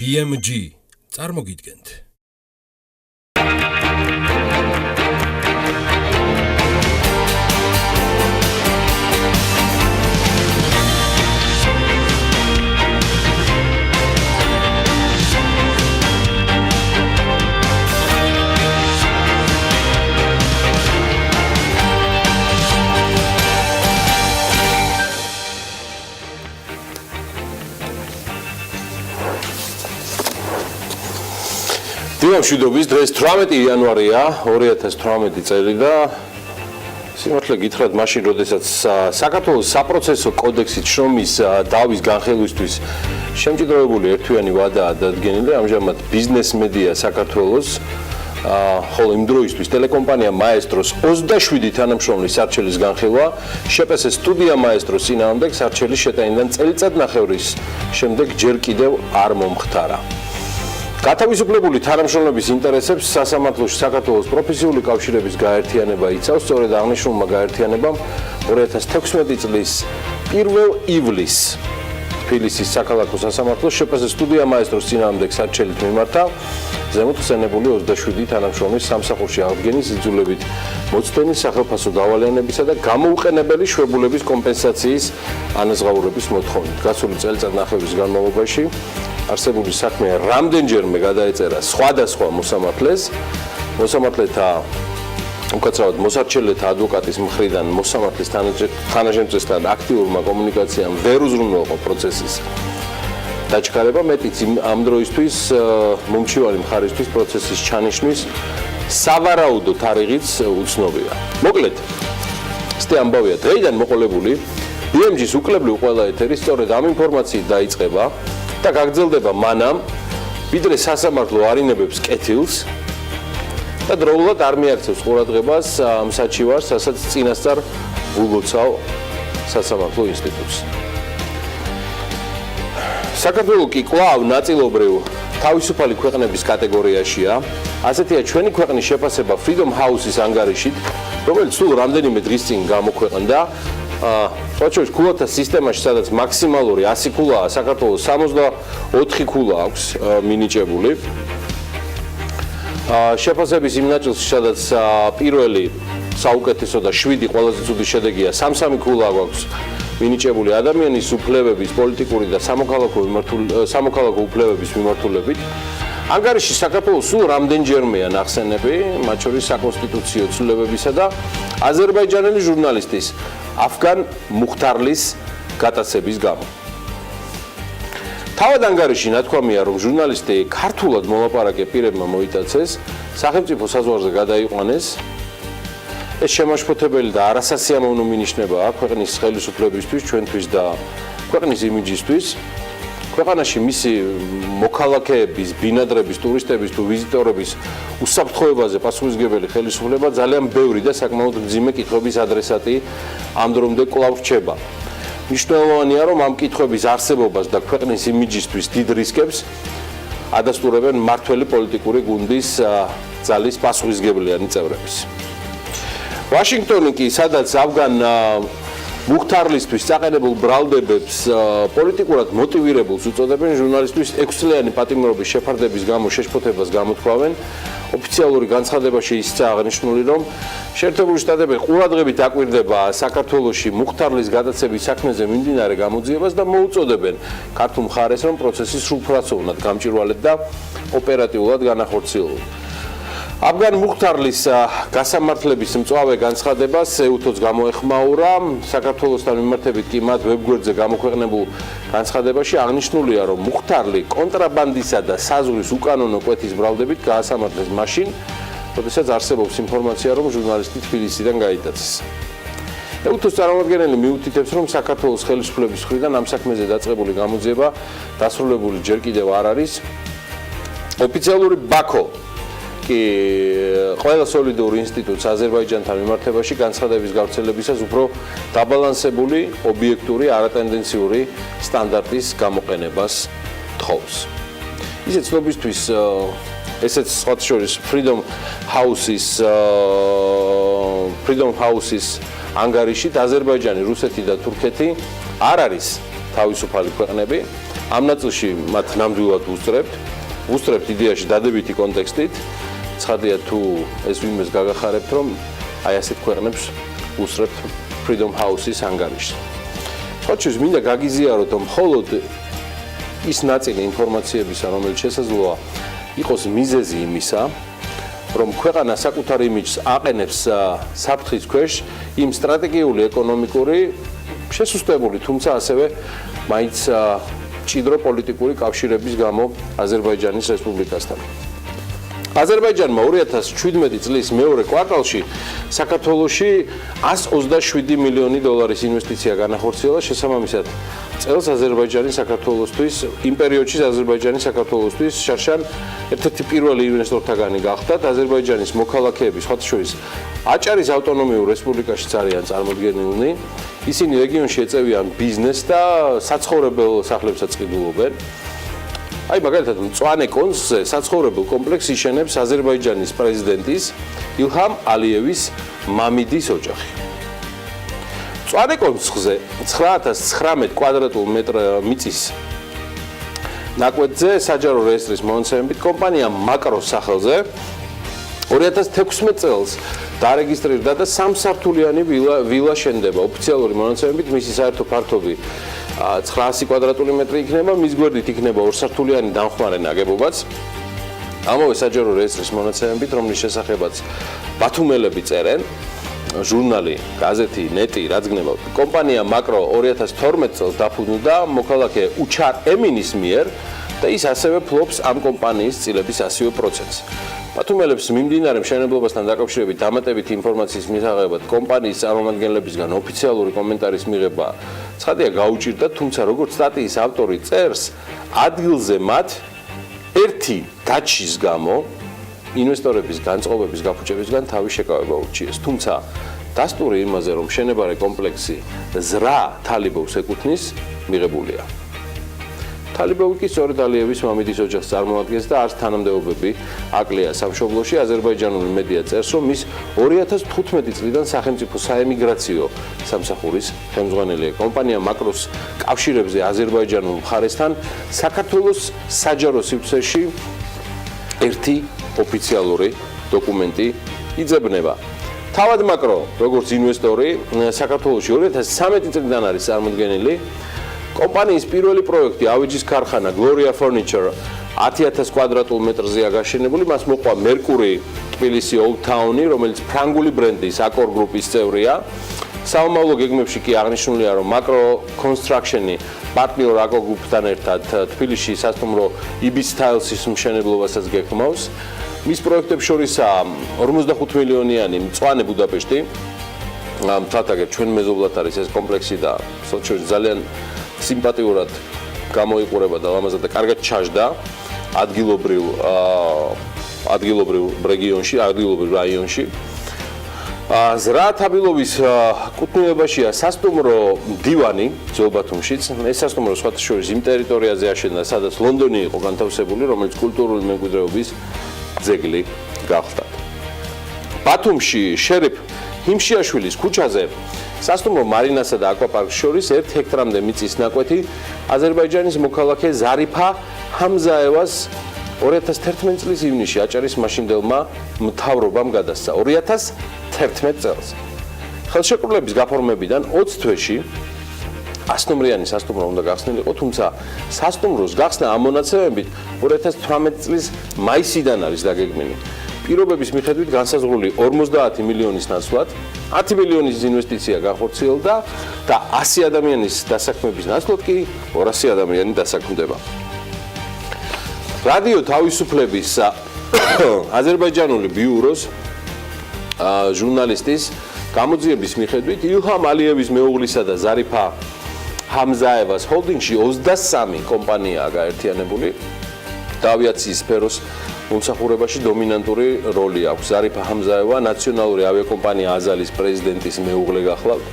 BMG წარმოგიდგენთ. დილა მშვიდობის დღეს 18 იანვარია 2018 წელი და სიმართლე გითხრათ მაშინ როდესაც საქართველოს საპროცესო კოდექსით შრომის დავის განხილვისთვის შემჭიდროვებული ერთვიანი ვადაა დადგენილი ამჟამად ბიზნეს მედია საქართველოს ხოლო იმ დროისთვის ტელეკომპანია მაესტროს 27 თანამშრომლის სარჩელის განხილვა შეპესეს სტუდია მაესტროს წინააღმდეგ სარჩელის შეტანიდან წელიწადნახევრის შემდეგ ჯერ კიდევ არ მომხდარა. გათავისუფლებული თანამშრომლების ინტერესებს სასამართლოში საქართველოს პროფესიული კავშირების გაერთიანება იცავს, სწორედ აღნიშნულმა გაერთიანებამ 2016 წლის 1 ივლისს თბილისის საქალაქო სასამართლოს შეპესეს სტუდია მაესტროს წინააღმდეგ სარჩელით მიმართა ზემოთ ხსენებული 27 თანამშრომლის სამსახურში აღდგენის იძულებით მოცდენის სახელფასო დავალიანებისა და გამოუყენებელი შვებულების კომპენსაციის ანაზღაურების მოთხოვნით. გასული წელიწადნახევრის განმავლობაში არსებული საქმე რამდენჯერმე გადაეწერა სხვადასხვა მოსამართლეთა უკაცრავად მოსარჩელეთა ადვოკატის მხრიდან მოსამართლის თანაჟემწესთან აქტიურმა კომუნიკაციამ ვერ უზრუნველყო პროცესის დაჩქარება, მეტიც ამ დროისთვის მომჩივარი მხარისთვის პროცესის ჩანიშვნის სავარაუდო თარიღიც უცნობია. მოკლედ, ეს ამბავია დღეიდან მოყოლებული BMG-ს უკლებლივ ყველა ეთერი სწორედ ამ ინფორმაციით დაიწყება და გაგრძელდება მანამ, ვიდრე სასამართლო არ ინებებს კეთილს და დროულად არ მიაქცევს ყურადღებას ამ საჩივარს, რასაც წინასწარ ულოცავ სასამართლო ინსტიტუტს. საქართველო კი კვლავ ნაწილობრივ თავისუფალი ქვეყნების კატეგორიაშია. ასეთია ჩვენი ქვეყნის შეფასება Freedom House-ის ანგარიშით, რომელიც სულ რამდენიმე დღის წინ გამოქვეყნდა. ოჩოჩ ქულათა სისტემაში, სადაც მაქსიმალური 100 ქულაა, საქართველოს 64 ქულა აქვს მინიჭებული. შეფასების იმ ნაწილში, სადაც პირველი საუკეთესო და 7 ყველაზე ცუდი შედეგია, 3 ქულა აქვს მინიჭებული ადამიანის უფლებების, პოლიტიკური და სამოქალაქო უფლებების მიმართულებით. ანგარიში საქართველოს სულ რამდენჯერმეა ნახსენები, მათ შორის საკონსტიტუციო ცვლილებებისა და აზერბაიჯანელი ჟურნალისტის აფგან მუხთარლის გატაცების გამო. თავად ანგარიში ნათქვამია, რომ ჟურნალისტი ქართულად მოლაპარაკე პირებმა მოიტაცეს, სახელმწიფო საზღვარზე გადაიყვანეს. ეს შემაშფოთებელი და არასასიამოვნო მინიშნებაა ქვეყნის ხელისუფლებისთვის, ჩვენთვის და ქვეყნის იმიჯისთვის. ქვეყანაში მისი მოქალაქეების, ბინადრების, ტურისტების თუ ვიზიტორების უსაფრთხოებაზე პასუხისმგებელი ხელისუფლება ძალიან ბევრი და საკმაოდ მძიმე კითხვების ადრესატი ამ დრომდე კვლავ რჩება. მნიშვნელოვანია, რომ ამ კითხვების არსებობას და ქვეყნის იმიჯისთვის დიდ რისკებს ადასტურებენ მმართველი პოლიტიკური გუნდის ძალის პასუხისმგებლიანი წევრების. ვაშინგტონი კი, სადაც აფგან მუხთარლისთვის წაყენებულ ბრალდებებს პოლიტიკურად მოტივირებულს უწოდებენ, ჟურნალისტვის 6 წლიანი პატიმრობის შეფარდების გამო შეშფოთებას გამოთქვამენ. ოფიციალური განცხადებაში ისაა აღნიშნული, რომ შეერთებული შტატები ყურადღებით აკვირდება საქართველოში მუხთარლის გადაცემის საქმეზე მიმდინარე გამოძიებას და მოუწოდებენ ქართულ მხარეს, რომ პროცესი სრულფრაცოვნად გამჭვირვალედ და ოპერატიულად განახორციელონ. აფგან მუხთარლის გასამართლების მწვავე განცხადებას ეუთოც გამოეხმაურა. საქართველოსთან მიმართებით კი მათ ვებგვერდზე გამოქვეყნებულ განცხადებაში აღნიშნულია, რომ მუხთარლი კონტრაბანდისა და საზღვრის უკანონო კვეთის ბრალდებით გაასამართლეს მაშინ, როდესაც არსებობს ინფორმაცია, რომ ჟურნალისტი თბილისიდან გაიტაცეს. ეუთოს წარმომადგენელი მიუთითებს, რომ საქართველოს ხელისუფლების მხრიდან ამ საქმეზე დაწყებული გამოძიება დასრულებული ჯერ კიდევ არ არის. ოფიციალური ბაქო ყველა სოლიდური ინსტიტუტს აზერბაიჯანთან მიმართებაში განცხადების გავრცელებისას უფრო დაბალანსებული, ობიექტური, არატენდენციური სტანდარტის გამოყენებას თხოვს. ისე ცნობისთვის ესეც სხვათა შორის Freedom House-ის ანგარიშით აზერბაიჯანი, რუსეთი და თურქეთი არ არის თავისუფალი ქვეყნები. ამ ნაწილში მათ ნამდვილად ვუსწრებთ იდეაში დადებითი კონტექსტით. ცხადია თუ ეს ვინმეს გაგახარებთ, რომ აი ასეთ ქვეყნებს ვუსწრებთ Freedom House-ის ანგარიშს. ხოჩის მინდა გაგიზიაროთ, რომ მხოლოდ ის ნაწილი ინფორმაციებისა, რომელიც შესაძლოა იყოს მიზეზი იმისა, რომ ქვეყანა საკუთარ იმიჯს აყენებს საფრთხის ქვეშ იმ სტრატეგიული ეკონომიკური შესუსტებული, თუმცა ასევე მაინც ჭიდრო პოლიტიკური კავშირების გამო აზერბაიჯანის რესპუბლიკასთან. აზერბაიჯანმა 2017 წლის მეორე კვარტალში საქართველოში 127 მილიონი დოლარის ინვესტიცია განახორციელა, შესაბამისად წელს აზერბაიჯანი საქართველოსთვის იმ პერიოდში აზერბაიჯანი საქართველოსთვის შარშან ერთ-ერთი პირველი ინვესტორთაგანი გახდათ. აზერბაიჯანის მოქალაქეები სხვათა შორის აჭარის ავტონომიურ რესპუბლიკაშიც არიან წარმოდგენილნი. ისინი რეგიონში ეწევიან ბიზნესს და საცხოვრებელ სახლებსაც ყიდულობენ. აი მაგალითად მწვანე კონცხზე საცხოვრებელ კომპლექსს იშენებს აზერბაიჯანის პრეზიდენტის ილჰამ ალიევის მამიდის ოჯახი. მწვანე კონცხზე 9019 კვადრატულ მიწის ნაკვეთზე საჯარო რეესტრის მონაცემებით კომპანია მაკროს სახელზე 2016 წელს დარეგისტრირდა და სამსართულიანი ვილა შენდება. ოფიციალური მონაცემებით მისი საერთო ფართობი 900 კვადრატული მეტრი იქნება, მის გვერდით იქნება ორსართულიანი დამხმარე ნაგებობაც. ამავე საჯარო რეესტრის მონაცემებით, რომლის შესახებაც ბათუმელები წერენ, ჟურნალი, გაზეთი, ნეტი, რაც გნება, კომპანია მაკრო 2012 წელს დაფუძნდა მოქალაქე უჩარ ემინის მიერ და ის ასევე ფლობს ამ კომპანიის წილების 100%-ს. ბათუმელებს მიმდინარე მშენებლობასთან დაკავშირებით დამატებითი ინფორმაციის მისაღებად კომპანიის წარმომადგენლებისგან ოფიციალური კომენტარის მიღება ცხადია გაუჭირდა, თუმცა როგორც სტატიის ავტორი წერს, ადგილზე მათ ერთი გაჩის გამო ინვესტორების განწყობების გაფუჭებისგან თავის შეკავება ურჩიეს. თუმცა დასტური იმაზე, რომ მშენებარე კომპლექსი ზრა თალიბოვს ეკუთვნის, მიღებულია. თალიბოვი კი სწორედ ალიევის მამიდის ოჯახს წარმოადგენს და არც თანამდებობები აკლია სამშობლოში. აზერბაიჯანული მედია წერს, რომ ის 2015 წლიდან სახელმწიფო საემიგრაციო სამსახურის ხელმძღვანელია. კომპანია მაკროს კავშირებზე აზერბაიჯანულ მხარესთან საქართველოს საჯარო სივრცეში ერთი ოფიციალური დოკუმენტი იძებნება. თავად მაკრო, როგორც ინვესტორი, საქართველოში 2013 წლიდან არის წარმოდგენილი. კომპანიის პირველი პროექტი ავეჯის ქარხანა Gloria Furniture 10000 კვადრატულ მეტრზეა გაშენებული. მას მოყვა მერკური თბილისი Old Town-ი, რომელიც ფრანგული ბრენდის Accor Group-ის წევრია. საომავლო გეგმებში კი აღნიშნულია, რომ Macro Construction-ი პარტნიორ Accor Group-თან ერთად თბილისში სასტუმრო Ibis Styles-ის მშენებლობასაც გეგმავს. მის პროექტებს შორისაა 45 მილიონიანი მწვანე ბუდაპეშტი. მთათაგერ ჩვენ მეზობლად არის ეს კომპლექსი და სოციალურად ძალიან სიმპათიურად გამოიყურება და ლამაზად და კარგად ჩაждდა ადგილობრივ რეგიონში, ადგილობრივ რაიონში. ზრა თაბილოვის კუთვნილებაშია სასტუმრო დივანი ძველ ბათუმშიც. ეს სასტუმრო სხვათა შორის იმ ტერიტორიაზე აშენდა, სადაც ლონდონი იყო განთავსებული, რომელიც კულტურული მემკვიდრეობის ძეგლი გახდა. ბათუმში შერიფ ჰიმშიაშვილის ქუჩაზე სასტუმრო მარინასა და აკვაპარკს შორის 1 ჰექტრამდე მიწის ნაკვეთი აზერბაიჯანის მოქალაქე ზარიფა ჰამზაევას 2011 წლის ივნისში აჭარის მაშინდელმა მთავრობამ გადასცა 2011 წელს. ხელშეკრულების გაფორმებიდან 20 თვეში 100 ნომრიანი სასტუმრო უნდა გახსნილიყო, თუმცა სასტუმროს გახსნა ამ მონაცემებით 2018 წლის მაისიდან არის დაგეგმილი. პირობების მიხედვით განსაზღვრული 50 მილიონის ნაცვლად 10 მილიონის ინვესტიცია განხორციელდა და 100 ადამიანის დასაქმების ნაცვლად კი 200 ადამიანი დასაქმდება. რადიო თავისუფლების აზერბაიჯანული ბიუროს ჟურნალისტის გამოძიების მიხედვით ილჰამ ალიევის მეუღლისა და ზარიფა ჰამზაევას ჰოლდინგში 23 კომპანიაა გაერთიანებული და ავიაციის სფეროს მომსახურებაში დომინანტური როლი აქვს. ზარიფა ჰამზაევა ნაციონალური ავიაკომპანია აზალის პრეზიდენტის მეუღლე გახლავთ.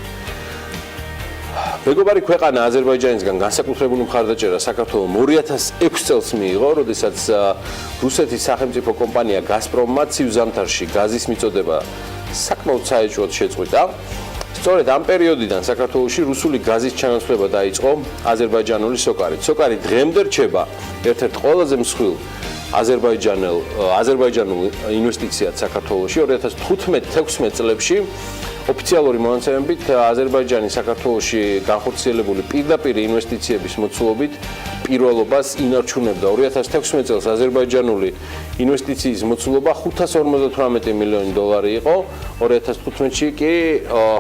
მეგობარი ქვეყანა აზერბაიჯანისგან განსაკუთრებული მხარდაჭერა საქართველოს 2006 წელს მიიღო, როდესაც რუსეთის სახელმწიფო კომპანია გაზპრომმა ცივ ზამთარში გაზის მიწოდება საკმაოდ საეჭვოდ შეწყვიტა. სწორედ ამ პერიოდიდან საქართველოში რუსული გაზის ჩანაცვლება დაიწყო აზერბაიჯანული სოკარით. სოკარი დღემდე რჩება ერთ-ერთ ყველაზე მსხვილ აზერბაიჯანულ ინვესტიციად საქართველოში 2015-16 წლებში ოფიციალური მონაცემებით აზერბაიჯანი საქართველოში განხორციელებული პირდაპირ ინვესტიციების მოცულობით პირველობას ინარჩუნებდა. 2016 წელს აზერბაიჯანული ინვესტიციის მოცულობა 558 მილიონი დოლარი იყო, 2015-ში კი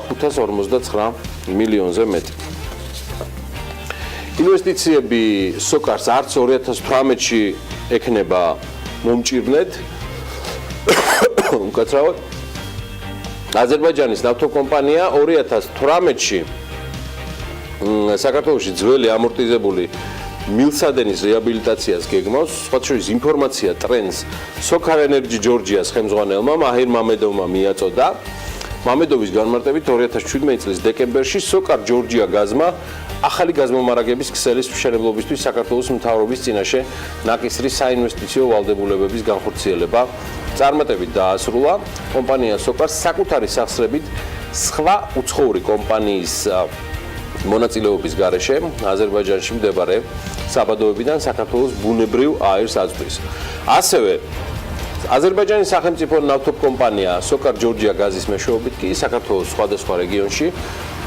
559 მილიონზე მეტი. ინვესტიციები სოკარს არც 2018-ში ექნება მომჭირნედ. უკაცრავად აზერბაიჯანის ნავთობკომპანია 2018-ში საქართველოში ძველი ამორტიზებული მილსადენის რეაბილიტაციას გეგმავს. სხვა შორის ინფორმაცია ტრენს სოქარ ენერჯი ჯორჯიას ხელმძღვანელმა მაჰირ მამედოვმა მიაწოდა. მამედოვის განმარტებით 2017 წლის დეკემბერში სოკარ ჯორჯია გაზმა ახალი გაზმომარაგების ქსელის მშენებლობისთვის საქართველოს მთავრობის წინაშე ნაკისრის საინვესტიციო ვალდებულებების განხორციელება წარმატებით დაასრულა. კომპანია სოკარს საკუთარი სახსრებით სხვა უცხოური კომპანიის მონაწილეობის გარეშე აზერბაიჯანში მდებარე საბადოებიდან საქართველოს ბუნებრივ აირს აწვდის. ასევე აზერბაიჯანის სახელმწიფო ნავთობკომპანია სოკარ ჯორჯია გაზის მეშვეობით კი საქართველოს სხვადასხვა რეგიონში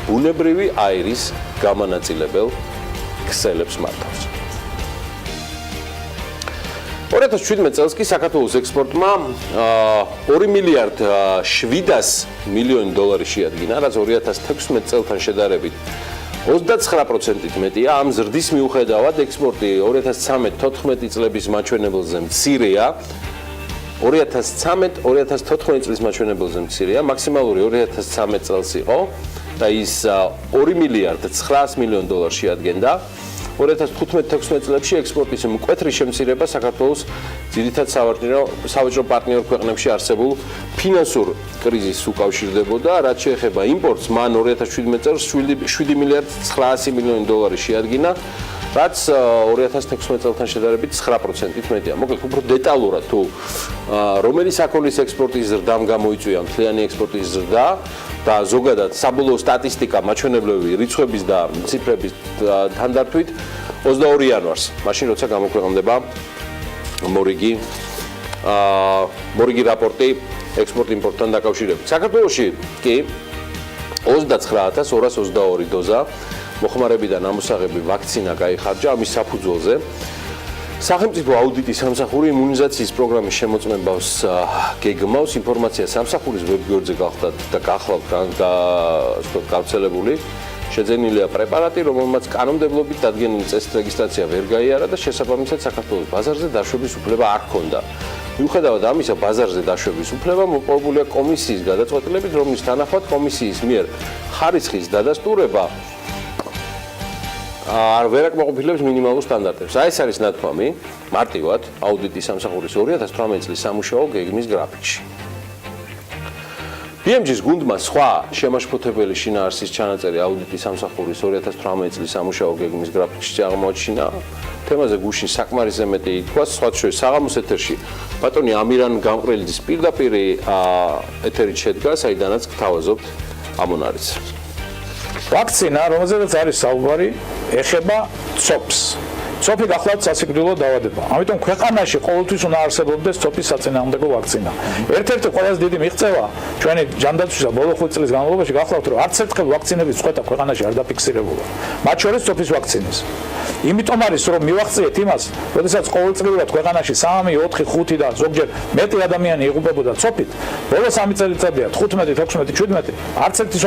ბუნებრივი აირის გამანაწილებელ ქსელებს მართავს. 2017 წელს კი საქართველოს ექსპორტმა 2 მილიარდ 700 მილიონი დოლარი შეადგინა, რაც 2016 წელთან შედარებით 29%-ით მეტია. ამ ზრდის მიუხედავად ექსპორტი 2013-14 წლების მაჩვენებელზე მცირეა. 2013-2014 წლის მაჩვენებელზე მცირეა, მაქსიმალური 2013 წელს იყო და ის 2 მილიარდ 900 მილიონი დოლარი შეადგენდა. 2015-16 წლებში ექსპორტის მკვეთრი შემცირება საქართველოს ძირითად სავაჭრო პარტნიორ ქვეყნებში არსებულ ფინანსურ კრიზისს უკავშირდებოდა. რაც შეეხება იმპორტს, მან 2017 წელს 7 მილიარდ 900 მილიონი დოლარი შეადგინა, რაც 2016 წელთან შედარებით 9%-ით მეტია. მოკლედ, უფრო დეტალურად თუ რომელი საქონლის ექსპორტის ზრდამ გამოიწვია მთლიანი ექსპორტის ზრდა და ზოგადად საბოლოო სტატისტიკა მაჩვენებლები რიცხვების და ციფრების თანდართვით 22 იანვარს, მაშინ როცა გამოქვეყნდება მორიგი რაპორტი ექსპორტ-იმპორტთან დაკავშირებით. საქართველოში კი 29222 დოზა მოხმარებიდან ამოსაღები ვაქცინა გაიხარჯა ამის საფუძველზე. სახელმწიფო აუდიტის სამსახური იმუნიზაციის პროგრამის შემოწმებას გეგმავს. ინფორმაცია სამსახურის ვებგვერდზე გახლავთ და გავრცელებული. შეძენილია პრეპარატი, რომელმაც კანონმდებლობით დადგენილი წესით რეგისტრაცია ვერ გაიარა და შესაბამისად საქართველოს ბაზარზე დაშვების უფლება არ ჰქონდა. მიუხედავად ამისა, ბაზარზე დაშვების უფლება მოპოვებულია კომისიის გადაწყვეტილებით, რომლის თანახმად კომისიის მიერ ხარისხის დადასტურება არ ვერაკმაყოფილებს მინიმალურ სტანდარტებს. ეს არის ნათქვამი მარტივად აუდიტის სამსახურის 2018 წლის სამუშაო გეგმის გრაფიკში. BMG-ს გუნდმა სხვა შემაშფოთებელი შინაარსის ჩანაწერი აუდიტის სამსახურის 2018 წლის სამუშაო გეგმის გრაფიკში აღმოაჩინა. თემაზე გუშინ საკმარისზე მეტი ითქვა, სხვა შორის საღამოს ეთერში ბატონი ამირან გამყრელიძის პირდაპირ ეთერით შედგა, საიდანაც გთავაზობთ ამონარიც. ვაქცინა, რომელზედაც არის საუბარი, ეხება ცოფს. ცოფი გახლავთ სასიკვდილო დაავადება. ამიტომ ქვეყანაში ყოველთვის უნდა არსებობდეს ცოფის საწინააღმდეგო ვაქცინა. ერთ-ერთი ყველაზე დიდი მიღწევა ჩვენი ჯანდაცვისა ბოლო 5 წლის განმავლობაში გახლავთ, რომ არც ერთხელ ვაქცინების წყვეტა ქვეყანაში არ დაფიქსირებულა. მათ შორის ცოფის ვაქცინის. იმიტომ არის, რომ მივახციეთ იმას, როდესაც ყოველწლიურად ქვეყანაში 3, 4, 5 და ზოგჯერ მეტი ადამიანი იღუპებოდა ცოფით, ბოლო 3 წელიწადია 15, 16, 17 არც ერთი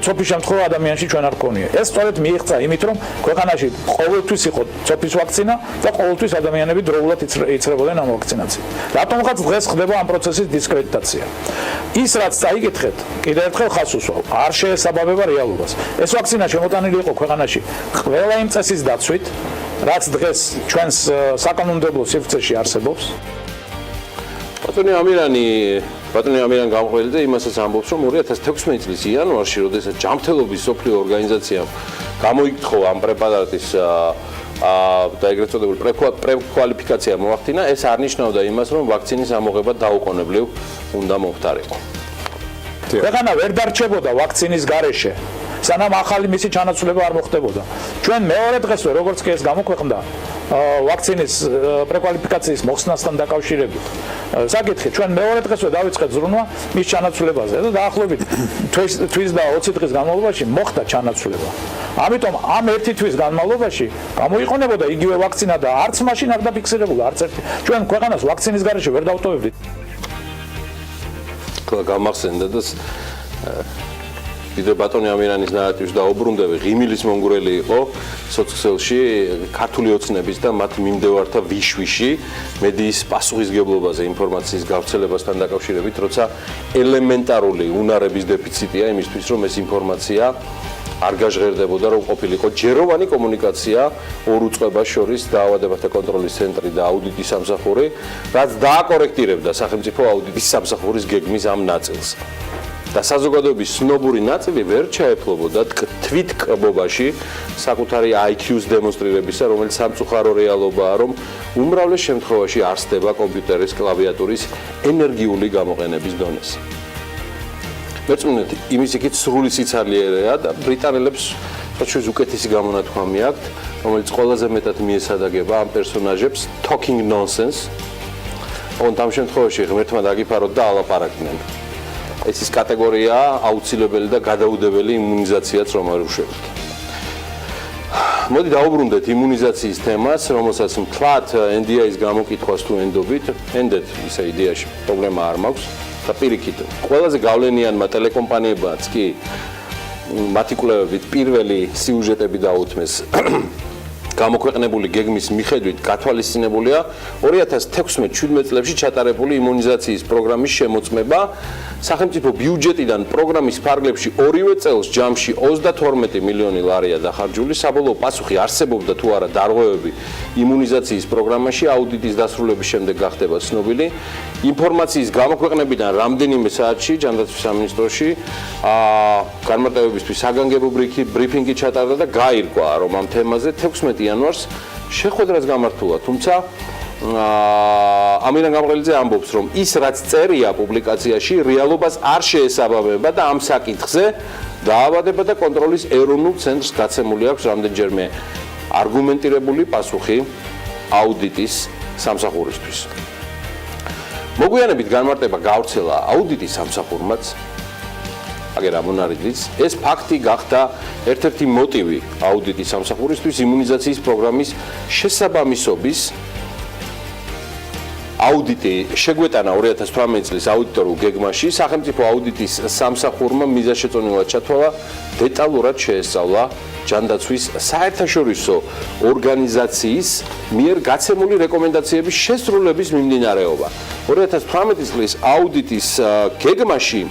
ცოფის შემთხვევა ადამიანში ჩვენ არ გქონია. ეს სწორედ მიიღწა იმით, რომ ქვეყანაში ყოველთვის იყო ცოფის ვაქცინა და ყოველთვის ადამიანები დროულად იცრებოდნენ ამ ვაქცინაციით. რატომღაც დღეს ხდება ამ პროცესის დისკრედიტაცია. ის რაც წაიკითხეთ, კიდევ ერთხელ ხაზს უსვავ, არ შეესაბამება რეალობას. ეს ვაქცინა შემოტანილი იყო ქვეყანაში ყველა იმ წესის დაცვით, რაც დღეს ჩვენს საკანონმდებლო სივრცეში არსებობს. ბატონი ამირან გამყრელიძე იმასაც ამბობს, რომ 2016 წლის იანვარში, როდესაც ჯანმრთელობის სოფლიო ორგანიზაციამ გამოიკითხა ამ პრეპარატის და ეგრეთ წოდებული პრეკვალიფიკაცია მოახდინა, ეს არ ნიშნავდა იმას, რომ ვაქცინის ამოღება დაუყოვნებლივ უნდა მომხდარიყო. ქვეყანა ვერ დარჩებოდა ვაქცინის გარეშე სანამ ახალი მისი ჩანაცვლება არ მოხდებოდა. ჩვენ მეორე დღესვე როგორც კი ეს გამოქვეყნდა ვაქცინის პრეკვალიფიკაციის მოხსნასთან დაკავშირებით საკითხი ჩვენ მეორე დღესვე დავიწყეთ ზრუნვა მის ჩანაცვლებაზე და დაახლოებით თვის და 20 დღის განმავლობაში მოხდა ჩანაცვლება. ამიტომ ამ ერთი თვის განმავლობაში გამოიყენებოდა იგივე ვაქცინა და არც მაშინ არ დაფიქსირებულა არც ერთი ჩვენ ქვეყანას ვაქცინის გარეშე ვერ დავტოვებდით. გამახსენდა და ვიდრე ბატონი ამირანის ნარატივს დაუბრუნდები, ღიმილის მონგრელი იყო სოციალში ქართული ოცნების და მათ მიმდევართა ვიშვიში მედიის პასუხისგებლობაზე ინფორმაციის გავრცელებასთან დაკავშირებით, როცა ელემენტარული უნარების დეფიციტია იმისთვის, რომ ეს ინფორმაცია არ გაჟღერდებოდა, რომ ყოფილიყო ჯეროვანი კომუნიკაცია ორ უწყებას შორის დაავადებათა კონტროლის ცენტრი და აუდიტის სამსახური, რაც დააკორექტირებდა სახელმწიფო აუდიტის სამსახურის გეგმის ამ ნაწილს. და საზოგადოების ცნობური ნაწილი ვერ ჩაეფლობოდა თვითკრებობაში საკუთარი IQ-ს დემონსტრირებისა, რომელიც სამწუხარო რეალობაა, რომ უმრავლეს შემთხვევაში არსდება კომპიუტერის კლავიატურის ენერგიული გამოყენების დონეზე. მეწუნეთ, იმის იქით სრული სიცარიერეა და ბრიტანელებს საჩუქრის უკეთესი გამონათქვამი აქვთ, რომელიც ყველაზე მეტად მიესადაგება ამ პერსონაჟებს talking nonsense. ოღონდ ამ შემთხვევაში ღმერთმა დაგიფაროთ და ალაპარაკდნენ. ეს ის კატეგორიაა აუცილებელი და გადაუდებელი იმუნიზაციაც რომ არ უშვებთ. მოდი დავუბრუნდეთ იმუნიზაციის თემას, რომელსაც მთლად NDI-ის გამოკითხვას თუ ენდობით, ენდეთ ისე იდეაში პრობლემა არ მაქვს და პირიქით ყველაზე გავლენიანმა ტელეკომპანიებმაც კი მათი კვლევებით პირველი სიუჟეტები დაუთმეს გამოქვეყნებული გეგმის მიხედვით გათვალისწინებულია 2016-17 წლებში ჩატარებული იმუნიზაციის პროგრამის შემოწმება სახელმწიფო ბიუჯეტიდან პროგრამის ფარგლებში ორივე წელს ჯამში 32 მილიონი ლარია დახარჯული საბოლოო პასუხი არსებობდა თუ არა დარღვევები იმუნიზაციის პროგრამაში აუდიტის დასრულების შემდეგ გახდება ცნობილი ინფორმაციის გამოქვეყნებიდან რამდენიმე საათში ჯანდაცვის სამინისტროში განმარტებებისთვის საგანგებო ბრიფინგი ჩატარდა და გაირკვა რომ ამ თემაზე 16 იანვარს შეხვედრაც გამართულა, თუმცა ამირან გამყრელიძე ამბობს, რომ ის რაც წერია პუბლიკაციაში რეალობას არ შეესაბამება და ამ საკითხზე დაავადება და კონტროლის ეროვნულ ცენტრს გაცემული აქვს რამდენჯერმე არგუმენტირებული პასუხი აუდიტის სამსახურისთვის. მოგვიანებით განმარტება გავრცელა აუდიტის სამსახურმაც აგერ ამონარიდის ეს ფაქტი გახდა ერთ-ერთი მოტივი აუდიტის სამსახურისთვის იმუნიზაციის პროგრამის შესაბამისობის აუდიტი შეგვეტანა 2018 წლის აუდიტორულ გეგმაში სახელმწიფო აუდიტის სამსახურმა მიზანშეწონილად ჩათვალა დეტალურად შეესწავლა ჯანდაცვის საერთაშორისო ორგანიზაციის მიერ გაცემული რეკომენდაციების შესრულების მიმდინარეობა 2018 წლის აუდიტის გეგმაში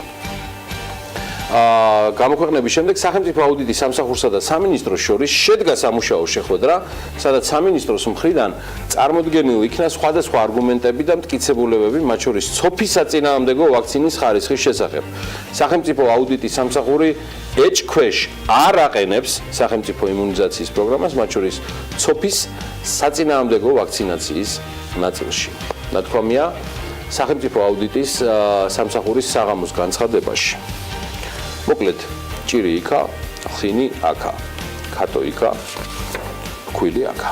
გამოქვეყნების შემდეგ სახელმწიფო აუდიტის სამსახურსა და სამინისტროს შორის შედგა სამუშაო შეხვედრა, სადაც სამინისტროს მხრიდან წარმოდგენილ იქნა სხვადასხვა არგუმენტები და მტკიცებულებები, მათ შორის ცოფის საწინააღმდეგო ვაქცინის ხარისხის შესახებ. სახელმწიფო აუდიტის სამსახური ეჭქვეშ არ აყენებს სახელმწიფო იმუნიზაციის პროგრამას, მათ შორის ცოფის საწინააღმდეგო ვაქცინაციის ნაწილში. ნათქვამია სახელმწიფო აუდიტის სამსახურის საღამოს განცხადებაში. მოკლედ, ჭირი იქა, ხინი აქა, ქატო იქა, ქვილი აქა.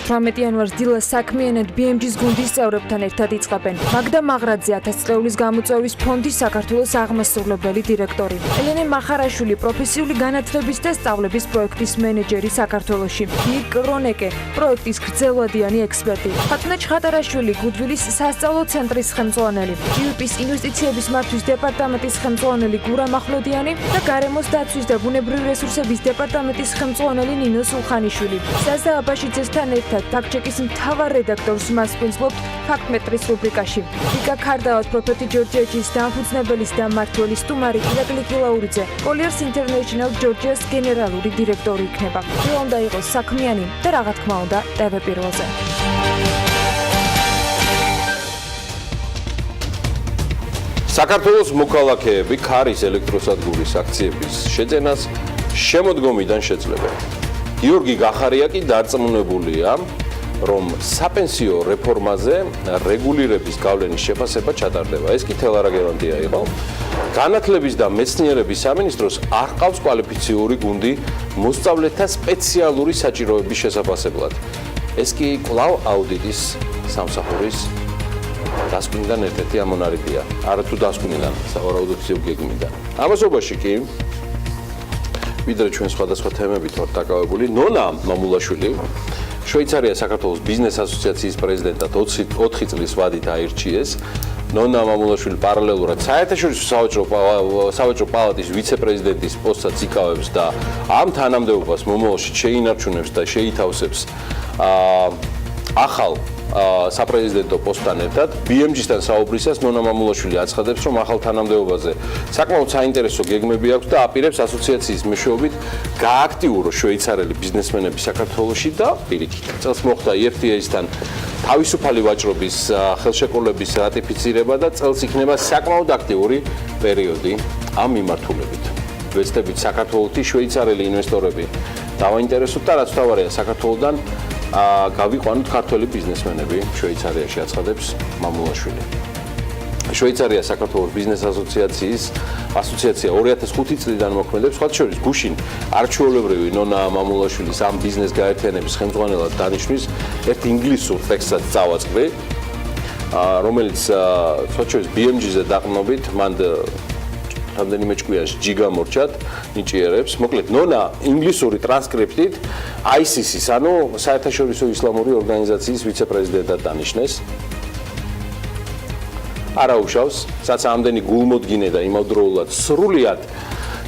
18 იანვარს დილა საქმიანად BMG-ს გუნდის წევრებთან ერთად იწყებენ. მაგდა მაღრაძე 1000 წლეულის გამოწვევის ფონდის საქართველოს აღმასრულებელი დირექტორი. ელენე მახარაშვილი პროფესიული განათლების და სწავლების პროექტის მენეჯერი საქართველოში. ნიკ კრონეკე პროექტის გრძელვადიანი ექსპერტი. ფატუნა ჩხატარაშვილი გუდვილის სასწავლო ცენტრის ხელმძღვანელი. ჯიუპის ინვესტიციების მართვის დეპარტამენტის ხელმძღვანელი გურამ ახვლოდიანი და გარემოს დაცვის და ბუნებრივი რესურსების დეპარტამენტის ხელმძღვანელი ნინო სულხანიშვილი. საზა აბაშიძესთან ერთად ფაქტჩეკის მთავარ რედაქტორს მასპინძლობთ ფაქტმეტრის რუბრიკაში. ვიკა ქარდავად პროფეტი ჯორჯიაჯის დამფუძნებელის და მმართველის სტუმარი ირაკლი კილაურიძე, კოლიერს ინტერნეშნალ ჯორჯიას გენერალური დირექტორი იქნება. რა უნდა იყოს საქმიანი და რა თქმა უნდა TV პირველზე. საქართველოს მოქალაქეები ქარის ელექტროსადგურის აქციების შეძენას შემოდგომიდან შეძლებენ. გიორგი გახარია კი დარწმუნებულია, რომ საპენსიო რეფორმაზე რეგულირების გავლენის შეფასება ჩატარდება. ეს კი თელარაგევანდია იყო. განათლების და მეცნიერების სამინისტროს არ ყავს კვალიფიციური გუნდი მოსწავლეთა სპეციალური საჭიროების შესაფასებლად. ეს კი კვლავ აუდიტის სამსახურის დასკვნიდან ერთ-ერთი ამონარიდია. არათუ დასკვნიდან, სავარაუდოდ გეგმიდან. ამასობაში კი ვიდრე ჩვენ სხვადასხვა თემებით ვართ დაკავებული, ნონა მამულაშვილი შვეიცარია საქართველოს ბიზნეს ასოციაციის პრეზიდენტად 4 წლის ვადით აირჩიეს. ნონა მამულაშვილი პარალელურად საერთაშორისო სავაჭრო პალატის ვიცე-პრეზიდენტის პოსტსაც იკავებს და ამ თანამდებობას მომავალში შეინარჩუნებს და შეითავსებს ახალ საპრეზიდენტო პოსტთან ერთად. BMG-სთან საუბრისას ნონა მამულაშვილი აცხადებს, რომ ახალ თანამდებობაზე საკმაოდ საინტერესო გეგმები აქვს და აპირებს ასოციაციის მეშვეობით გააქტიუროს შვეიცარიელი ბიზნესმენები საქართველოში და პირიქით. წელს მოხდა EFTA-სთან თავისუფალი ვაჭრობის ხელშეკრულების რატიფიცირება და წელს იქნება საკმაოდ აქტიური პერიოდი ამ მიმართულებით. ვეცდებით საქართველოში შვეიცარიელი ინვესტორები დავაინტერესოთ და რაც თავარია საქართველოდან გავიყვანოთ ქართველი ბიზნესმენები შვეიცარიაში აცხადებს მამულაშვილი. შვეიცარია საქართველოს ბიზნეს ასოციაცია 2005 წლიდან მოქმედებს, სხვათა შორის გუშინ არჩეულებრივი ნონა მამულაშვილის ამ ბიზნეს გაერთიანების ხელმძღვანელად დანიშვნის ერთ ინგლისურ ტექსტსაც წავაწყდი, რომელიც სხვათა შორის BMG-ზე დაყრდნობით მან რამდენიმე ჭკვიანში ჯიგა მორჩათ ნიჭიერებს. მოკლედ ნონა ინგლისური ტრანსკრიპტით ICC-ის, ანუ საერთაშორისო ისლამური ორგანიზაციის ვიცე-პრეზიდენტად დანიშნეს. არაუშავს, სადაც ამდენი გულმოდგინე და იმავდროულად სრულიად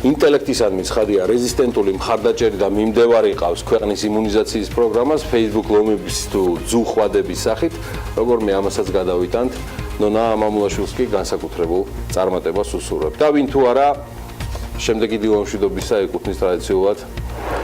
ინტელექტისადმი ცხადია რეზისტენტული მხარდაჭერი და მიმდევარი ყავს ქვეყნის იმუნიზაციის პროგრამას Facebook ლომების თუ ძუხვადების სახით, როგორმე ამასაც გადავიტანთ. ნონა მამულაშვილს კი განსაკუთრებულ წარმატებას უსურვებ. და ვინ თუ არა, შემდეგი დილამშვიდობისა ეკუთვნის ტრადიციულად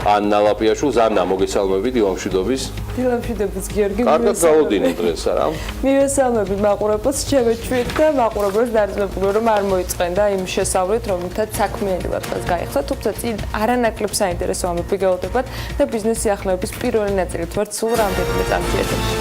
ანნა ლაპიაშვილს. ანნა, მოგესალმები დილამშვიდობის. დილამშვიდობის გიორგი. კარგად გავუდინე დღეს არა? მივესალმები მაყურებელს, შევეჩვით და მაყურებელს დარძმებული რომ არ მოიწყენ და იმ შესავლით, რომელთაც საქმიანი ვართ გაიხსნა, თუმცა წინ არანაკლებ საინტერესო ამბები გეოვდებათ და ბიზნეს სიახლეების პირველი ნაწილით ვართ სულ რამდენიმე წამში ეთერში.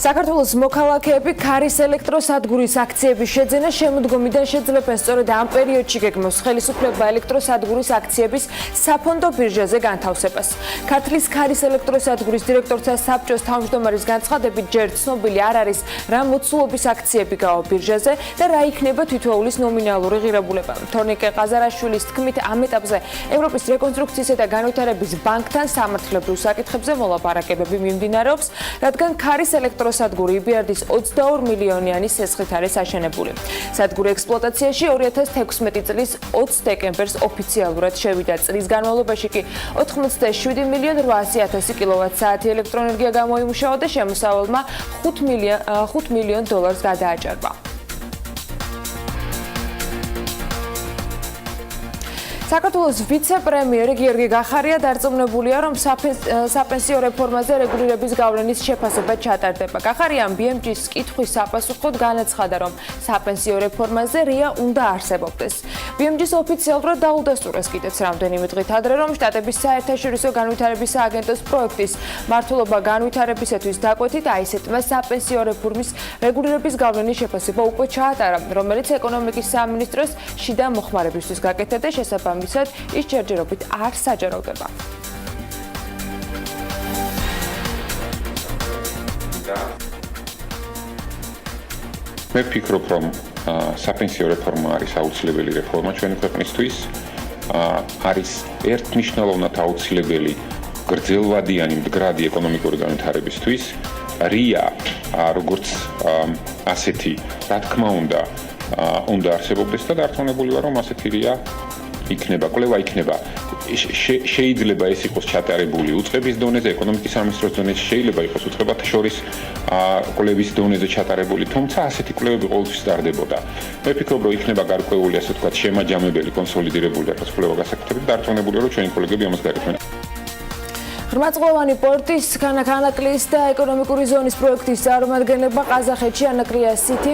საქართველოს მოქალაქეები ქარის ელექტროსადგურის აქციების შეძენა შემოდგომიდან შეძლებენ სწორედ ამ პერიოდში გეგმავს ხელისუფლება ელექტროსადგურის აქციების საფონდო ბირჟაზე განთავსებას. ქართლის ქარის ელექტროსადგურის დირექტორთა საბჭოს თავმჯდომარის განცხადებით ჯერ ცნობილი არ არის რა მოცულობის აქციები გავა ბირჟაზე და რა იქნება თითოეულის ნომინალური ღირებულება. თორნიკე ყაზარაშვილის თქმით ამ ეტაპზე ევროპის რეკონსტრუქციისა და განვითარების ბანკთან სამართლებრივ საკითხებზე მოლაპარაკებები მიმდინარეობს, რადგან ქარის სადგური იბერდის 22 მილიონიანი სესხით არის აშენებული. სადგური ექსპლუატაციაში 2016 წლის 20 დეკემბერს ოფიციალურად შევიდა. წლის განმავლობაში კი 87 მილიონ 800,000 კილოვატ-საათი ელექტროენერგია გამოიმუშავა და შემოსავალმა 5 მილიონ დოლარს გადააჭარბა. საქართველოს ვიცე-პრემიერი გიორგი გახარია დარწმუნებულია, რომ საპენსიო რეფორმაზე რეგულირების გავლენის შეფასება ჩატარდება. გახარიამ BMG-ს კითხვის საპასუხოდ განაცხადა, რომ საპენსიო რეფორმაზე რია უნდა არსებობდეს. BMG-ს ოფიციალურად დაუდასტურეს კიდეც რამდენიმე დღით ადრე, რომ შტატების საერთაშორისო განვითარების სააგენტოს პროექტის მართულობა განვითარებისათვის დაკვეთით აისეტმა საპენსიო რეფორმის რეგულირების გავლენის შეფასება უკვე ჩაატარა, რომელიც ეკონომიკის სამინისტროს შიდა მოხმარებისთვის გაკეთდა და შესაბამისად ის ჯერჯერობით არ საჯაროვდება. მე ვფიქრობ, რომ საპენსიო რეფორმა არის აუცილებელი რეფორმა ჩვენი ქვეყნისთვის. არის ერთმნიშვნელოვნად აუცილებელი გრძელვადიანი მდგრადი ეკონომიკური განვითარებისთვის. რია როგორც ასეთი, რა თქმა უნდა არსებობდეს და დარწმუნებული ვარ, რომ ასეთი რია იქნება, კვლევა იქნება. შეიძლება ეს იყოს ჩატარებული უწყების დონეზე, ეკონომიკის სამინისტროს დონეზე, შეიძლება იყოს უწყებათა შორის კვლევის დონეზე ჩატარებული, თუმცა ასეთი კვლევები ყოველთვის ტარდებოდა. მე ვფიქრობ, რომ იქნება გარკვეული, ასე ვთქვათ, შემაჯამებელი, კონსოლიდირებული რაღაც კვლევა გასაკეთებელი და დარწმუნებული ვარ, რომ ჩვენი კოლეგები ამას გააკეთებენ. ღრმაწლოვანი პორტის განაკლის და ეკონომიკური ზონის პროექტის წარმომადგენლება ყაზახეთში ანაკრია სიტი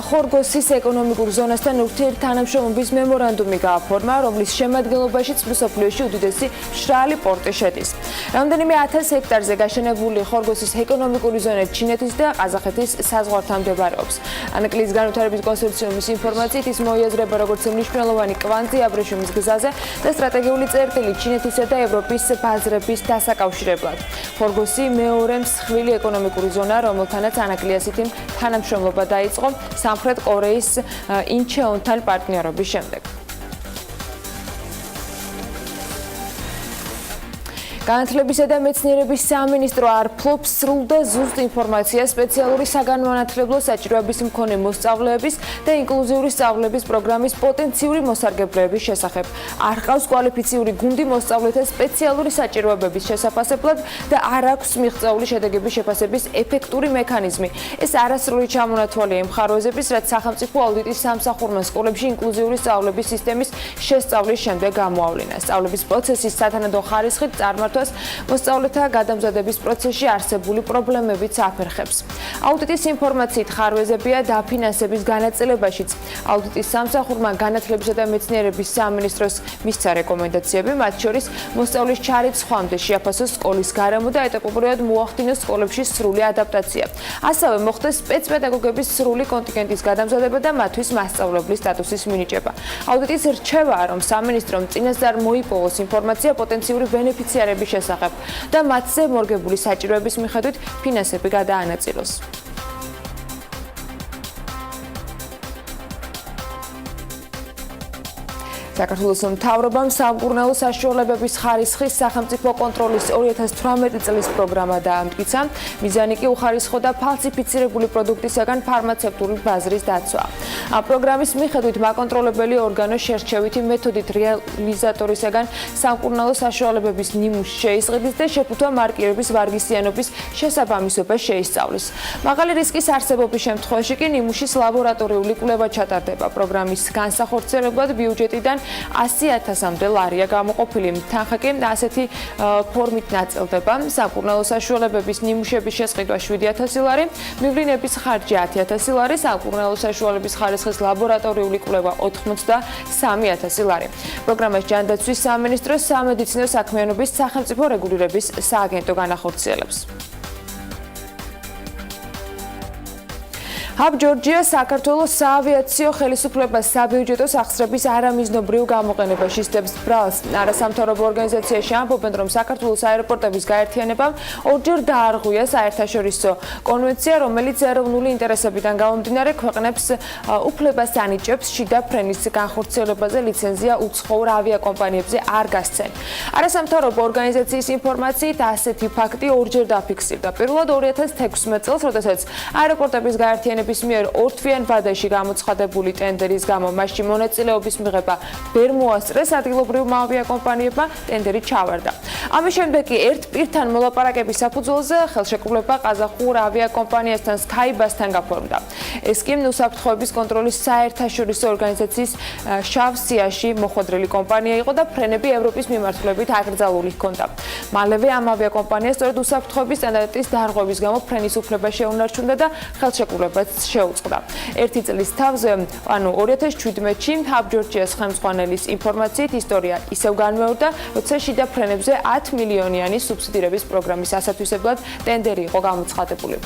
ხორგოსის ეკონომიკურ ზონასთან ურთიერთთანამშრომლობის მემორანდუმი გააფორმა, რომლის შემადგენლობაშიც მსოფლიოში უდიდესი მშრალი პორტი შედის. რამდენიმე 1000 ჰექტარზე გაშენებული ხორგოსის ეკონომიკური ზონა ჩინეთის და ყაზახეთის საზღვართან მდებარეობს. ანაკლის განვითარების კონსორციუმის ინფორმაციით ის მოიაზრება როგორც მნიშვნელოვანი კვანძი აბრეშუმის გზაზე და სტრატეგიული წერტილი ჩინეთისა და ევროპის ბაზრების დასაკავშირებლად. ხორგოსი მეორე მსხვილი ეკონომიკური ზონაა, რომელთანაც ანაკლიას ითი თანამშრომლობა დაიწყო სამხრეთ კორეის ინჩეონთან პარტნიორობის შემდეგ. განათლებისა და მეცნიერების სამინისტრო არ ფლობს სრულ და ზუსტ ინფორმაციას სპეციალური საგანმანათლებლო საჭიროების მქონე მოსწავლეების და ინკლუზიური სწავლების პროგრამის პოტენციური მოსარგებლეების შესახებ. არ ყავს კვალიფიციური გუნდი მოსწავლეთა სპეციალური საჭიროებების შესაფასებლად და არ აქვს მიღწეული შედეგების შეფასების ეფექტური მექანიზმი. ეს არასრული ჩამონათვალია იმ ხარვეზების, რაც სახელმწიფო აუდიტის სამსახურმა სკოლებში ინკლუზიური სწავლების სისტემის შესწავლის შემდეგ გამოავლინა. სწავლების პროცესის სათანადო ხარისხით წარმართვა მოსწავლეთა გადამზადების პროცესში არსებული პრობლემებიც აფერხებს. აუდიტის ინფორმაციით ხარვეზებია დაფინანსების განაწილებაშიც. აუდიტის სამსახურმა განათლებისა და მეცნიერების სამინისტროს მისცა რეკომენდაციები, მათ შორის მოსწავლის ჩარით სხვამდე შეაფასოს სკოლის გარემო და ეტაპობრივად მოახდინოს სკოლებში სრული ადაპტაცია. ასევე მოხდეს სპეცპედაგოგების სრული კონტინგენტის გადამზადება და მათთვის მასწავლებლის სტატუსის მინიჭება. აუდიტის რჩევაა, რომ სამინისტრომ წინასწარ მოიპოვოს ინფორმაცია პოტენციური ბენეფიციარების შესახებ და მათზე მორგებული საჭიროების მიხედვით ფინანსები გადაანაწილოს. საქართველოს მთავრობამ სამკურნალო საშუალებების ხარისხის სახელმწიფო კონტროლის 2018 წლის პროგრამა დაამტკიცა. მიზანი კი უხარისხო და ფალსიფიცირებული პროდუქტისაგან ფარმაცევტული ბაზრის დაცვა. პროგრამის მიხედვით მაკონტროლებელი ორგანო შერჩევითი მეთოდით რეალიზატორისაგან სამკურნალო საშუალებების ნიმუშს შეისყიდის და შეფუთვა მარკირების ვარგისიანობის შესაბამისობას შეისწავლის. მაღალი რისკის არსებობის შემთხვევაში კი ნიმუშის ლაბორატორიული კვლევა ჩატარდება. პროგრამის განსახორციელებლად ბიუჯეტიდან 100,000-მდე ლარია გამოყოფილი. თანხა კი ასეთი ფორმით ნაწილდება. სამკურნალო საშუალებების ნიმუშების შესყიდვა 7,000 ლარი, მივლინების ხარჯი 10,000 ლარი, სამკურნალო საშუალების ხარისხის ლაბორატორიული კვლევა 83,000 ლარი. პროგრამას ჯანდაცვის სამინისტროს სამედიცინო საქმიანობის სახელმწიფო რეგულირების სააგენტო განახორციელებს. Hub Georgia საქართველოს საავიაციო ხელისუფლებას საბიუჯეტო სახსრების არამიზნობრივ გამოყენებაში სდებს ბრალს. არასამთავრობო ორგანიზაციაში ამბობენ, რომ საქართველოს აეროპორტების გაერთიანებამ ორჯერ დაარღვია საერთაშორისო კონვენცია, რომელიც ეროვნული ინტერესებიდან გამომდინარე ქვეყნებს უფლებას ანიჭებს შიდა ფრენის განხორციელებაზე ლიცენზია უცხოურ ავიაკომპანიებზე არ გასცენ. არასამთავრობო ორგანიზაციის ინფორმაციით ასეთი ფაქტი ორჯერ დაფიქსირდა. პირველად 2016 წელს, როდესაც აეროპორტების გაერთიანება მიერ ორთვიან ვადაში გამოცხადებული ტენდერის გამო მასში მონაწილეობის მიღება ვერ მოასწრეს ადგილობრივმა ავიაკომპანიებმა ტენდერი ჩავარდა. ამის შემდეგ კი ერთ პირთან მოლაპარაკების საფუძველზე ხელშეკრულება ყაზახურ ავიაკომპანიასთან Skybus-თან გაფორმდა. ეს კი უსაფრთხოების კონტროლის საერთაშორისო ორგანიზაციის შავ სიაში მოხვედრილი კომპანია იყო და ფრენები ევროპის მიმართულებით აკრძალული ჰქონდა. მალევე ამ ავიაკომპანიას სწორედ უსაფრთხოების სტანდარტის დარღვევის გამო ფრენის უფლება შეუნარჩუნდა და ხელშეკრულებაც შეუწყდა. ერთი წლის თავზე, ანუ 2017-ში Hub Georgia-ს ხელმძღვანელის ინფორმაციით ისტორია ისევ განმეორდა, როცა შიდა ფრენებზე 10 მილიონიანი სუბსიდირების პროგრამის ასათვისებლად ტენდერი იყო გამოცხადებული.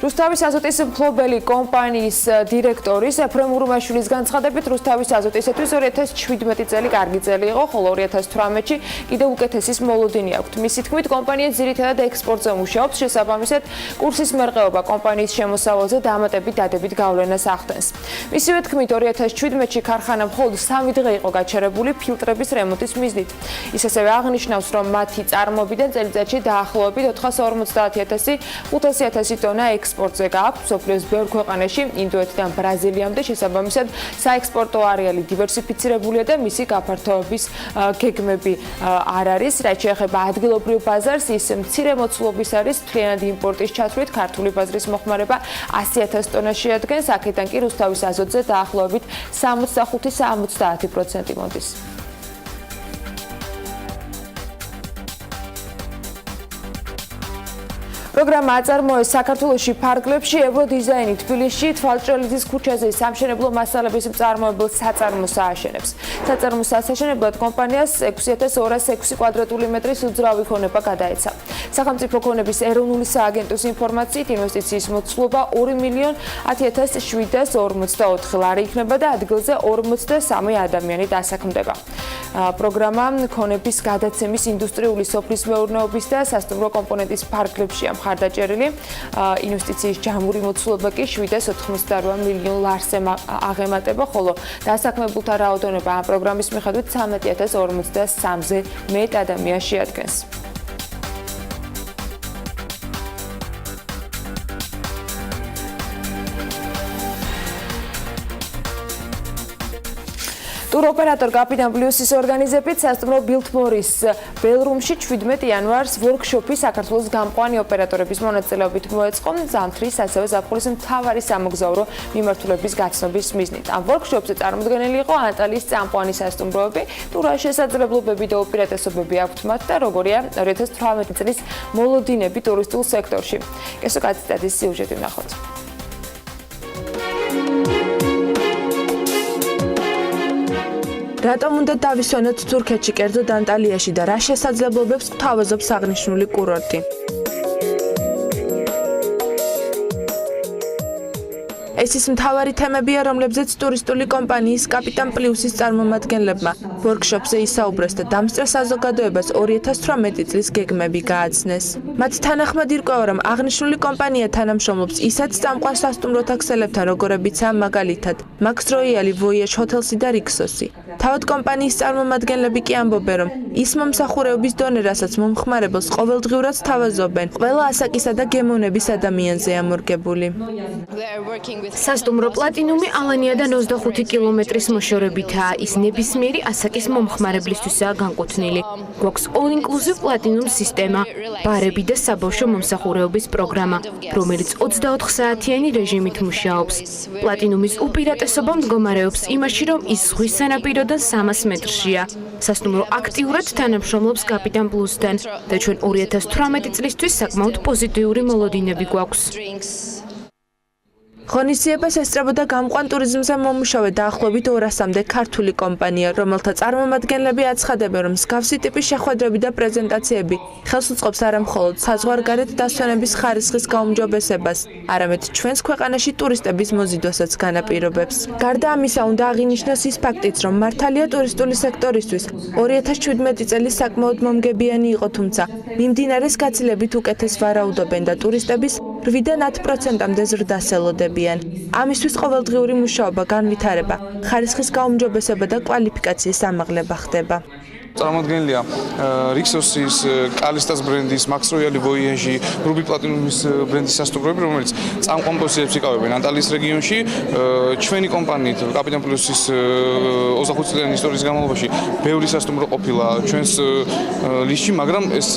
რუსთავის აზოტის მფლობელი კომპანიის დირექტორის ეფრემ ურუმაშვილის განცხადებით, რუსთავის აზოტისათვის 2017 წელი კარგი წელი იყო, ხოლო 2018-ში კიდევ უკეთესის მოლოდინი აქვთ. მისი თქმით, კომპანია ძირითადად ექსპორტზე მუშაობს, შესაბამისად, კურსის მერყეობა კომპანიის შემოსავალზე დამატებით დადებით გავლენას ახდენს. მისივე თქმით, 2017-ში ქარხანა მხოლოდ 3 დღე იყო გაჩერებული ფილტრების რემონტის მიზნით. ის ასევე აღნიშნავს, რომ მათი წარმოებიდან წელიწადში დაახლოებით 450,000-500,000 ტონა ექსპორტზე გააქვთ მსოფლიოს ბევრ ქვეყანაში, ინდოეთიდან ბრაზილიამდე, შესაბამისად საექსპორტო არეალი დივერსიფიცირებულია და მისი გაფართოების გეგმები არ არის. რაც შეეხება ადგილობრივ ბაზარს, ის მცირე მოცულობის არის, მთლიანად იმპორტის ჩათვლით ქართული ბაზრის მოხმარება 100,000 ტონას შეადგენს, აქედან კი რუსთავის აზოტზე დაახლოებით 65-70% მოდის. პროგრამა აწარმოეს საქართველოში ფარგლებში, ევროდიზაინი თბილისში, თვალჭრელიძის ქუჩაზე სამშენებლო მასალების მწარმოებელ საწარმოს ააშენებს. საწარმოს ასაშენებლად კომპანიას 6206 კვადრატული მეტრის უძრავი ქონება გადაეცა. სახელმწიფო ქონების ეროვნული სააგენტოს ინფორმაციით, ინვესტიციის მოცულობა 2,10,744 ლარი იქნება და ადგილზე 43 ადამიანი დასაქმდება. პროგრამა ქონების გადაცემის ინდუსტრიული სოფლის მეურნეობის და სასტუმრო კომპონენტის ფარგლებშია მხარდაჭერილი. ინვესტიციის ჯამური მოცულობა კი 788 მილიონ ლარს აღემატება, ხოლო დასაქმებულთა რაოდენობა ამ პროგრამის მიხედვით 13,043-ზე მეტ ადამიანს შეადგენს. ტუროპერატორ კაპიტან პლუსის ორგანიზებით სასტუმრო ბილთმორის ბელრუმში 17 იანვარს ვორქშოპი საქართველოს გამყვანი ოპერატორების მონაწილეობით მოეწყო ზამთრის ასევე ზაფხულის მთავარი სამოგზაურო მიმართულების გაცნობის მიზნით. ამ ვორქშოპზე წარმოდგენილი იყო ანტალიის წამყვანი სასტუმროები, თუ რა შესაძლებლობები და უპირატესობები აქვთ მათ და როგორია 2018 წლის მოლოდინები ტურისტულ სექტორში. ესო კაციტადის სიუჟეტი ვნახოთ. რატომ უნდა დავისვენოთ თურქეთში, კერძოდ ანტალიაში და რა შესაძლებლობებს გვთავაზობს აღნიშნული კურორტი? ეს ის მთავარი თემებია, რომლებზეც ტურისტული კომპანიის კაპიტან პლუსის წარმომადგენლებმა ვორქშოპზე ისაუბრეს და დამსწრე საზოგადოებას 2018 წლის გეგმები გააცნეს. მათ თანახმად ირკვევა, რომ აღნიშნული კომპანია თანამშრომლობს ისეთ წამყვან სასტუმროთა ქსელებთან, როგორებიცაა მაგალითად Max Royal, Voyage Hotels და Rixos-ი. თავად კომპანიის წარმომადგენლები კი ამბობენ, რომ ის მომსახურების დონე, რასაც მომხმარებელს ყოველდღიურად სთავაზობენ, ყველა ასაკისა და გემოვნების ადამიანზეა მორგებული. სასტუმრო პლატინუმი ალანიადან 25 კილომეტრის მოშორებითაა, ის ნებისმიერი ასაკის მომხმარებლისთვისაა განკუთვნილი. გვაქვს all-inclusive პლატინუმ სისტემა, ბარები და საბავშვო მომსახურეობის პროგრამა, რომელიც 24 საათიანი რეჟიმით მუშაობს. პლატინუმის უპირატესობა მდგომარეობს იმაში, რომ ის ზღვის სანაპიროდან 300 მეტრშია. სასტუმრო აქტიურად თანამშრომლობს კაპიტან პლუსთან და ჩვენ 2018 წლისთვის საკმაოდ პოზიტიური მოლოდინები გვაქვს. ღონისძიებას ესწრებოდა გამყვან ტურიზმზე მომუშავე დაახლოებით 200-მდე ქართული კომპანია, რომელთა წარმომადგენლები აცხადებენ, რომ მსგავსი ტიპის შეხვედრები და პრეზენტაციები ხელს უწყობს არა მხოლოდ საზღვარგარეთ დასვენების ხარისხის გაუმჯობესებას, არამედ ჩვენს ქვეყანაში ტურისტების მოზიდვასაც განაპირობებს. გარდა ამისა, უნდა აღინიშნოს ის ფაქტიც, რომ მართალია ტურისტული სექტორისთვის 2017 წელი საკმაოდ მომგებიანი იყო, თუმცა მიმდინარე გაცილებით უკეთეს ვარაუდობენ და ტურისტების 8-დან 10%-მდე ზრდას ელოდებიან. ამისთვის ყოველდღიური მუშაობა, განვითარება, ხარისხის გაუმჯობესება და კვალიფიკაციის ამაღლება ხდება. წარმოადგენელია Rixos-ის, კალისტას ბრენდის, Max Royal, Voyage, Ruby Platinum-ის ბრენდის სასტუმროები, რომელიც წამყვან პოზიციებს იკავებენ ანტალიის რეგიონში. ჩვენი კომპანიით, კაპიტან პლუსის 25 წლიანი ისტორიის განმავლობაში ბევრი სასტუმრო ყოფილა ჩვენს ლისტში, მაგრამ ეს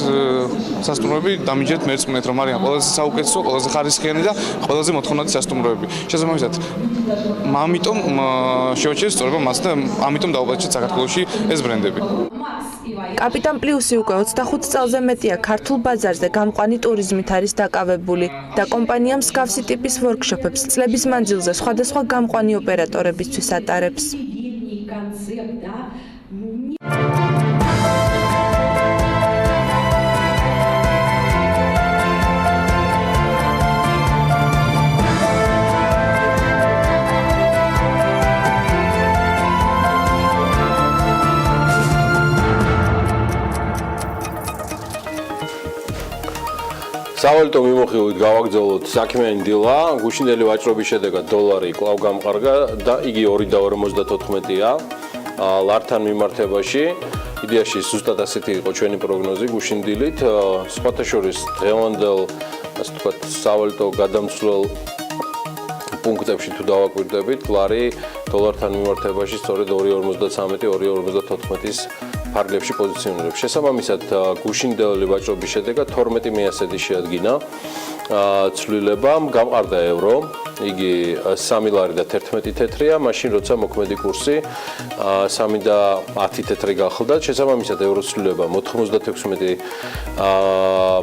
სასტუმროები დამიჯერეთ მერწმუნეთ, რომ არიან ყველაზე საუკეთესო, ყველაზე ხარისხიანი და ყველაზე მოთხოვნადი სასტუმროები. შესაბამისად, ამიტომ შევაჩერეთ სწორება მას და ამიტომ დავუპატიჟეთ საქართველოში ეს ბრენდები. კაპიტან პლუსი უკვე 25 წელზე მეტია ქართულ ბაზარზე გამყვანი ტურიზმით არის დაკავებული და კომპანია მსგავსი ტიპის ვორქშოპებს წლების მანძილზე სხვადასხვა გამყვანი ოპერატორებისთვის ატარებს. სავალუტო მიმოხილვით გავაგრძელოთ საქმიანი დილა, გუშინდელი ვაჭრობის შედეგად დოლარი კვლავ გამყარდა და იგი 2.54-ია ლართან მიმართებაში. იდეაში ზუსტად ასეთი იყო ჩვენი პროგნოზი გუშინდილით. სხვათა შორის დღევანდელ ასე ვთქვათ, სავალუტო გადამცვლელ პუნქტებში თუ დავაკვირდებით, ლარი დოლართან მიმართებაში სწორედ 2.53-2.54-ის ფარგლებში პოზიციონირებს. შესაბამისად, გუშინდელი ვაჭრობის შედეგად 12 მეასედი შეადგინა ცვლილებამ, გამყარდა ევრო, იგი 3 ლარი და 11 თეთრია, მაშინ როცა მოქმედი კურსი 3 და 10 თეთრი გახლდა, შესაბამისად ევროს ცვლილება 96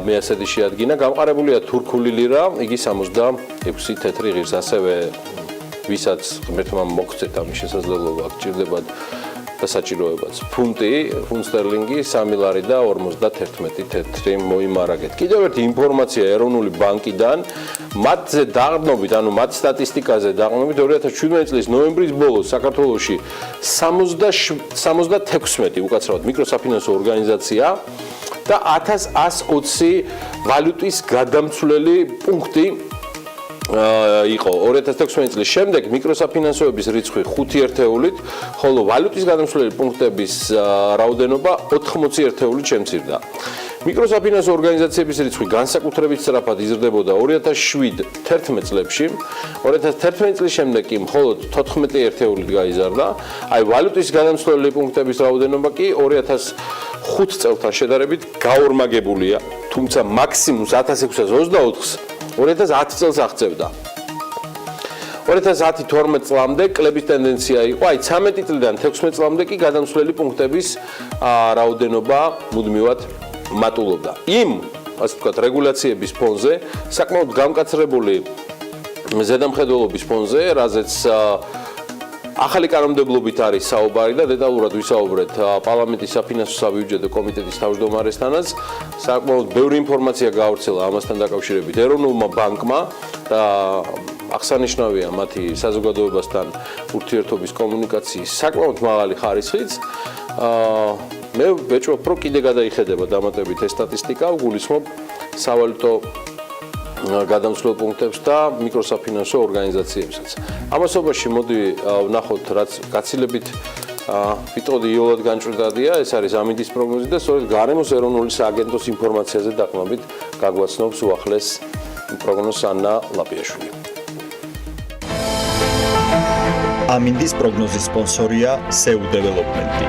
მეასედი შეადგინა, გამყარებულია თურქული ლირა, იგი 66 თეთრი ღირს, ასევე ვისაც ღმერთმა მოგცეთ ამის შესაძლებლობა გჭირდებათ და საჭიროებაც. ფუნტი, ფუნტ სტერლინგი 3 ლარი და 51 თეთრი მოიმარაგეთ. კიდევ ერთი ინფორმაცია ეროვნული ბანკიდან, მათზე დაყრდნობით, ანუ მათ სტატისტიკაზე დაყრდნობით 2017 წლის ნოემბრის ბოლოს საქართველოში 76 უკაცრავად მიკროსაფინანსო ორგანიზაცია და 1120 ვალუტის გადამცვლელი პუნქტი იყო 2016 წლის შემდეგ მიკროსაფინანსოების რიცხვი 5 ერთეულით, ხოლო ვალუტის გადამცვლელი პუნქტების რაოდენობა 80 ერთეულით შემცირდა. მიკროსაფინანსო ორგანიზაციების რიცხვი განსაკუთრებით სწრაფად იზრდებოდა 2007-11 წლებში, 2011 წლის შემდეგ კი მხოლოდ 14 ერთეულით გაიზარდა, აი ვალუტის გადამცვლელი პუნქტების რაოდენობა კი 2005 წელთან შედარებით გაორმაგებულია, თუმცა მაქსიმუმს 1624-ს 2010 წელს აღწევდა. 2010-12 წლამდე კლების ტენდენცია იყო, აი 13 წლიდან 16 წლამდე კი გადამცვლელი პუნქტების რაოდენობა მუდმივად მატულობდა. იმ, ასე ვთქვათ, რეგულაციების ფონზე, საკმაოდ გამკაცრებული ზედამხედველობის ფონზე, რაზეც ახალი კანონმდებლობით არის საუბარი და დეტალურად ვისაუბრეთ პარლამენტის საფინანსო საბიუჯეტო კომიტეტის თავმჯდომარესთანაც. საკმაოდ ბევრი ინფორმაცია გაავრცელა ამასთან დაკავშირებით ეროვნულმა ბანკმა და აღსანიშნავია მათი საზოგადოებასთან ურთიერთობის კომუნიკაციის საკმაოდ მაღალი ხარისხიც. მე ვეჭვობ, რომ კიდე გადაიხედება დამატებით ეს სტატისტიკა, ვგულისხმობ სავალუტო გადამცვლელ პუნქტებს და მიკროსაფინანსო ორგანიზაციებსაც. ამასობაში მოდი ვნახოთ, რაც გაცილებით ვიტყოდი იოლად განჭვრეტადია, ეს არის ამინდის პროგნოზი და სწორედ გარემოს ეროვნული სააგენტოს ინფორმაციაზე დაყრდნობით გაგვაცნობს უახლეს პროგნოზს ანნა ლაპიაშვილი. ამინდის პროგნოზის სპონსორია SEU დეველოპმენტი.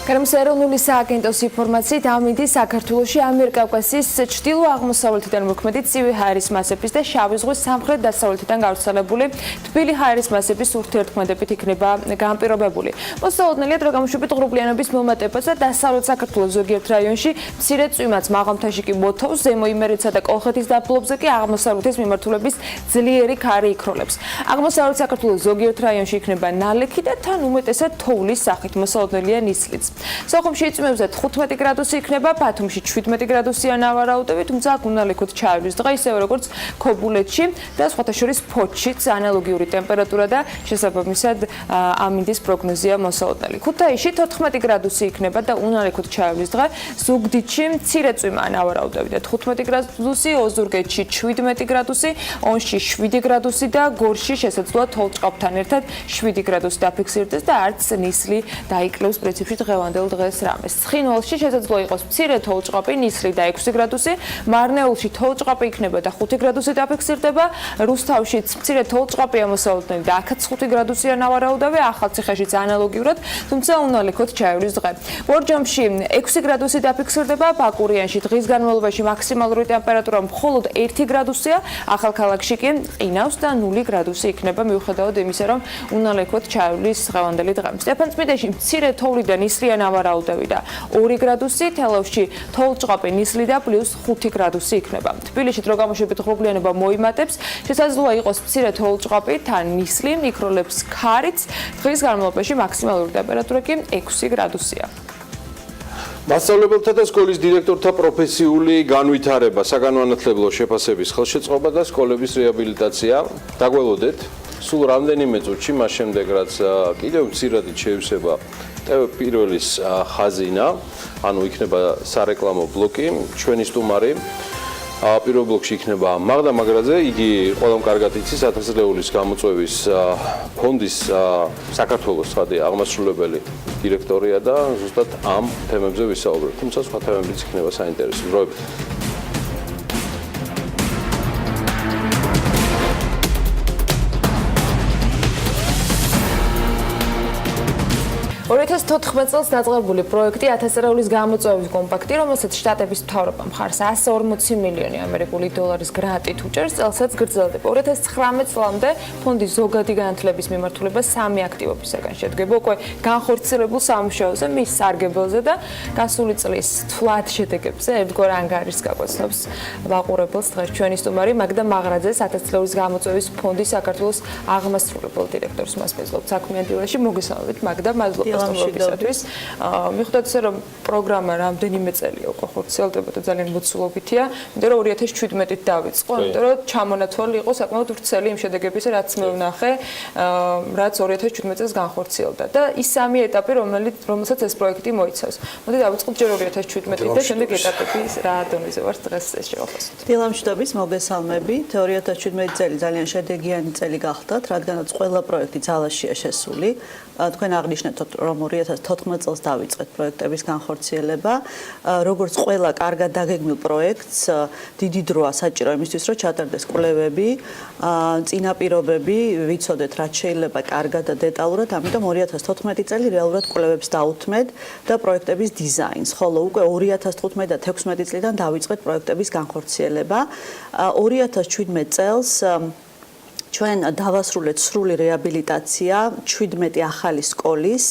გარემოს ეროვნული სააგენტოს ინფორმაციით ამინდი საქართველოში ამიერკავკასიის ჩრდილო-აღმოსავლეთიდან მოქმედი ცივი ჰაერის მასების და შავი ზღვის სამხრეთ-დასავლეთიდან გავრცელებული თბილი ჰაერის მასების ურთიერთქმედებით იქნება განპირობებული. მოსალოდნელია დრო გამოშვებით ღრუბლიანობის მომატებაც და დასავლეთ საქართველოს ზოგიერთ რაიონში მცირე წვიმაც, მაღალმთაში კი მოთოვს, ზემო იმერეთსა და კოლხეთის დაბლობზე კი აღმოსავლეთის მიმართულების ძლიერი ქარი იქროლებს. აღმოსავლეთ საქართველოს ზოგიერთ რაიონში იქნება ნალექი და თან უმეტესად თოვლის სახით, მოსალოდნელია ნისლიც. სოხუმში იწმევზე 15 გრადუსი იქნება, ბათუმში 17 გრადუსია ნავარაუდები, თუმცა უნალექოთ ჩაივლის დღე, ისევე როგორც ქობულეთში და სხვათა შორის ფოთშიც ანალოგიური ტემპერატურა და შესაბამისად ამინდის პროგნოზია მოსალოდნელი. ქუთაისში 14 გრადუსი იქნება და უნალექოთ ჩაივლის დღე, ზუგდიდში მცირე წვიმაა ნავარაუდები და 15 გრადუსი, ოზურგეთში 17 გრადუსი, ონში 7 გრადუსი და გორში შესაძლოა თოვლწყაბთან ერთად 7 გრადუსი დაფიქსირდეს და არც ნისლი დაიკლევს პრინციპში დღევანდელ დღეს რამეს. ცხინვალში შესაძლოა იყოს მცირე თოვლწყაბი, ნისლი და 6 გრადუსი, მარნეულში თოვლწყაბი იქნება და 5 გრადუსი დაფიქსირდება, რუსთავშიც მცირე თოვლწყაბია მოსალოდნელი და აქაც 5 გრადუსია ნავარაუდები, ახალციხეშიც ანალოგიურად, თუმცა უნალექოთ ჩაივლის დღე. ბორჯომში 6 გრადუსი დაფიქსირდება, ბაკურიანში დღის განმავლობაში მაქსიმალური ტემპერატურა მხოლოდ 1 გრადუსია, ახალქალაქში კი ყინავს და 0 გრადუსი იქნება, მიუხედავად იმისა, რომ უნალექოთ ჩაივლის დღევანდელი დღე. სტეფანწმინდაში მცირე თოვლი და ნისლია ნავარაუდები და 2 გრადუსი, თელავში თოვლწყაბი, ნისლი და +5 გრადუსი იქნება. თბილისში დრო გამოშვებით ღრუბლიანობა მოიმატებს, შესაძლოა იყოს მცირე თოვლწყაბი, თან ნისლი, იქროლებს ქარიც, დღის განმავლობაში მაქსიმალური ტემპერატურა კი 6 გრადუსია. მასწავლებელთა და სკოლის დირექტორთა პროფესიული განვითარება, საგანმანათლებლო შეფასების ხელშეწყობა და სკოლების რეაბილიტაცია. დაგველოდეთ, სულ რამდენიმე წუთში, მას შემდეგ რაც კიდევ მცირედი შეივსება პირველის ხაზინა, ანუ იქნება სარეკლამო ბლოკი, ჩვენი სტუმარი პირველ ბლოკში იქნება მაგდა მაგრაძე, იგი ყველამ კარგად იცის 1000 ლეულის გამოწვევის ფონდის საქართველოს ხადი აღმასრულებელი დირექტორია და ზუსტად ამ თემებზე ვისაუბრებთ. თუმცა სხვა თემებიც იქნება საინტერესო. დროებით. 2014 წელს დაწყებული პროექტი 1000 ლეულის გამოწვევის კომპაქტი, რომელსაც შტატების მთავრობა მხარს 140 მილიონი ამერიკული დოლარის გრანტით უჭერს, წელსაც გრძელდება. 2019 წლამდე ფონდის ზოგადი განათლების მიმართულება 3 აქტივობისაგან შედგება. უკვე განხორციელებულ სამუშაოზე, მის სარგებელზე და გასული წლის თვლად შედეგებზე ერთგვარ ანგარიშს გაგვაცნობს ვაყურებელს დღეს ჩვენი სტუმარი მაგდა მაღრაძეს 1000 ლეულის გამოწვევის ფონდის საქართველოს აღმასრულებელ დირექტორს მას მეძლებთ საქმიანი დილაში. მოგესალმებით მაგდა, მადლობა სტუმრობისათვის. მიხვდათ ისე რომ პროგრამა რამდენიმე წელია უკვე ხორციელდება და ძალიან მოცულობითია, იმიტომ რომ 2017-ით დავიწყო, იმიტომ რომ ჩამონათვალი იყო საკმაოდ ვრცელი იმ შედეგებისა, რაც მე ვნახე, რაც 2017 წელს განხორციელდა და ის 3 ეტაპი, რომელსაც ეს პროექტი მოიცავს. მოდი დავიწყოთ ჯერ 2017-ით და შემდეგ ეტაპები რა დონეზე ვართ დღეს ეს შევახსოვთ. დილა მშვიდობის, მოგესალმებით. 2017 წელი ძალიან შედეგიანი წელი გახდათ, რადგანაც ყველა პროექტი ძალაშია შესული. თქვენ აღნიშნეთ, რომ 2014 წელს დავიწყეთ პროექტების განხორციელება. როგორც ყველა კარგად დაგეგმილ პროექტს, დიდი დროა საჭირო იმისთვის, რომ ჩატარდეს კვლევები, წინაპირობები, ვიცოდეთ, რაც შეიძლება კარგად და დეტალურად, ამიტომ 2014 წელი რეალურად კვლევებს დაუთმეთ და პროექტების დიზაინს, ხოლო უკვე 2015 და 2016 წლიდან დავიწყეთ პროექტების განხორციელება. 2017 წელს ჩვენ დავასრულეთ სრული რეაბილიტაცია 17 ახალი სკოლის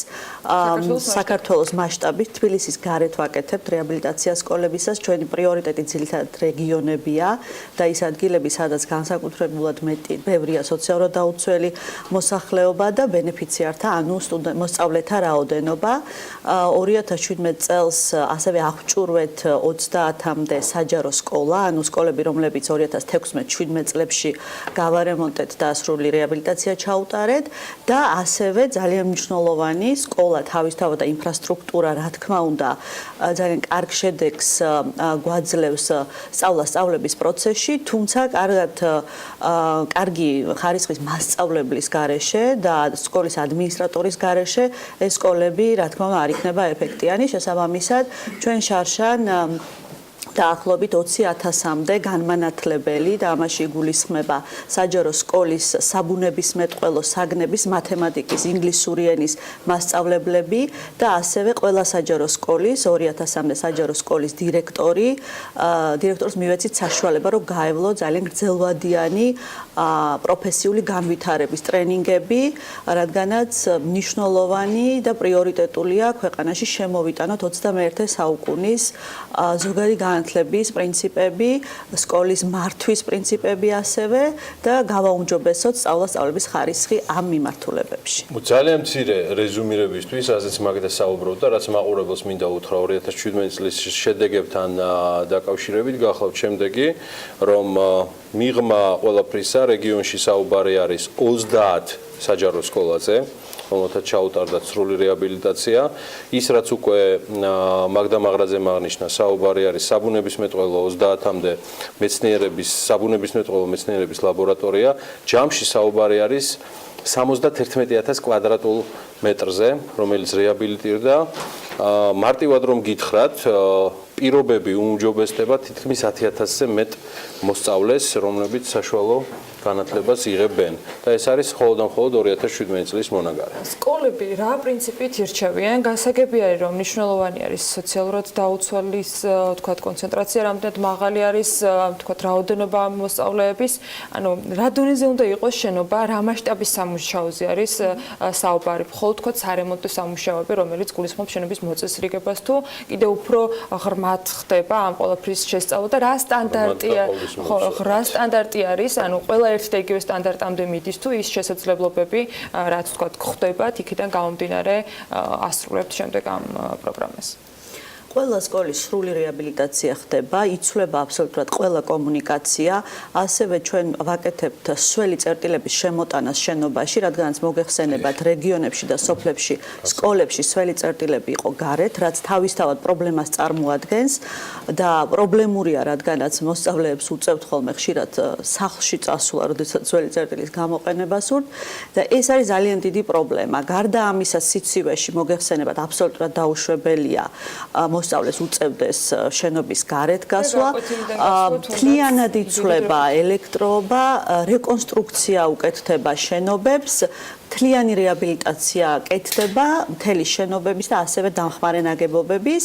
საქართველოს მასშტაბით თბილისის გარეთ ვაკეთებთ რეაბილიტაცია სკოლებისას. ჩვენი პრიორიტეტი ძირითადად რეგიონებია და ის ადგილები, სადაც განსაკუთრებულად ბევრია სოციალურად დაუცველი მოსახლეობა და ბენეფიციართა, ანუ მოსწავლეთა რაოდენობა. 2017 წელს ასევე აღჭურვეთ 30-მდე საჯარო სკოლა, ანუ სკოლები, რომლებიც 2016-17 წლებში გავარემონტეთ და სრული რეაბილიტაცია ჩაუტარეთ და ასევე ძალიან მნიშვნელოვანი სკოლა თავისთავად და ინფრასტრუქტურა, რა თქმა უნდა, ძალიან კარგ შედეგს გვაძლევს სწავლების პროცესში, თუმცა კარგი ხარისხის მასწავლებლის გარეშე და სკოლის ადმინისტრატორის გარეშე ეს სკოლები, რა თქმა უნდა, არ იქნება ეფექტიანი. შესაბამისად, ჩვენ შარშან დაახლოებით 20,000-მდე განმანათლებელი და ამაში იგულისხმება საჯარო სკოლის საბუნებისმეტყველო საგნების, მათემატიკის, ინგლისური ენის მასწავლებლები და ასევე ყველა საჯარო სკოლის 2000-მდე საჯარო სკოლის დირექტორს მივეცით საშუალება, რომ გაევლო ძალიან გრძელვადიანი პროფესიული განვითარების ტრენინგები, რადგანაც მნიშვნელოვანი და პრიორიტეტულია ქვეყანაში შემოვიტანოთ 21 საუკუნის ზოგადი განათლების პრინციპები, სკოლის მართვის პრინციპები ასევე და გავაუმჯობესოთ სწავლების ხარისხი ამ მიმართულებებში. ძალიან მცირე რეზუმირებისთვის, ასეც მაგდა საუბრობდა, რაც მაყურებელს მინდა უთხრა 2017 წლის შედეგებთან დაკავშირებით, გახლავთ შემდეგი, რომ მიღმა ყველაფრისა რეგიონში საუბარი არის 30 საჯარო სკოლაზე, რომელთაც ჩაუტარდა სრული რეაბილიტაცია. ის რაც უკვე მაგდა მაღრაძემ აღნიშნა, საუბარი არის საბუნებისმეტყველო 30-მდე საბუნებისმეტყველო მეცნიერების ლაბორატორია. ჯამში საუბარი არის 71,000 კვადრატულ მეტრზე, რომელიც რეაბილიტირდა. მარტივად რომ გითხრათ, პირობები უმჯობესდება თითქმის 10,000-ზე მეტ მოსწავლეს, რომლებიც საშუალო განათლებას იღებენ და ეს არის მხოლოდ 2017 წლის მონაგარი. სკოლები რა პრინციპით ირჩევიან? გასაგები არის, რომ მნიშვნელოვანი არის სოციალურად დაუცველის, თქვათ, კონცენტრაცია რამდენად მაღალი არის, თქვათ, რაოდენობა მოსწავლეების, ანუ რა დონეზე უნდა იყოს შენობა, რა მასშტაბის სამუშაოზე არის საუბარი, მხოლოდ თქვათ სარემონტო სამუშაოები, რომელიც გულისხმობს შენობის მოწესრიგებას თუ კიდევ უფრო ღრმად ხდება ამ ყველაფრის შესწავლა და რა სტანდარტი არის, ანუ ყველა ერთ და იგივე სტანდარტამდე მიდის თუ ის შესაძლებლობები, რაც თქვათ, გვხვდებათ, იქიდან გამომდინარე ასრულებთ შემდეგ ამ პროგრამას. ყველა სკოლის სრული რეაბილიტაცია ხდება, იცვლება აბსოლუტურად ყველა კომუნიკაცია, ასევე ჩვენ ვაკეთებთ სველი წერტილების შემოტანას შენობაში, რადგანაც მოგეხსენებათ რეგიონებში და სოფლებში, სკოლებში სველი წერტილები იყო გარეთ, რაც თავისთავად პრობლემას წარმოადგენს და პრობლემურია, რადგანაც მოსწავლეებს უწევთ ხოლმე ხშირად სახლში წასვლა, როდესაც სველი წერტილის გამოყენება სურთ და ეს არის ძალიან დიდი პრობლემა. გარდა ამისა, სიცივეში მოგეხსენებათ აბსოლუტურად დაუშვებელია მოსწავლეს უწევდეს შენობის გარეთ გასვლა, მთლიანად იცვლება ელექტროობა, რეკონსტრუქცია უკეთდება შენობებს, მთლიანი რეაბილიტაცია კეთდება მთელი შენობების და ასევე დამხმარე ნაგებობების,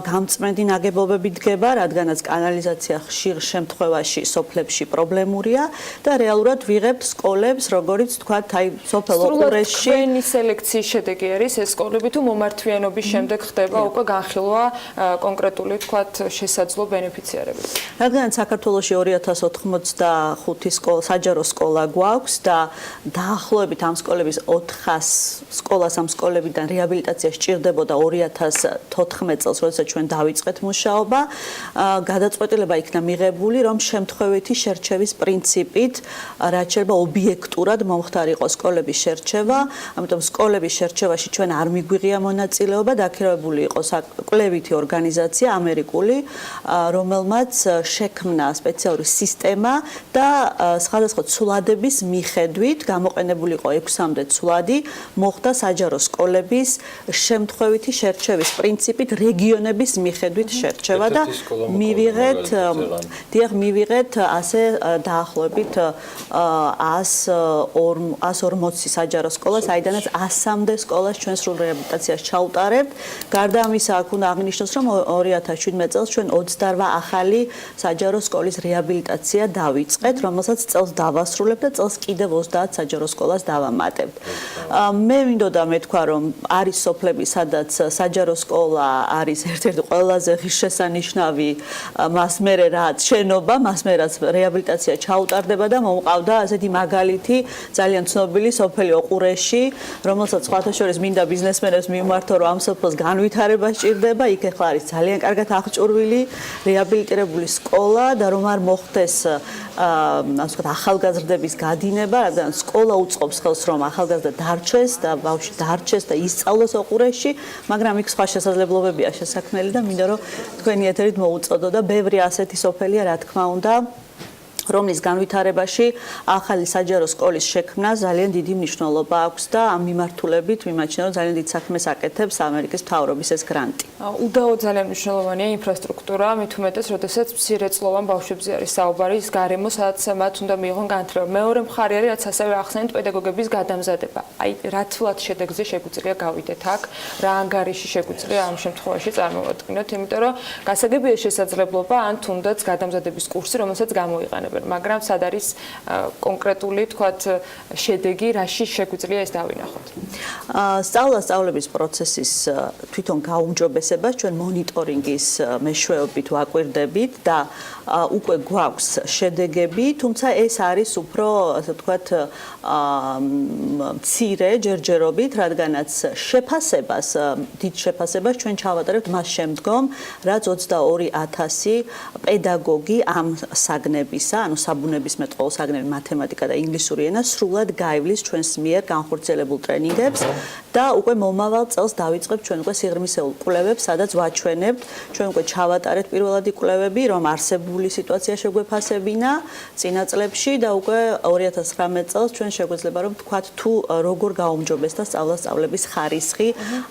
გამწმენდი ნაგებობები დგება, რადგანაც კანალიზაცია ხშირ შემთხვევაში სოფლებში პრობლემურია და რეალურად ვიღებთ სკოლებს, როგორც თქვათ, აი სოფელ ოყურეში. თქვენი სელექციის შედეგი არის ეს სკოლები თუ მომართვიანობის შემდეგ ხდება უკვე განხილვა კონკრეტული თქვათ შესაძლო ბენეფიციარების. რადგანაც საქართველოში 2085 საჯარო სკოლა გვაქვს და დაახლოებით ამ სკოლების 400 სკოლას ამ სკოლებიდან რეაბილიტაცია სჭირდებოდა 2014 წელს, როდესაც ჩვენ დავიწყეთ მუშაობა. გადაწყვეტილება იქნა მიღებული, რომ შემთხვევითი შერჩევის პრინციპით, რაც შეიძლება ობიექტურად მომხდარიყო სკოლების შერჩევა, ამიტომ სკოლების შერჩევაში ჩვენ არ მიგვიღია მონაწილეობა, დაქირავებული იყო კვლევითი ორგანიზაცია ამერიკული, რომელმაც შექმნა სპეციალური სისტემა და სხვადასხვა ცვლადების მიხედვით გამოყენებული იყო 6-მდე ცვლადი, მოხდა საჯარო სკოლების შემთხვევითი შერჩევის პრინციპით რეგიონების მიხედვით შერჩევა და მივიღეთ ასე დაახლოებით 140 საჯარო სკოლას, აიდანაც 100-მდე სკოლას ჩვენ სრულ რეაბილიტაციას ჩაუტარებთ. გარდა ამისა, აქ უნდა აღნიშნოს, რომ 2017 წელს ჩვენ 28 ახალი საჯარო სკოლის რეაბილიტაცია დავიწყეთ, რომელსაც წელს დავასრულებთ და წელს კიდევ 30 საჯარო სკოლას დავამატებთ. მე მინდოდა მეთქვა, რომ არის სოფლები, სადაც საჯარო სკოლა არის ერთ-ერთი ყველაზე ღირსშესანიშნავი, მას მერე რაც შენობა, მას მერე რაც რეაბილიტაცია ჩაუტარდება და მომყავდა ასეთი მაგალითი ძალიან ცნობილი სოფელი ოყურეში, რომელსაც სხვათა შორის მინდა ბიზნესმენებს მიმართო, რომ ამ სოფელს განვითარება სჭირდება, იქ ახლა არის ძალიან კარგად აღჭურვილი რეაბილიტირებული სკოლა და რომ არ მოხდეს ასე ვთქვათ ახალგაზრდების გადინება, რადგან სკოლა უწყობს ხელს, რომ ახალგაზრდა დარჩეს და ბავშვი დარჩეს და ისწავლოს ოყურეში, მაგრამ იქ სხვა შესაძლებლობებია შესაქმნელი და მინდა რომ თქვენი ეთერით მოუწოდო და ბევრი ასეთი სოფელია, რა თქმა უნდა, რომლის განვითარებაში ახალი საჯარო სკოლის შექმნა ძალიან დიდი მნიშვნელობა აქვს და ამ მიმართულებით მიმაჩნია, რომ ძალიან დიდ საქმეს აკეთებს ამერიკის მთავრობის ეს გრანტი. უდაოდ ძალიან მნიშვნელოვანია ინფრასტრუქტურა, მით უმეტეს, როდესაც მცირეწლოვან ბავშვებზე არის საუბარი, ის გარემო, სადაც მათ უნდა მიიღონ განათლება. მეორე მხარე არის, რაც ასევე ახსენეთ, პედაგოგების გადამზადება. აი, რა თვლად შედეგზე შეგვიძლია გავიდეთ აქ, რა ანგარიში შეგვიძლია ამ შემთხვევაში წარმოვადგინოთ, იმიტომ რომ გასაგებია შესაძლებლობა ან თუნდაც გადამზადების კურსი, რომელსაც გამოიყენებენ. მაგრამ სად არის კონკრეტული თქვათ შედეგი, რაში შეგვიძლია ეს დავინახოთ? სწავლების პროცესის თვითონ გაუმჯობესებას ჩვენ მონიტორინგის მეშვეობით ვაკვირდებით და უკვე გვაქვს შედეგები, თუმცა ეს არის უფრო, ასე ვთქვათ, მცირე ჯერჯერობით, რადგანაც შეფასებას, დიდ შეფასებას ჩვენ ჩავატარებთ მას შემდგომ, რაც 22,000 პედაგოგი ამ საგნებისა, ანუ საბუნებისმეტყველო საგნები, მათემატიკა და ინგლისური ენა სრულად გაივლის ჩვენს მიერ განხორციელებულ ტრენინგებს და უკვე მომავალ წელს დავიწყებთ ჩვენ უკვე სიღრმისეულ კვლევებს, სადაც ვაჩვენებთ, ჩვენ უკვე ჩავატარეთ პირველადი კვლევები, რომ არსებული სიტუაცია შეგვეფასებინა წინა წლებში და უკვე 2019 წელს ჩვენ შეგვეძლება რომ თქვათ თუ როგორ გაუმჯობესდა სწავლების ხარისხი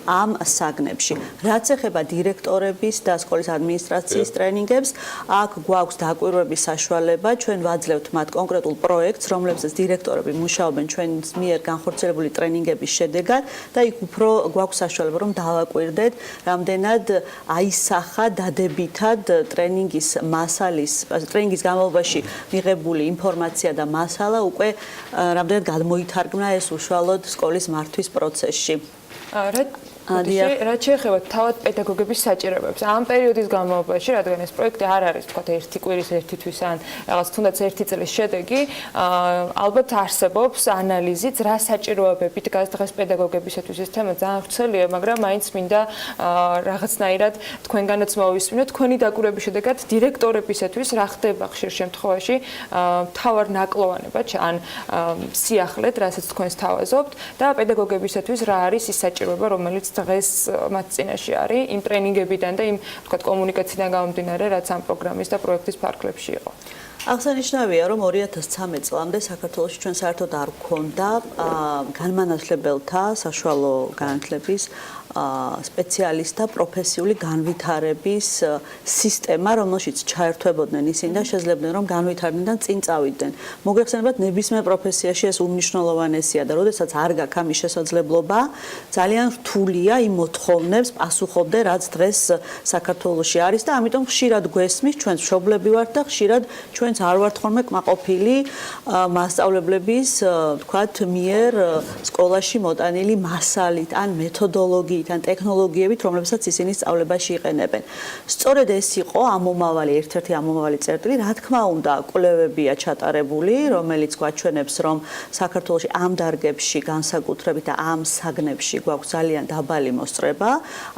ამ საგნებში. რაც ეხება დირექტორების და სკოლის ადმინისტრაციის ტრენინგებს, აქ გვაქვს დაკვირვების საშუალება, ჩვენ ვაძლევთ მათ კონკრეტულ პროექტს, რომლებსაც დირექტორები მუშაობენ ჩვენს მიერ განხორციელებული ტრენინგების შედეგად და იქ უფრო გვაქვს საშუალება რომ დავაკვირდეთ, რამდენად აისახა დადებითად ტრენინგის მასალის, ტრენინგის განმავლობაში მიღებული ინფორმაცია და მასალა უკვე რამდენად გადმოითარგმნა ეს უშუალოდ სკოლის მართვის პროცესში. რაც შეეხება თავად პედაგოგების საჭიროებებს. ამ პერიოდის განმავლობაში, რადგან ეს პროექტი არ არის, თქვათ, ერთი კვირის, ერთი თვის ან რაღაც თუნდაც ერთი წლის შედეგი, ალბათ არსებობს ანალიზიც, რა საჭიროებებით დგას დღეს პედაგოგებისათვის. ეს თემა ძალიან ვრცელია, მაგრამ მაინც მინდა რაღაცნაირად თქვენგანაც მოვისმინოთ, თქვენი დაკვირვების შედეგად დირექტორებისათვის რა ხდება ხშირ შემთხვევაში მთავარ ნაკლოვანებად ან სიახლედ, რასაც თქვენ სთავაზობთ და პედაგოგებისათვის რა არის ის საჭიროება, რომელიც დღეს მათ წინაშე არის იმ ტრენინგებიდან და იმ თქვათ კომუნიკაციიდან გამომდინარე, რაც ამ პროგრამის და პროექტის ფარგლებში იყო. აღსანიშნავია, რომ 2013 წლამდე საქართველოში ჩვენ საერთოდ არ გვქონდა განმანათლებელთა საშუალო განათლების სპეციალისტთა პროფესიული განვითარების სისტემა, რომელშიც ჩაერთვებოდნენ ისინი და შეძლებდნენ, რომ განვითარდნენ და წინ წავიდნენ. მოგეხსენებათ, ნებისმიერ პროფესიაში ეს უმნიშვნელოვანესია და როდესაც არ გაქვს ამის შესაძლებლობა, ძალიან რთულია იმ მოთხოვნებს პასუხობდე, რაც დღეს საქართველოში არის და ამიტომ ხშირად გვესმის, ჩვენც მშობლები ვართ და ხშირად ჩვენც არ ვართ ხოლმე კმაყოფილი მასწავლებლების, თქვათ, მიერ სკოლაში მოტანილი მასალით ან მეთოდოლოგიით ან ტექნოლოგიებით, რომლებსაც ისინი სწავლებაში იყენებენ. სწორედ ეს იყო ამომავალი, ერთ-ერთი ამომავალი წერტილი, რა თქმა უნდა, კვლევებია ჩატარებული, რომელიც გვაჩვენებს, რომ საქართველოში ამ დარგებში განსაკუთრებით და ამ საგნებში გვაქვს ძალიან დაბალი მოსწრება.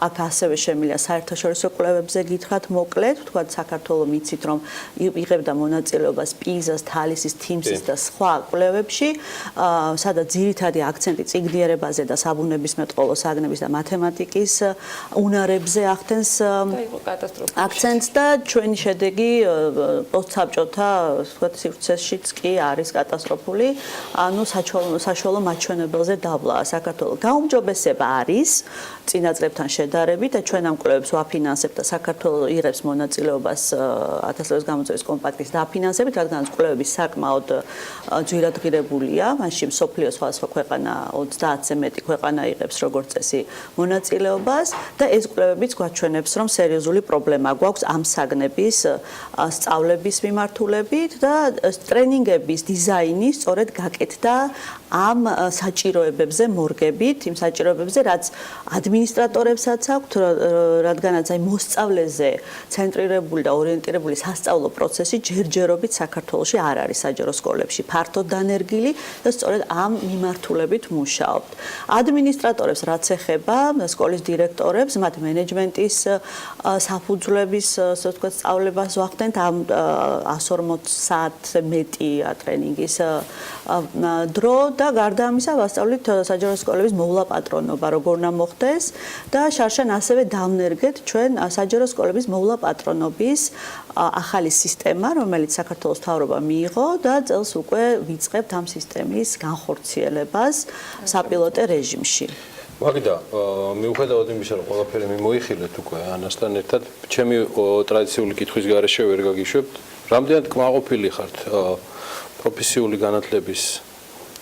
აქ ასევე შემიძლია საერთაშორისო კვლევებზე გითხრათ მოკლედ, თქვათ, საქართველო მიცით, რომ იღებდა მონაწილეობას პიზას, თალისის, თიმსის და სხვა კვლევებში, სადაც ძირითადი აქცენტი წიგნიერებაზე და საბუნებისმეტყველო საგნების და მათემატიკის უნარებზე ახდენს აქცენტს და ჩვენი შედეგი პოსტსაბჭოთა სივრცეშიც კი არის კატასტროფული, ანუ საშუალო მაჩვენებელზე დაბლა საქართველოს. გაუმჯობესება არის წინა წლებთან შედარებით და ჩვენ ამ კვლევებს ვაფინანსებთ და საქართველოს იღებს მონაწილეობას 1000 წლების გამოწვევის კომპაქტის დაფინანსებით, რადგანაც კვლევები საკმაოდ ძვირად ღირებულია, მაშინ მსოფლიოს სხვადასხვა ქვეყანა 30-ზე მეტი ქვეყანა იღებს როგორც წესი მონაწილეობას და ეს კვლევებიც გვაჩვენებს, რომ სერიოზული პრობლემა გვაქვს ამ საგნების სწავლების მიმართულებით და ტრენინგების დიზაინი სწორედ გაკეთდა ამ საჭიროებებზე მორგებით, იმ საჭიროებებზე, რაც ადმინისტრატორებსაც აქვთ, რადგანაც აი მოსწავლეზე ცენტრირებული და ორიენტირებული სასწავლო პროცესი ჯერჯერობით საქართველოში არ არის საჯარო სკოლებში ფართოდ დანერგილი და სწორედ ამ მიმართულებით მუშაობთ. ადმინისტრატორებს რაც ეხება სკოლის დირექტორებს, მათ მენეჯმენტის საფუძვლების, ასე ვთქვათ, სწავლებას ვახდენთ ამ 140 საათზე მეტი ტრენინგის დრო და გარდა ამისა ვასწავლით საჯარო სკოლების მოვლაპატრონობა, როგორ უნდა მოხდეს და შარშან ასევე დავნერგეთ ჩვენ საჯარო სკოლების მოვლაპატრონობის ახალი სისტემა, რომელიც საქართველოს მთავრობა მიიღო და წელს უკვე ვიწყებთ ამ სისტემის განხორციელებას საპილოტე რეჟიმში. მაგდა, მიუხედავად იმისა, რომ ყველაფერი მიმოიხილეთ უკვე ანასთან ერთად, ჩემი ტრადიციული კითხვის გარეშე ვერ გაგიშვებთ, რამდენად კმაყოფილი ხართ პროფესიული განათლების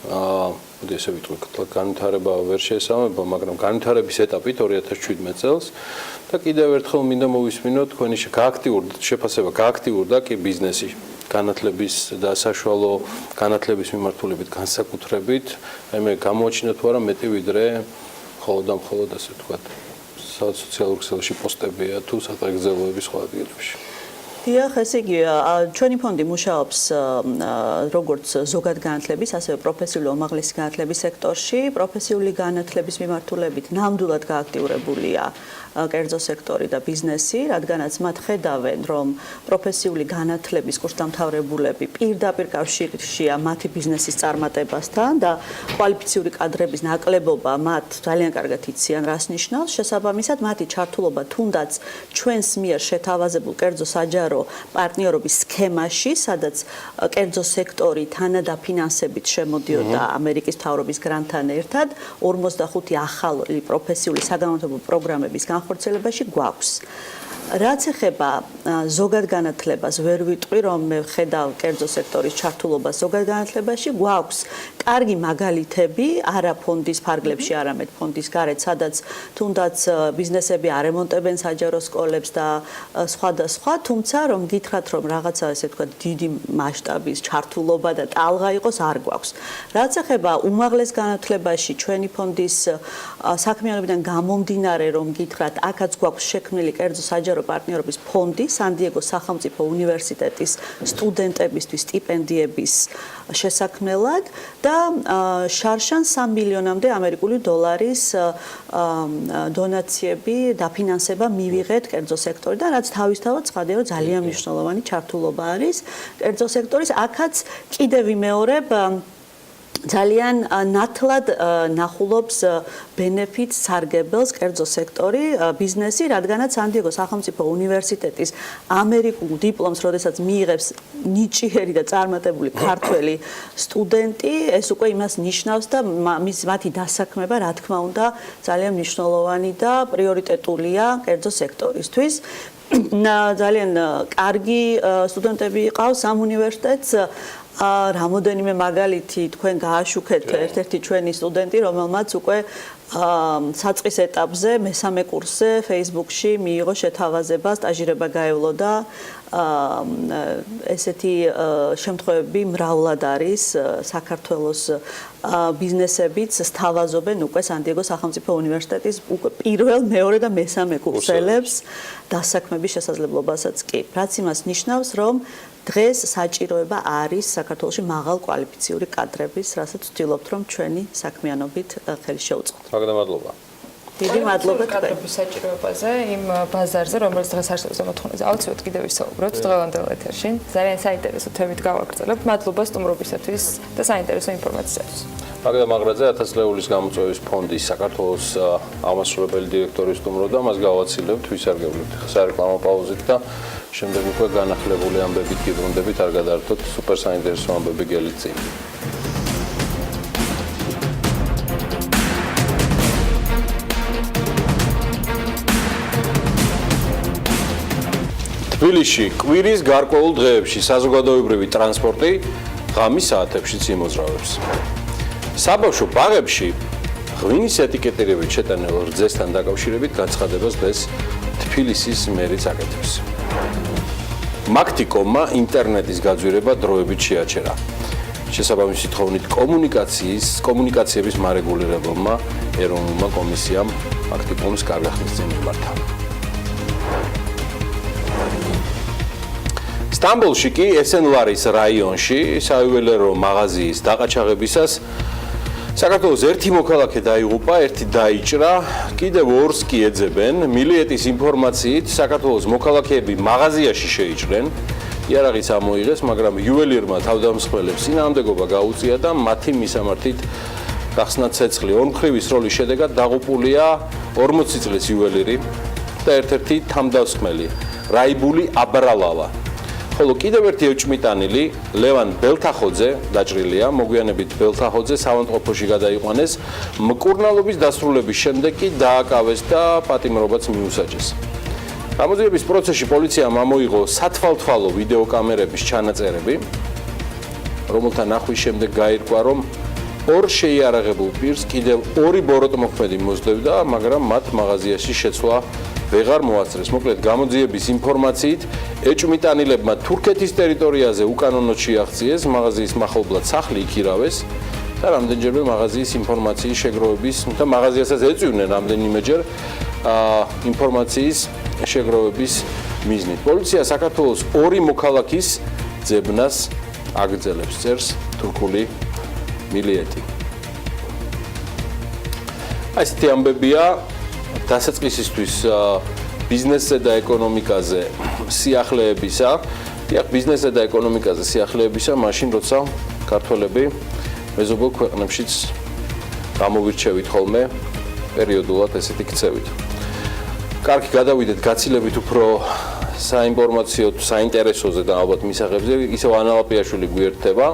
მოდი ესე ვიტყვი, განვითარება ვერ შეესაბამება, მაგრამ განვითარების ეტაპით 2017 წელს და კიდევ ერთხელ მინდა მოვისმინოთ თქვენი შეფასება გააქტიურდა კი ბიზნესი განათლების და საშუალო განათლების მიმართულებით განსაკუთრებით, აი მე გამოაჩინოთ თუ არა მეტი ვიდრე მხოლოდ და მხოლოდ ასე ვთქვათ სოციალურ ქსელში პოსტებია თუ სატარგზელოების სხვა ადგილებში. დიახ, ესე იგი, ჩვენი ფონდი მუშაობს როგორც ზოგად განათლების, ასევე პროფესიული უმაღლესი განათლების სექტორში. პროფესიული განათლების მიმართულებით ნამდვილად გააქტიურებულია კერძო სექტორი და ბიზნესი, რადგანაც მათ ხედავენ, რომ პროფესიული განათლების კურსდამთავრებულები პირდაპირ კავშირშია მათი ბიზნესის წარმატებასთან და კვალიფიციური კადრების ნაკლებობა მათ ძალიან კარგად იციან, რას ნიშნავს. შესაბამისად, მათი ჩართულობა თუნდაც ჩვენს მიერ შეთავაზებულ კერძო საჯარო პარტნიორობის სქემაში, სადაც კერძო სექტორი თანადაფინანსებით შემოდიოდა ამერიკის მთავრობის გრანტთან ერთად, 45 ახალი პროფესიული საგანმანათლებლო პროგრამების განხორციელებაში გვაქვს. რაც ეხება ზოგად განათლებას, ვერ ვიტყვი, რომ მე ვხედავ კერძო სექტორის ჩართულობას ზოგად განათლებაში, გვაქვს კარგი მაგალითები, არა ფონდის ფარგლებში, არამედ ფონდის გარეთ, სადაც თუნდაც ბიზნესები არემონტებენ საჯარო სკოლებს და სხვა და სხვა, თუმცა რომ გითხრათ, რომ რაღაცა ესე ვთქვათ, დიდი მასშტაბის ჩართულობა და ტალღა იყოს, არ გვაქვს. რაც ეხება უმაღლეს განათლებაში, ჩვენი ფონდის საქმიანობიდან გამომდინარე, რომ გითხრათ, აქაც გვაქვს შექმნილი კერძო საჯარო პარტნიორობის ფონდი სან-დიეგოს სახელმწიფო უნივერსიტეტის სტუდენტებისთვის სტიპენდიების შესაქმნელად და შარშან 3 მილიონამდე ამერიკული დოლარის დონაციები დაფინანსება მივიღეთ კერძო სექტორიდან, რაც თავისთავად ცხადია, რომ ძალიან მნიშვნელოვანი ჩართულობა არის კერძო სექტორის. აქაც კიდევ ვიმეორებ ძალიან ნათლად ნახულობს ბენეფიტს სარგებელს კერძო სექტორი, ბიზნესი, რადგანაც სან-დიეგოს სახელმწიფო უნივერსიტეტის ამერიკულ დიპლომს, როდესაც მიიღებს ნიჭიერი და წარმატებული ქართველი სტუდენტი, ეს უკვე იმას ნიშნავს და მათი დასაქმება, რა თქმა უნდა, ძალიან მნიშვნელოვანი და პრიორიტეტულია კერძო სექტორისთვის. ძალიან კარგი სტუდენტები ყავს ამ უნივერსიტეტს. რამოდენიმე მაგალითი თქვენ გააშუქეთ ერთ-ერთი ჩვენი სტუდენტი, რომელმაც უკვე საწყის ეტაპზე მესამე კურსზე Facebook-ში მიიღო შეთავაზება, სტაჟირება გაევლო და ესეთი შემთხვევები მრავლად არის საქართველოს ბიზნესებიც სთავაზობენ უკვე სან-დიეგოს სახელმწიფო უნივერსიტეტის უკვე პირველ, მეორე და მესამე კურსელებს დასაქმების შესაძლებლობასაც კი. რაც იმას ნიშნავს, რომ დღეს საჭიროება არის საქართველოში მაღალ კვალიფიციური კადრების, რასაც ვცდილობთ, რომ ჩვენი საქმიანობით ხელი შევუწყოთ. მაგდა მადლობა. დიდი მადლობა კადრების საჭიროებაზე იმ ბაზარზე, რომელიც დღეს არსებობს მოთხოვნაზე. აუცილებლად კიდევ ვისაუბროთ დღევანდელ ეთერში. ძალიან საინტერესო თემით გავაგრძელებთ. მადლობა სტუმრობისათვის და საინტერესო ინფორმაციისათვის. მაგდა მაგრაძე 1000 ლეულის გამოწვევის ფონდის საქართველოს აღმასრულებელი დირექტორის სტუმრობდა, მას გავაცილებთ, ვისარგებლებთ სარეკლამო პაუზით და შემდეგ უკვე განახლებული ამბებით გიბრუნდებით, არ გადაართოთ სუპერ საინტერესო ამბები გელით წინ. თბილისში კვირის გარკვეულ დღეებში საზოგადოებრივი ტრანსპორტი ღამის საათებშიც იმოძრავებს. საბავშვო ბაღებში ღვინის ეტიკეტირებით შეტანილ რძესთან დაკავშირებით განცხადებას დღეს თბილისის მერიც აკეთებს. მაქტიკომმა ინტერნეტის გაძვირება დროებით შეაჩერა. შესაბამისი თხოვნით კომუნიკაციების მარეგულირებელმა ეროვნულმა კომისიამ მაქტიკომს გარდახნის წინ მიმართა. სტამბოლში კი ესენლარის რაიონში საიუველერო მაღაზიის დაყაჩაღებისას საქართველოს ერთი მოქალაქე დაიღუპა, ერთი დაიჭრა, კიდევ ორს კი ეძებენ. მილიეტის ინფორმაციით საქართველოს მოქალაქეები მაღაზიაში შეიჭრნენ. იარაღიც ამოიღეს, მაგრამ იუველირმა თავდამსხმელებს წინააღმდეგობა გაუწია და მათი მისამართით გახსნა ცეცხლი. ორმხრივი სროლის შედეგად დაღუპულია 40 წლის იუველირი და ერთ-ერთი თავდამსხმელი რაიბული აბრალავა. ხოლო კიდევ ერთი ეჭვმიტანილი ლევან ბელთახოძე დაჭრილია, მოგვიანებით ბელთახოძე საავადმყოფოში გადაიყვანეს, მკურნალობის დასრულების შემდეგ კი დააკავეს და პატიმრობაც მიუსაჯეს. გამოძიების პროცესში პოლიციამ ამოიღო სათვალთვალო ვიდეოკამერების ჩანაწერები, რომელთა ნახვის შემდეგ გაირკვა, რომ ორ შეიარაღებულ პირს კიდევ ორი ბოროტმოქმედი მოსდევდა, მაგრამ მათ მაღაზიაში შეცვლა ვეღარ მოასწრეს. მოკლედ გამოძიების ინფორმაციით ეჭვმიტანილებმა თურქეთის ტერიტორიაზე უკანონოდ შეაღწიეს, მაღაზიის მახლობლად სახლი იქირავეს და რამდენჯერმე მაღაზიის ინფორმაციის შეგროვების და მაღაზიასაც ეწვივნენ რამდენიმეჯერ ინფორმაციის შეგროვების მიზნით. პოლიცია საქართველოს ორი მოქალაქის ძებნას აგრძელებს, წერს თურქული მილიეტი. ესეთი ამბებია დასაწყისისთვის ბიზნესზე და ეკონომიკაზე სიახლეებისა. დიახ, ბიზნესზე და ეკონომიკაზე სიახლეებისა, მაშინ როცა ქართველები მეზობელ ქვეყნებშიც გამოვირჩევით ხოლმე პერიოდულად ესეთი ქცევით. კარგი, გადავიდეთ გაცილებით უფრო საინფორმაციო, საინტერესოზე და ალბათ მისაღებზე, ისევ ანალაპიაშვილი გვერდება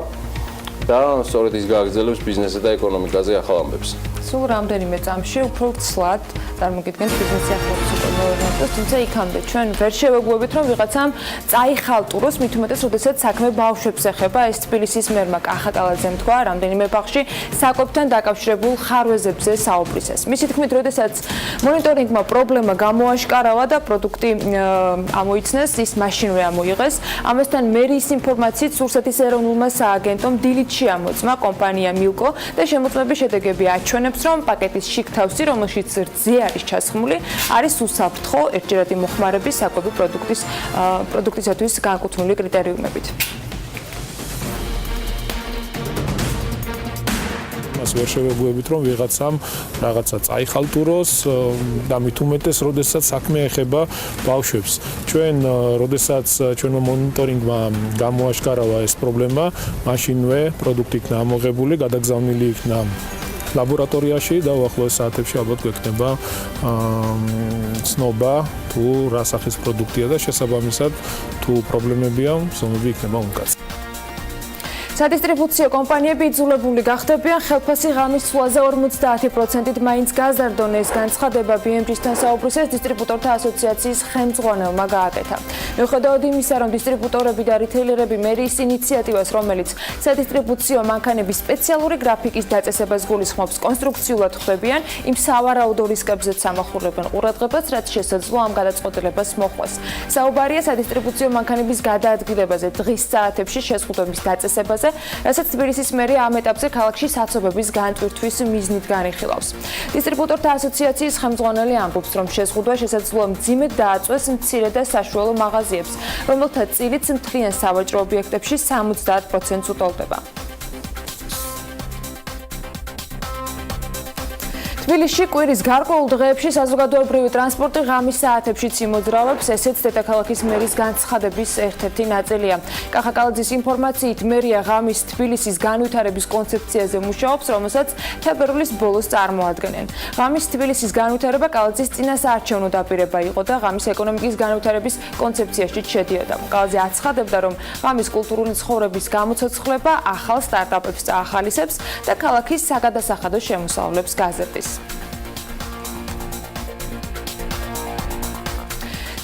და სწორედ ის გააგრძელებს ბიზნესზე და ეკონომიკაზე ახალ ამბებს. სულ რამდენიმე წამში უფრო ცლად წარმოგიდგენთ ბიზნესი ახლავს უკვე მოერნოს, თუმცა იქამდე ჩვენ ვერ შევეგუებით, რომ ვიღაცამ წაიხალტუროს, მით უმეტეს, როდესაც საქმე ბავშვებს ეხება. ეს თბილისის მერმა კახაკალაძემ თქვა რამდენიმე ბაღში საკვებთან დაკავშირებულ ხარვეზებზე საუბრისას. მისი თქმით, როდესაც მონიტორინგმა პრობლემა გამოაშკარავა და პროდუქტი ამოიცნეს, ის მაშინვე ამოიღეს. ამასთან მერიის ინფორმაციით რუსეთის ეროვნულმა სააგენტომ დილით შეამოწმა კომპანია მილკო და შემოწმების შედეგები აჩვენებს, რომ პაკეტის შიგთავსი, რომელშიც რძე არის ჩასხმული, არის უსაფრთხო ერთჯერადი მოხმარების საკვები პროდუქტისათვის განკუთვნილი კრიტერიუმებით. მას ვერ შევეგუებით, რომ ვიღაცამ რაღაცა წაიხალტუროს და მით უმეტეს, როდესაც საქმე ეხება ბავშვებს. ჩვენ, როდესაც ჩვენმა მონიტორინგმა გამოაშკარავა ეს პრობლემა, მაშინვე პროდუქტი იქნა ამოღებული, გადაგზავნილი იქნა ლაბორატორიაში და უახლოეს საათებში ალბათ გვექნება ცნობა თუ რა სახის პროდუქტია და შესაბამისად თუ პრობლემებია, ზომები იქნება უმკაცრ. სადისტრიბუციო კომპანიები იძულებული გახდებიან ხელფასი ღამის ცვლაზე 50%-ით მაინც გაზარდონ. ეს განცხადება BMG-სთან საუბრისას დისტრიბუტორთა ასოციაციის ხელმძღვანელმა გააკეთა. მიუხედავად იმისა, რომ დისტრიბუტორები და რიტეილერები მერიის ინიციატივას, რომელიც სადისტრიბუციო მანქანების სპეციალური გრაფიკის დაწესებას გულისხმობს, კონსტრუქციულად ხვდებიან, იმ სავარაუდო რისკებზეც ამახურებენ ყურადღებას, რაც შესაძლოა ამ გადაწყვეტილებას მოხვას. საუბარია სადისტრიბუციო მანქანების გადაადგილებაზე დღის საათებში შეზღუდვების დაწესებაზე, რასაც თბილისის მერია ამ ეტაპზე ქალაქში საცობების განტვირთვის მიზნით განიხილავს. დისტრიბუტორთა ასოციაციის ხელმძღვანელი ამბობს, რომ შეზღუდვა შესაძლოა მძიმედ დააწვეს მცირე და საშუალო მაღაზიებს, რომელთა წილიც მთლიან სავაჭრო ობიექტებში 70%-ს უტოლდება. თბილისში კვირის გარკვეულ დღეებში საზოგადოებრივი ტრანსპორტი ღამის საათებშიც იმოძრავებს, ესეც დედაქალაქის მერის განცხადების ერთ-ერთი ნაწილია. კახაკალაძის ინფორმაციით, მერია ღამის თბილისის განვითარების კონცეფციაზე მუშაობს, რომელსაც თებერვლის ბოლოს წარმოადგენენ. ღამის თბილისის განვითარება კალაძის წინასაარჩევნო დაპირება იყო და ღამის ეკონომიკის განვითარების კონცეფციაში შედიოდა. კალაძე აცხადებდა, რომ ღამის კულტურული ცხოვრების გამოცოცხლება ახალ სტარტაპებს წაახალისებს და ქალაქის საგადასახადო შემოსავლებს გაზრდის.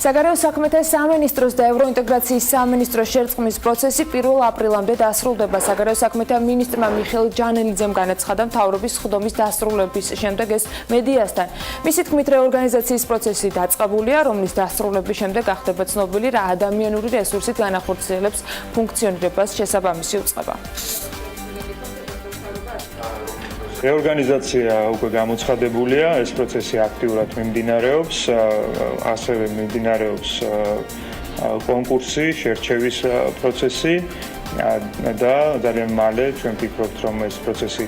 საგარეო საქმეთა სამინისტროს და ევროინტეგრაციის სამინისტროს შერწყმის პროცესი 1 აპრილამდე დასრულდება. საგარეო საქმეთა მინისტრმა მიხეილ ჯანელიძემ განაცხადა მთავრობის სხდომის დასრულების შემდეგ ეს მედიასთან. მისი თქმით, რეორგანიზაციის პროცესი დაწყებულია, რომლის დასრულების შემდეგ გახდება ცნობილი, რა ადამიანური რესურსით განახორციელებს ფუნქციონირებას შესაბამისი უწყება. რეორგანიზაცია უკვე გამოცხადებულია, ეს პროცესი აქტიურად მიმდინარეობს, ასევე მიმდინარეობს კონკურსი, შერჩევის პროცესი და ძალიან მალე ჩვენ ვფიქრობთ, რომ ეს პროცესი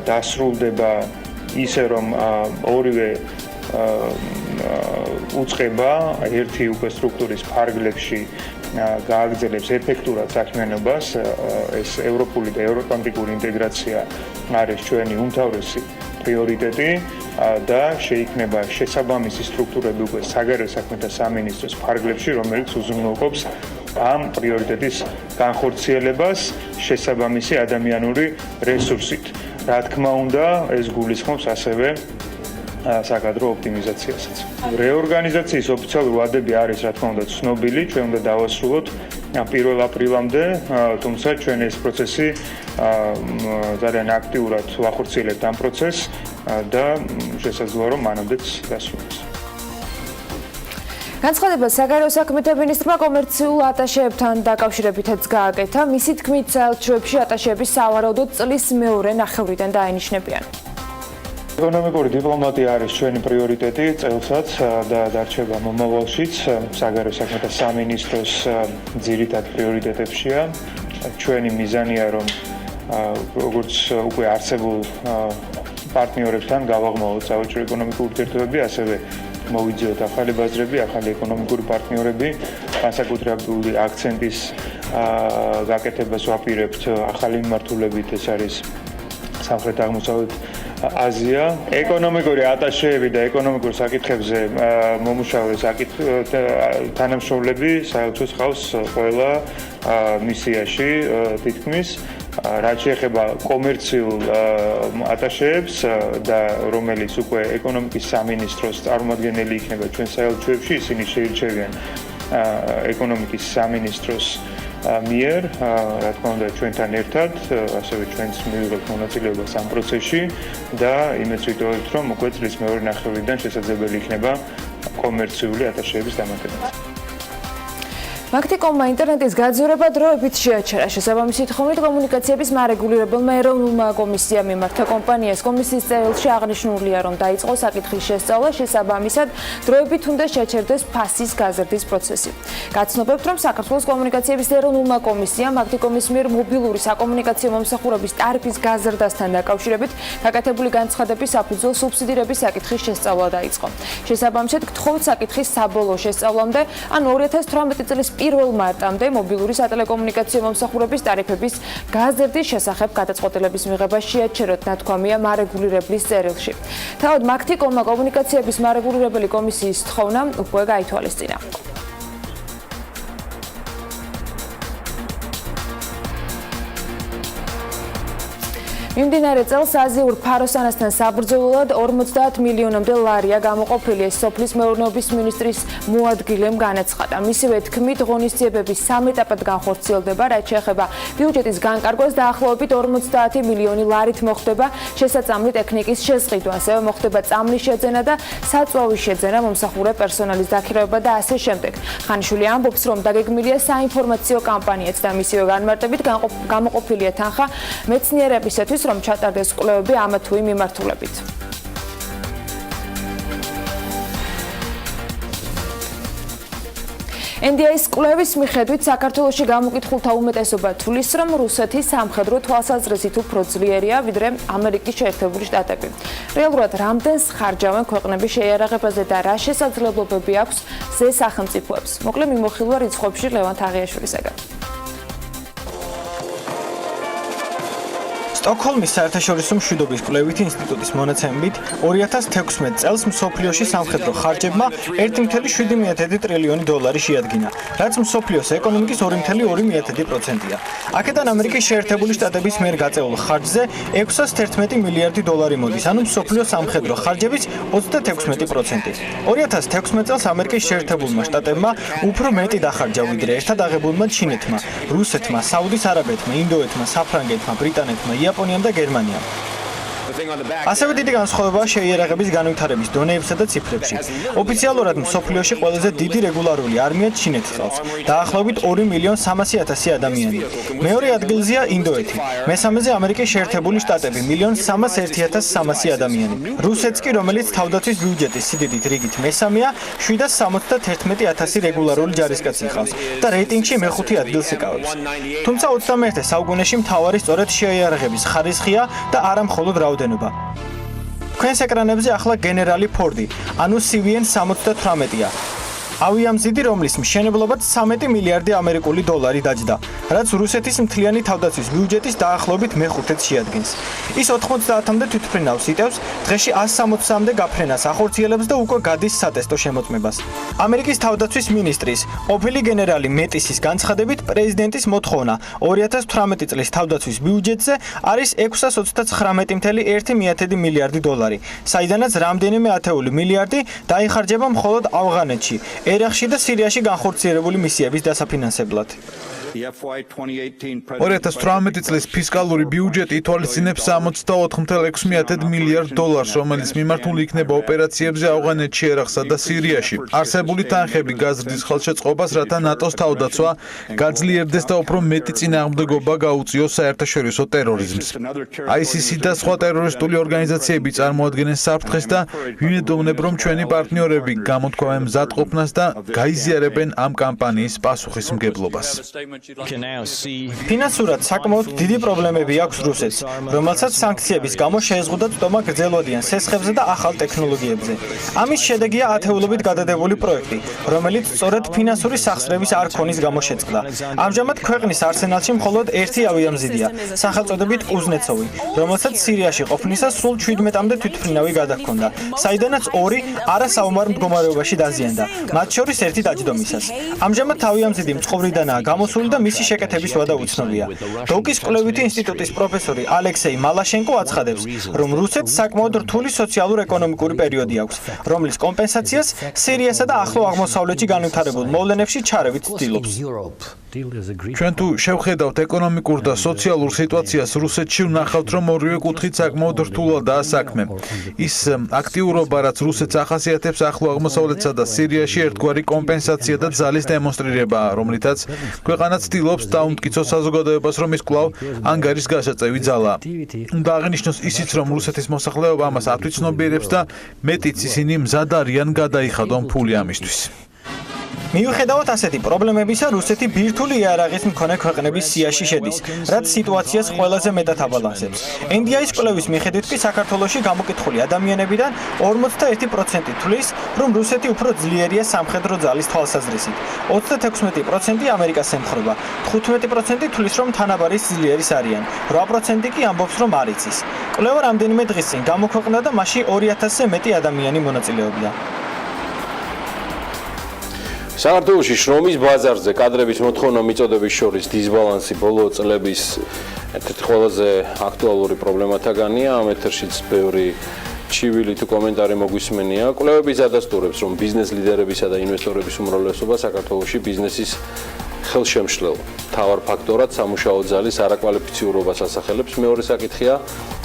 დასრულდება ისე, რომ ორივე უწყება ერთი უკვე სტრუქტურის ფარგლებში გააგრძელებს ეფექტურად საქმიანობას. ეს ევროპული და ევროატლანტიკური ინტეგრაცია არის ჩვენი უმთავრესი პრიორიტეტი და შეიქმნება შესაბამისი სტრუქტურები უკვე საგარეო საქმეთა სამინისტროს ფარგლებში, რომელიც უზრუნველყოფს ამ პრიორიტეტის განხორციელებას შესაბამისი ადამიანური რესურსით. რა თქმა უნდა, ეს გულისხმობს ასევე საკადრო ოპტიმიზაციასაც. რეორგანიზაციის ოფიციალური ვადები არის, რა თქმა უნდა, ცნობილი, ჩვენ უნდა დავასრულოთ 1 აპრილამდე, თუმცა ჩვენ ეს პროცესი ძალიან აქტიურად ვახორციელებთ ამ პროცესს და შესაძლოა, რომ მანამდეც დასრულდეს. განცხადება საგარეო საქმეთა მინისტრმა კომერციულ ატაშეებთან დაკავშირებითაც გააკეთა. მისი თქმით, საელჩოებში ატაშეების სავარაუდოდ წლის მეორე ნახევრიდან დაენიშნებიან. ეკონომიკური დიპლომატია არის ჩვენი პრიორიტეტი წელსაც და დარჩება მომავალშიც. საგარეო საქმეთა სამინისტროს ძირითად პრიორიტეტებშია. ჩვენი მიზანია, რომ როგორც უკვე არსებულ პარტნიორებთან გავაღმავოთ სავაჭრო ეკონომიკური ურთიერთობები, ასევე მოვიძიოთ ახალი ბაზრები, ახალი ეკონომიკური პარტნიორები, განსაკუთრებული აქცენტის გაკეთებას ვაპირებთ ახალი მიმართულებით, ეს არის სამხრეთ-აღმოსავლეთ აზია. ეკონომიკური ატაშეები და ეკონომიკურ საკითხებზე მომუშავე თანამშრომლები საელჩოს ხავს ყველა მისიაში თითქმის რაც შეეხება კომერციულ ატაშეებს და რომელიც უკვე ეკონომიკის სამინისტროს წარმომადგენელი იქნება ჩვენ საელჩოებში, ისინი შეირჩევიან ეკონომიკის სამინისტროს მიერ, რა თქმა უნდა, ჩვენთან ერთად, ასევე ჩვენც მივიღებთ მონაწილეობას ამ პროცესში და იმედს ვიტოვებთ, რომ უკვე წლის მეორე ნახევრიდან შესაძლებელი იქნება კომერციული ატაშეების დამატება. მაგთიკომმა ინტერნეტის გაძვირება დროებით შეაჩერა. შესაბამისი თხოვნით კომუნიკაციების მარეგულირებელმა ეროვნულმა კომისიამ მიმართა კომპანიას. კომისიის წერილში აღნიშნულია, რომ დაიწყო საკითხის შესწავლა, შესაბამისად დროებით უნდა შეჩერდეს ფასის გაზრდის პროცესი. გაცნობებთ, რომ საქართველოს კომუნიკაციების ეროვნულმა კომისიამ მაგთიკომის მიერ მობილური საკომუნიკაციო მომსახურების ტარიფის გაზრდასთან დაკავშირებით გაკეთებული განცხადების საფუძველ სუბსიდირების საკითხის შესწავლა დაიწყო. შესაბამისად გთხოვთ საკითხის საბოლოო შესწავლამდე, ან 2018 წლის 1 მარტამდე მობილური სატელეკომუნიკაციო მომსახურების ტარიფების გაზრდის შესახებ გადაწყვეტილების მიღება შეაჩეროთ, ნათქვამია მარეგულირებლის წერილში. თავად მაგთიკომმა კომუნიკაციების მარეგულირებელი კომისიის თხოვნა უკვე გაითვალისწინა. მიმდინარე წელს აზიურ ფაროსანასთან საბრძოლოდ 50 მილიონამდე ლარია გამოყოფილი. ეს სოფლის მეურნეობის მინისტრის მოადგილემ განაცხადა. მისივე თქმით, ღონისძიებები 3 ეტაპად განხორციელდება, რაც შეეხება ბიუჯეტის განკარგვას დაახლოებით 50 მილიონი ლარით მოხდება შესაწამლი ტექნიკის შეზღუდვა, ასევე მოხდება წამლის შეძენა და საწვავის შეძენა, მომსახურე პერსონალის დაქირავება და ასე შემდეგ. ხანიშვილი ამბობს, რომ დაგეგმილია საინფორმაციო კამპანიაც და მისივე განმარტებით გამოყოფილია თანხა მეცნიერებისათვის, რომ ჩატარდეს კვლევები ამა თუ იმ მიმართულებით. NDI-ის კვლევის მიხედვით საქართველოში გამოკითხულთა უმეტესობა თვლის, რომ რუსეთი სამხედრო თვალსაზრისით უფრო ძლიერია, ვიდრე ამერიკის შეერთებული შტატები. რეალურად რამდენს ხარჯავენ ქვეყნების შეიარაღებაზე და რა შესაძლებლობები აქვს ზე სახელმწიფოებს? მოკლე მიმოხილვა რიცხვებში ლევან თაღიაშვილისაგან. სტოკჰოლმის საერთაშორისო მშვიდობის კვლევითი ინსტიტუტის მონაცემებით 2016 წელს მსოფლიოში სამხედრო ხარჯებმა 1,7 ტრილიონი დოლარი შეადგინა, რაც მსოფლიოს ეკონომიკის 2,2%-ია. აქედან ამერიკის შეერთებული შტატების მიერ გაწეულ ხარჯზე 611 მილიარდი დოლარი მოდის, ანუ მსოფლიოს სამხედრო ხარჯების 36%. 2016 წელს ამერიკის შეერთებულმა შტატებმა უფრო მეტი დახარჯა ვიდრე ერთად აღებულმა ჩინეთმა, რუსეთმა, საუდის არაბეთმა, ინდოეთმა, საფრანგეთმა, ბრიტანეთმა, იაპონიამ და გერმანიამ. ასევე დიდი განსხვავებაა შეიარაღების განვითარების დონეებსა და ციფრებში. ოფიციალურად მსოფლიოში ყველაზე დიდი რეგულარული არმია ჩინეთს ყავს, დაახლოებით 2,300,000 ადამიანი. მეორე ადგილზეა ინდოეთი, მესამეზე ამერიკის შეერთებული შტატები 1,301,300 ადამიანი. რუსეთს კი, რომელიც თავდაცვის ბიუჯეტის სიდიდით რიგით მესამეა, 771,000 რეგულარული ჯარისკაცი ყავს და რეიტინგში მეხუთე ადგილს იკავებს. თუმცა 21 საუკუნეში მთავარი სწორედ შეიარაღების ხარისხია და არა მხოლოდ რაოდენობა. თქვენს ეკრანებზე ახლა გენერალი ფორდი, ანუ CVN-78-ია. ავიამზიდი, რომლის მშენებლობაც 13 მილიარდი ამერიკული დოლარი დაჯდა, რაც რუსეთის მთლიანი თავდაცვის ბიუჯეტის დაახლოებით მეხუთედს შეადგენს. ის 90-მდე თვითმფრინავს იტევს, დღეში 160-მდე გაფრენას ახორციელებს და უკვე გადის სატესტო შემოწმებას. ამერიკის თავდაცვის მინისტრის, ყოფილი გენერალი მეტისის განცხადებით, პრეზიდენტის მოთხოვნა 2018 წლის თავდაცვის ბიუჯეტზე არის 629,1 მილიარდი დოლარი, საიდანაც რამდენიმე ათეული მილიარდი დაიხარჯება მხოლოდ ავღანეთში, ერაყში და სირიაში განხორციელებული მისიების დასაფინანსებლად. 2018 წლის ფისკალური ბიუჯეტი ითვალისწინებს 64,6 მილიარდ დოლარს, რომელიც მიმართული იქნება ოპერაციებზე ავღანეთში, ერაყსა და სირიაში. არსებული თანხები გაზრდის ხელშეწყობას, რათა ნატოს თავდაცვა გაძლიერდეს და უფრო მეტი წინააღმდეგობა გაუწიოს საერთაშორისო ტერორიზმს. ISIS და სხვა ტერორისტული ორგანიზაციები წარმოადგენენ საფრთხეს და ვინედოვნებ, რომ ჩვენი პარტნიორები გამოთქვამენ მზადყოფნას და გაიზიარებენ ამ კამპანიის პასუხისმგებლობას. ფინანსურად საკმაოდ დიდი პრობლემები აქვს რუსეთს, რომელსაც სანქციების გამო შეეზღუდა წტომა გრძელვადიან სესხებზე და ახალ ტექნოლოგიებზე. ამის შედეგია ათეულობით გადადებული პროექტი, რომელიც სწორედ ფინანსური სახსრების არ ქონის გამო შეწყდა. ამჟამად ქვეყნის არსენალში მხოლოდ ერთი ავიამზიდია, სახელწოდებით კუზნეცოვი, რომელსაც სირიაში ყოფნისას სულ 17-მდე თვითმფრინავი გადაჰქონდა, საიდანაც 2 არასაომარ მდგომარეობაში დაზიანდა, მათ შორის ერთი დაჯდომისას. ამჟამად თავი ამ ზიდი მწყობრიდანაა გამოსული და მისი შეკეთების ვადა უცნობია. დოკის კვლევითი ინსტიტუტის პროფესორი ალექსეი მალაშენკო აცხადებს, რომ რუსეთს საკმაოდ რთული სოციალურ-ეკონომიკური პერიოდი აქვს, რომლის კომპენსაციას სირიასა და ახლო აღმოსავლეთში განვითარებულ მოვლენებში ჩარევით ცდილობს. ჩვენ თუ შევხედავთ ეკონომიკურ და სოციალურ სიტუაციას რუსეთში, ვნახავთ, რომ ორივე კუთხით საკმაოდ რთულადაა საქმე. ის აქტიურობა, რაც რუსეთს ახასიათებს ახლო აღმოსავლეთსა და სირიაში, ერთგვარი კომპენსაცია და ძალის დემონსტრირებაა, რომლითაც ქვეყანა ცდილობს დაუმტკიცოს საზოგადოებას, რომ ის კვლავ ანგარის გასაწევი ძალაა. უნდა აღინიშნოს ისიც, რომ რუსეთის მოსახლეობა ამას ათვიცნობიერებს და მეტიც ისინი მზად არიან გადაიხადონ ფული ამისთვის. მიუხედავად ასეთი პრობლემებისა, რუსეთი ბირთვული იარაღის მქონე ქვეყნების სიაში შედის, რაც სიტუაციას ყველაზე მეტად აბალანსებს. NDI-ის კვლევის მიხედვით კი საქართველოში გამოკითხული ადამიანებიდან 41% თვლის, რომ რუსეთი უფრო ძლიერია სამხედრო ძალის თვალსაზრისით. 36% ამერიკას ემხრობა, 15% თვლის, რომ თანაბარის ძლიერის არიან, 8% კი ამბობს, რომ არ იცის. კვლევა რამდენიმე დღის წინ გამოქვეყნდა და მასში 2000-ზე მეტი ადამიანი მონაწილეობდა. საქართველოში შრომის ბაზარზე კადრების მოთხოვნა მიწოდების შორის დისბალანსი ბოლო წლების ერთ-ერთი ყველაზე აქტუალური პრობლემათაგანია. ამ ეთერშიც ბევრი ჩივილი თუ კომენტარი მოგვისმენია. კვლევები ადასტურებს, რომ ბიზნეს ლიდერებისა და ინვესტორების უმრავლესობა საქართველოში ბიზნესის ხელშემშლელ მთავარ ფაქტორად სამუშაო ძალის არაკვალიფიციურობას ასახელებს. მეორე საკითხია,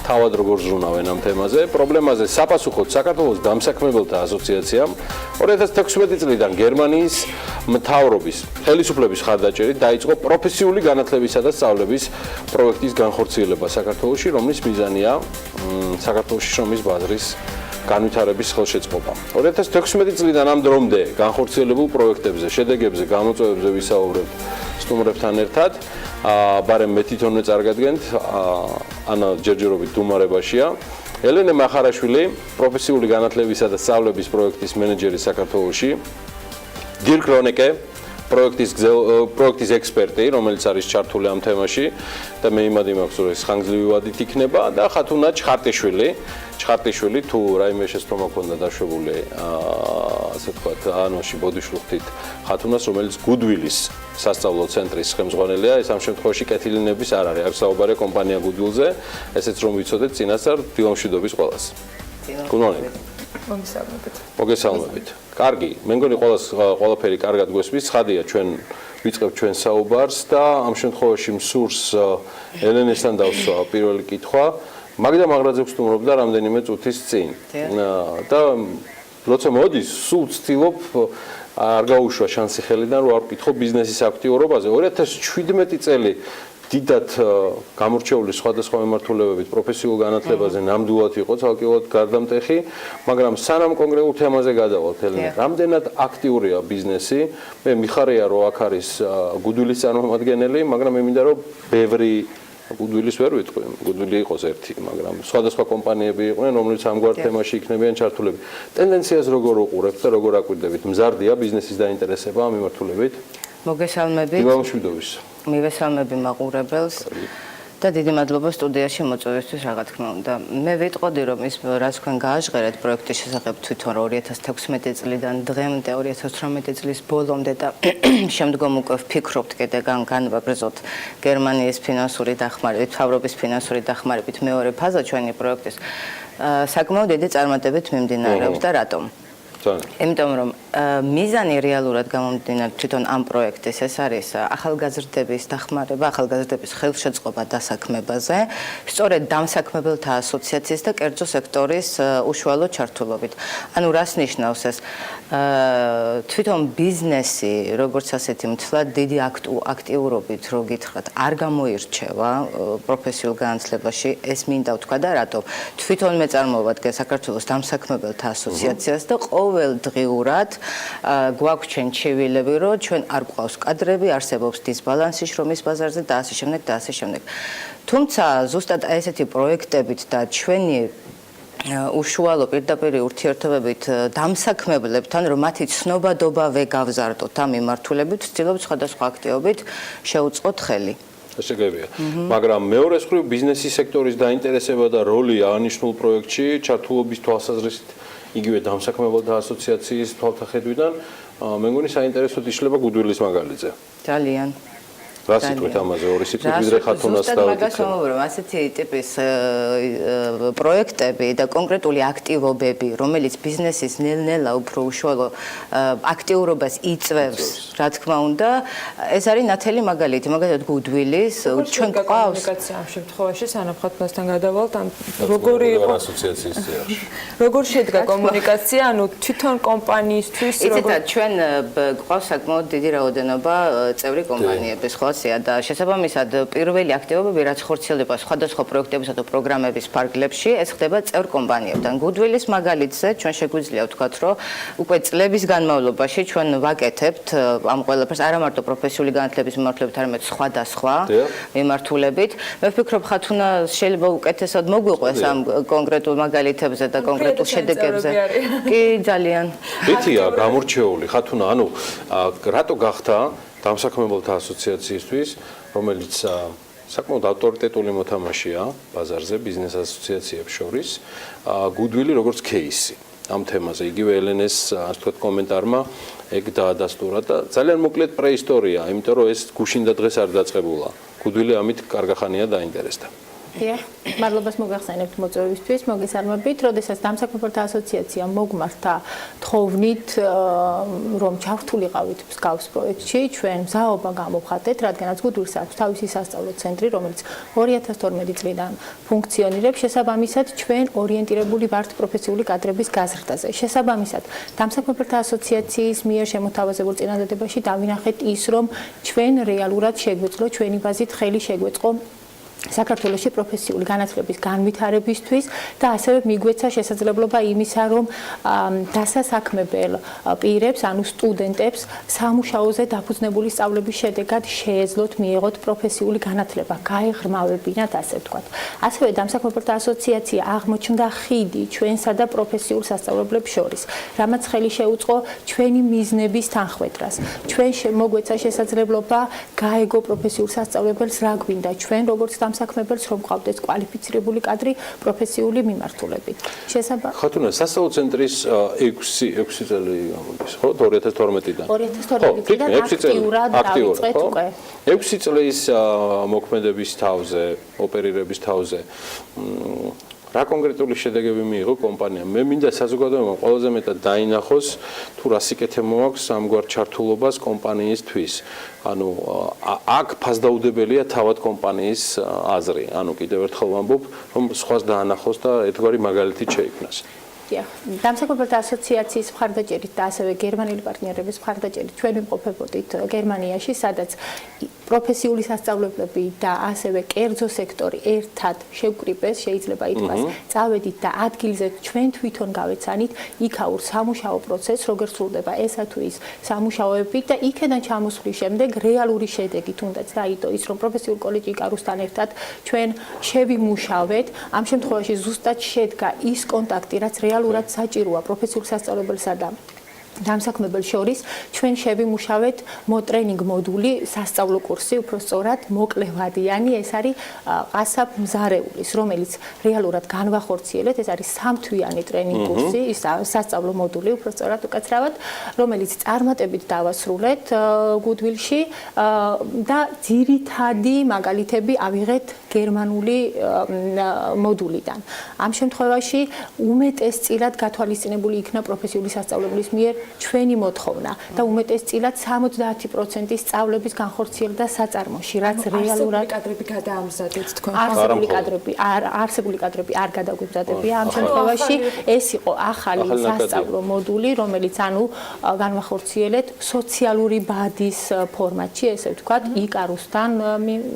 თავად როგორ ზრუნავენ ამ თემაზე. პრობლემაზე საპასუხოდ საქართველოს დამსაქმებელთა ასოციაციამ 2016 წლიდან გერმანიის მთავრობის ხელისუფლების ხარდაჭერით დაიწყო პროფესიული განათლებისა და სწავლების პროექტის განხორციელება საქართველოში, რომლის მიზანია საქართველოში შრომის ბაზრის განვითარების ხელშეწყობა. 2016 წლიდან ამ დრომდე განხორციელებულ პროექტებზე, შედეგებზე, გამოწვევებზე ვისაუბრებთ სტუმრებთან ერთად. ბარემ მე თვითონვე წარგადგენთ, ანა ჯერჯერობით დუმარებაშია. ელენე მახარაშვილი, პროფესიული განათლებისა და სწავლების პროექტის მენეჯერი საქართველოში. დირკ რონეკე, პროექტის ექსპერტი, რომელიც არის ჩართული ამ თემაში და მე იმადი მაქვს, რომ ეს ხანგრძლივი ვადით იქნება და ხათუნა ჩხარტიშვილი თუ რაიმე შეცდომა ქონდა დაშვებული ასე ვთქვათ, ანოში ბოდიშლუხთით ხათუნას, რომელიც გუდვილის სასწავლო ცენტრის ხელმძღვანელია. ეს ამ შემთხვევაში კეთილინების არ არის, არის საუბარი კომპანია გუდვილზე, ესეც რომ ვიცოდეთ წინასწარ დილამშვიდობის ყველას. გულმონი. მოგესალმებით. კარგი, მე მგონი ყველაფერი კარგად გვესმის. ცხადია, ჩვენ ვიწყებთ ჩვენ საუბარს და ამ შემთხვევაში მსურს ელენესთან დავსვა პირველი კითხვა. მაგდა მაღრაძე ვსტუმრობდა რამდენიმე წუთის წინ. და როცა მოდის, სულ ვცდილობ არ გაუშვა შანსი ხელიდან, რომ არ ვკითხო ბიზნესის აქტიურობაზე. 2017 წელი დიდად გამორჩეული სხვადასხვა მიმართულებებით პროფესიულ განათლებაზე ნამდვილად იყო ცალკეულად გარდამტეხი, მაგრამ სანამ კონკრეტულ თემაზე გადავალთ, ელენე, რამდენად აქტიურია ბიზნესი? მე მიხარია, რომ აქ არის გუდვილის წარმომადგენელი, მაგრამ მე მინდა რომ ბევრი გუდვილის ვერ ვიტყვი, გუდვილი იყოს ერთი, მაგრამ სხვადასხვა კომპანიები იყვნენ, რომლებიც ამგვარ თემაში იქნებიან ჩართულები. ტენდენციას როგორ უყურებთ და როგორ აკვირდებით? მზარდია ბიზნესის დაინტერესება ამ მიმართულებით? მოგესალმებით. დილამშვიდობის. მივესალმები მაყურებელს და დიდი მადლობა სტუდიაში მოწვევისთვის, რა თქმა უნდა. მე ვიტყოდი, რომ ის რაც თქვენ გააჟღერეთ პროექტის შესახებ თვითონ 2016 წლიდან დღემდე 2018 წლის ბოლომდე და შემდგომ უკვე ვფიქრობთ კიდე განვაგრძოთ გერმანიის ფინანსური დახმარებით, მთავრობის ფინანსური დახმარებით მეორე ფაზა ჩვენი პროექტის საკმაოდ დიდი წარმატებით მიმდინარეობს და რატომ? იმიტომ რომ მიზანი რეალურად გამომდინარე თვითონ ამ პროექტის ეს არის ახალგაზრდების დახმარება, ახალგაზრდების ხელშეწყობა დასაქმებაზე, სწორედ დამსაქმებელთა ასოციაციის და კერძო სექტორის უშუალო ჩართულობით. ანუ რას ნიშნავს ეს? თვითონ ბიზნესი, როგორც ასეთი მთლად დიდი აქტიურობით რო გითხრათ, არ გამოირჩევა პროფესიულ განათლებაში, ეს მინდა ვთქვა და რატომ? თვითონ მე წარმოვადგენ საქართველოს დამსაქმებელთა ასოციაციას და ყოველდღიურად გვაქვს ჩვენ ჩივილები, რომ ჩვენ არ გვყავს კადრები, არსებობს დისბალანსი შრომის ბაზარზე და ასე შემდეგ და ასე შემდეგ. თუმცა ზუსტად ესეთი პროექტებით და ჩვენი უშუალო პირდაპირი ურთიერთობებით დამსაქმებლებთან, რომ მათი ცნობადობა ვეგავზარდოთ ამ მიმართულებით, ვცდილობთ სხვადასხვა აქტივობით შევუწყოთ ხელი. შეგებია. მაგრამ მეორე მხრივ ბიზნესის სექტორის დაინტერესება და როლი აღნიშნულ პროექტში ჩართულობის თვალსაზრისით იგივე დამსაქმებელთა ასოციაციის თვალსაჩინოდან მე მგონი საინტერესოდ იშლება გუდვილის მაგალითზე. ძალიან. რა სიტყვით ამაზე ორი სიტყვით ვიდრე ხათუნას დავიკითხე. რომ ასეთი ტიპის პროექტები და კონკრეტული აქტივობები, რომელიც ბიზნესის ნელ-ნელა უფრო უშუალო აქტიურობას იწვევს, რა თქმა უნდა, ეს არის ნათელი მაგალითი, მაგალითად გუდვილის, ჩვენ გვყავს კომუნიკაცია ამ შემთხვევაში სანაფხატბასთან გადავალთ, ან როგორი იყო ასოციაციის წევრი. როგორ შედგა კომუნიკაცია, ანუ თვითონ კომპანიისთვის როგორ ჩვენ გვყავს საკმაოდ დიდი რაოდენობა წევრი კომპანიების, ხო? და შესაბამისად პირველი აქტივობები რაც ხორციელდება სხვადასხვა პროექტებისა და პროგრამების ფარგლებში ეს ხდება წევრ კომპანიებთან. გუდვილის მაგალითზე ჩვენ შეგვიძლია ვთქვათ, რომ უკვე წლების განმავლობაში ჩვენ ვაკეთებთ ამ ყველაფერს არა მარტო პროფესიული განათლების მიმართულებით, არამედ სხვადასხვა მიმართულებით. მე ვფიქრობ, ხათუნა შეიძლება უკეთესად მოგვიყვეს ამ კონკრეტულ მაგალითებზე და კონკრეტულ შედეგებზე. კი, ძალიან. ეთია გამორჩეული ხათუნა, ანუ რატო გახდა დამსაქმებელთა ასოციაციისთვის, რომელიც საკმაოდ ავტორიტეტული მოთამაშეა ბაზარზე ბიზნეს ასოციაციებს შორის, გუდვილი როგორც кейსი ამ თემაზე. იგივე ელენეს ასე ვთქვათ კომენტარმა ეგ დაადასტურა და ძალიან მოკლედ პრეისტორია, იმიტომ რომ ეს გუშინ და დღეს არ დაწყებულა. გუდვილი ამით კარგახანია დაინტერესდა. დიახ, მადლობას მოგახსენებთ მოწვევისთვის, მოგესალმებით. როდესაც დამსაქმებელთა ასოციაცია მოგმართა თხოვნით, რომ ჩავრთულიყავით მსგავს პროექტში, ჩვენ მზაობა გამოვხატეთ, რადგანაც გუდვილს აქვს თავისი სასწავლო ცენტრი, რომელიც 2012 წლიდან ფუნქციონირებს. შესაბამისად, ჩვენ ორიენტირებული ვართ პროფესიული კადრების გაზრდაზე. შესაბამისად, დამსაქმებელთა ასოციაციის მიერ შემოთავაზებულ წინადადებაში დავინახეთ ის, რომ ჩვენ რეალურად შეგვეძლო ჩვენი ბაზით ხელი შეგვეწყო საქართველოში პროფესიული განათლების განვითარებისთვის და ასევე მიგვეცა შესაძლებლობა იმისა, რომ დასასაქმებელ პირებს, ანუ სტუდენტებს სამუშაოზე დაფუძნებული სწავლების შედეგად შეეძლოთ მიიღოთ პროფესიული განათლება, გაეღრმავებინათ, ასე ვთქვათ. ასევე დამსაქმებელთა ასოციაცია აღმოჩნდა ხიდი ჩვენსა და პროფესიულ სასწავლებლებს შორის, რამაც ხელი შეუწყო ჩვენი მიზნების თანხმეტრას. ჩვენ მოგვეცა შესაძლებლობა გაეგო პროფესიულ სასწავლებელს რა გვინდა, ჩვენ როგორც საქმებელს რომ ყავდეს კვალიფიცირებული კადრი პროფესიული მიმართულებით. ხათუნა სასწავლო ცენტრის 6 წელი გამოდის, ხო? 2012-დან. 2012-დან აქტიურად დავიწყეთ უკვე. 6 წლის მოქმედების თავზე, ოპერირების თავზე რა კონკრეტული შედეგები მიიღო კომპანიამ? მე მინდა საზოგადოებამ ყველაზე მეტად დაინახოს თუ რა სიკეთე მოაქვს ამგვარ ჩართულობას კომპანიისთვის. ანუ აქ ფასდაუდებელია თავად კომპანიის აზრი. ანუ კიდევ ერთხელ ვამბობ, რომ სხვას დაანახოს და ერთგვარი მაგალითი შეიქმნას. დიახ, დამსაქმებელთა ასოციაციის მხარდაჭერით და ასევე გერმანელი პარტნიორების მხარდაჭერით ჩვენ ვიმყოფებოდით გერმანიაში, სადაც პროფესიული სასწავლებლები და ასევე კერძო სექტორი ერთად შევკრიბეს, შეიძლება ითქვას, წავედით და ადგილზე ჩვენ თვითონ გავეცანით იქაურ სამუშაო პროცესს, როგორ სრულდება ესა თუ ის სამუშაოები და იქედან ჩამოსვლის შემდეგ რეალური შედეგი თუნდაც დაიდო ის, რომ პროფესიული კოლეჯი იკარუსთან ერთად ჩვენ შევიმუშავეთ, ამ შემთხვევაში ზუსტად შედგა ის კონტაქტი, რაც რეალურად საჭიროა პროფესიულ სასწავლებელსა და დამსაქმებელს შორის, ჩვენ შევიმუშავეთ მოტრენინგ მოდული, სასწავლო კურსი, უფრო სწორად, მოკლევადიანი, ეს არის ყასაბ მზარეულის, რომელიც რეალურად განვახორციელეთ, ეს არის 3 თვიანი ტრენინგ კურსი, ის სასწავლო მოდული, უფრო სწორად, უკაცრავად, რომელიც წარმატებით დავასრულეთ გუდვილში და ძირითადი მაგალითები ავიღეთ გერმანული მოდულიდან. ამ შემთხვევაში უმეტესწილად გათვალისწინებული იქნა პროფესიული სასწავლებლის მიერ ჩვენი მოთხოვნა და უმეტესწილად 70% სწავლების განხორციელდა საწარმოში, რაც რეალურად კადრები გადაამზადეთ თქვენ. არსებული კადრები არ გადაგვიმზადებია. ამ შემთხვევაში ეს იყო ახალი სასწავლო მოდული, რომელიც ანუ განვახორციელეთ სოციალური ბადის ფორმატში, ესე ვთქვათ, იკარუსთან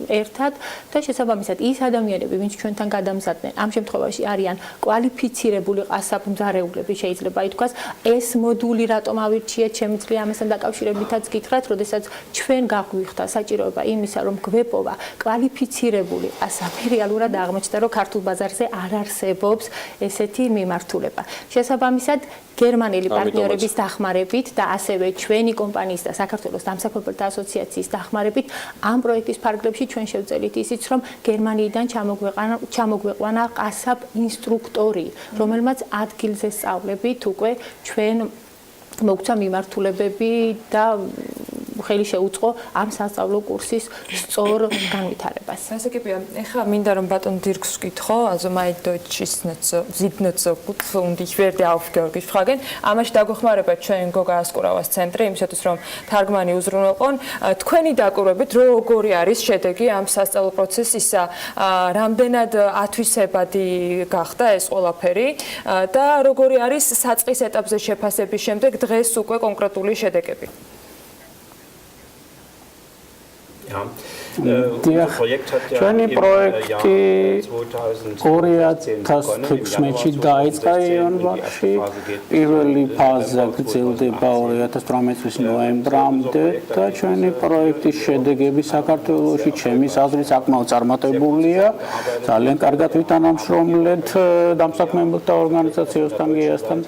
ერთად და შესაბამისად ის ადამიანები, ვინც ჩვენთან გადამზადდნენ, ამ შემთხვევაში არიან კვალიფიცირებული ყასაბმზარეულები, შეიძლება ითქვას, ეს მოდული რატომ ავირჩიეთ, შემიძლია ამასთან დაკავშირებითაც გითხრათ, როდესაც ჩვენ გაგვიხდა საჭიროება იმისა, რომ გვეპოვა კვალიფიცირებული ასაფი, რეალურად აღმოჩნდა, რომ ქართულ ბაზარზე არ არსებობს ესეთი მიმართულება. შესაბამისად, გერმანელი პარტნიორების დახმარებით და ასევე ჩვენი კომპანიის და საქართველოს დამსაქმებელთა ასოციაციის დახმარებით ამ პროექტის ფარგლებში ჩვენ შევწელით ისიც, რომ გერმანიიდან ჩამოგვეყვანა ყასაბ ინსტრუქტორი, რომელმაც ადგილზე სწავლებით უკვე ჩვენ მოგცა მიმართულებები და ხელი შეუწყო ამ სასწავლო კურსის სწორ განვითარებას. გასაგებია, ეხლა მინდა რომ ბატონ დირკს ვკითხო, also mein Deutsch ist nicht so gut und ich werde aufgeorgt fragen. ამაში დაგვეხმარება ჩვენ გოგა ასკურავას ცენტრი, იმისათვის რომ თარგმანი უზრუნველყონ. თქვენი დაკვირვებით როგორი არის შედეგი ამ სასწავლო პროცესისა, რამდენად ათვისებადი გახდა ეს ყველაფერი და როგორი არის საწყის ეტაპზე შეფასების შემდეგ დღეს უკვე კონკრეტული შედეგები? ჩვენი პროექტი 2016-ში დაიწყო იანვარში, პირველი ფაზა გრძელდება 2018 წლის ნოემბრამდე და ჩვენი პროექტის შედეგები საქართველოში ჩემის აზრით საკმაოდ წარმატებულია. ძალიან კარგად ვითანამშრომლეთ დამსაქმებელთა ორგანიზაციასთან გიასთან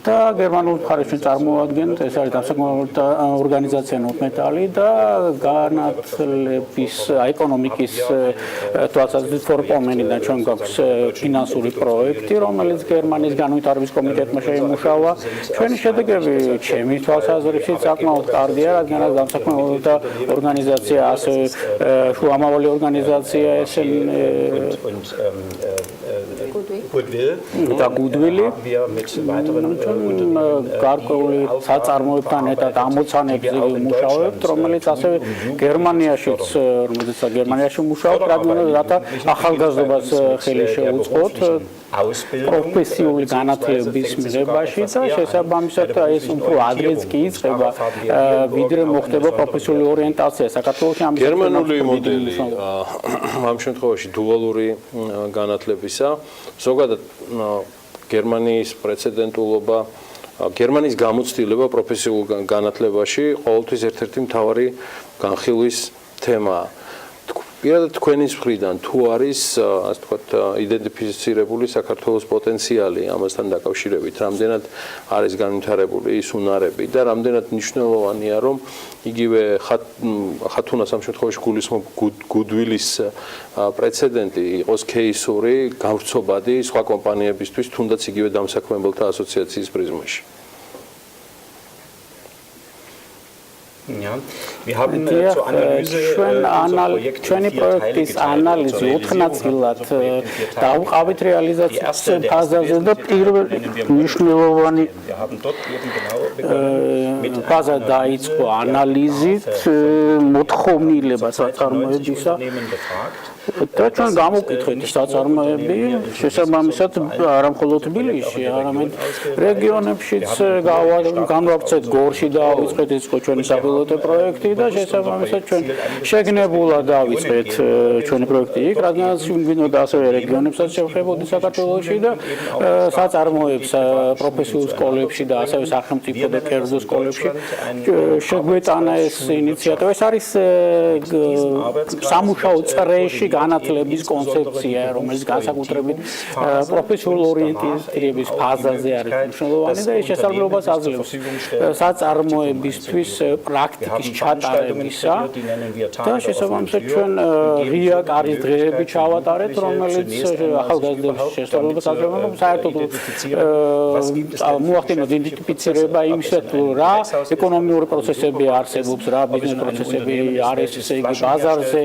და გერმანულ მხარეს ჩვენ წარმოადგენთ, ეს არის დამსაქმებელთა ორგანიზაცია ნოტმეტალი და განათლების ეკონომიკის თვალსაზრისით ფორპომენიდან ჩვენ გვაქვს ფინანსური პროექტი, რომელიც გერმანიის განვითარების კომიტეტმა შეიმუშავა. ჩვენი შედეგები ჩემი თვალსაზრისით საკმაოდ კარგია, რადგანაც დამსაქმებელთა ორგანიზაცია, ასევე შუამავალი ორგანიზაცია, და გუდვილი გარკვეული საწარმოებთან ერთად ამოცანებზე მუშაობთ, რომელიც ასევე გერმანიაშიც მუშაობთ, რათა ახალგაზრდობას ხელი შეუწყოთ პროფესიული განათლების მიღებაში და შესაბამისად ეს უფრო ადრეც კი იწყება, ვიდრე მოხდება პროფესიული ორიენტაცია საქართველოში. გერმანული მოდელი ამ შემთხვევაში დუალური განათლებისა, ზოგადად გერმანიის პრეცედენტულობა, გერმანიის გამოცდილება პროფესიულ განათლებაში ყოველთვის ერთ-ერთი მთავარი განხილვის თემაა. პირადად თქვენის მხრიდან თუ არის, ასე ვთქვათ, იდენტიფიცირებული საქართველოს პოტენციალი ამასთან დაკავშირებით, რამდენად არის განვითარებული ის უნარები და რამდენად მნიშვნელოვანია, რომ იგივე ხათუნას ამ შემთხვევაში გულისხმობ გუდვილის პრეცედენტი იყოს кейსური, გავრცობადი სხვა კომპანიებისთვის, თუნდაც იგივე დამსაქმებელთა ასოციაციის პრიზმაში. ჩვენი პროექტის ანალიზი 4 ნაწილად დავყავით რეალიზაციის ფაზაზე და პირველი მნიშვნელოვანი ფაზა დაიწყო ანალიზით მოთხოვნილება საწარმოებისა და ჩვენ გამოვკითხეთ საწარმოები, შესაბამისად არა მხოლოდ თბილისში, არამედ რეგიონებშიც განვავრცეთ გორში დავიწყეთ ეს იყო ჩვენი საპილოტო პროექტი და შესაბამისად ჩვენ შეგნებულად დავიწყეთ ჩვენი პროექტი იქ, რადგანაც გვინდოდა ასევე რეგიონებსაც შევხვდებოდი საქართველოში და საწარმოებს პროფესიულ სკოლებში და ასევე სახელმწიფო და კერძო სკოლებში შეგვეტანა ეს ინიციატივა. ეს არის სამუშაო წრეში განათლების კონცეფცია, რომელიც განსაკუთრებით პროფესიულ ორიენტირების ფაზაზე არის მნიშვნელოვანი და ეს შესაძლებლობას აძლევს საწარმოებისთვის პრაქტიკის ჩატარებისა და შესაბამისად ჩვენ ღია კარის დღეები ჩავატარეთ, რომელიც ახალგაზრდებს შესაძლებლობას აძლევს, რომ საერთოდ მოახდინოთ იდენტიფიცირება იმისა, რა ეკონომიკური პროცესები არსებობს, რა ბიზნეს პროცესები არის, ესე იგი ბაზარზე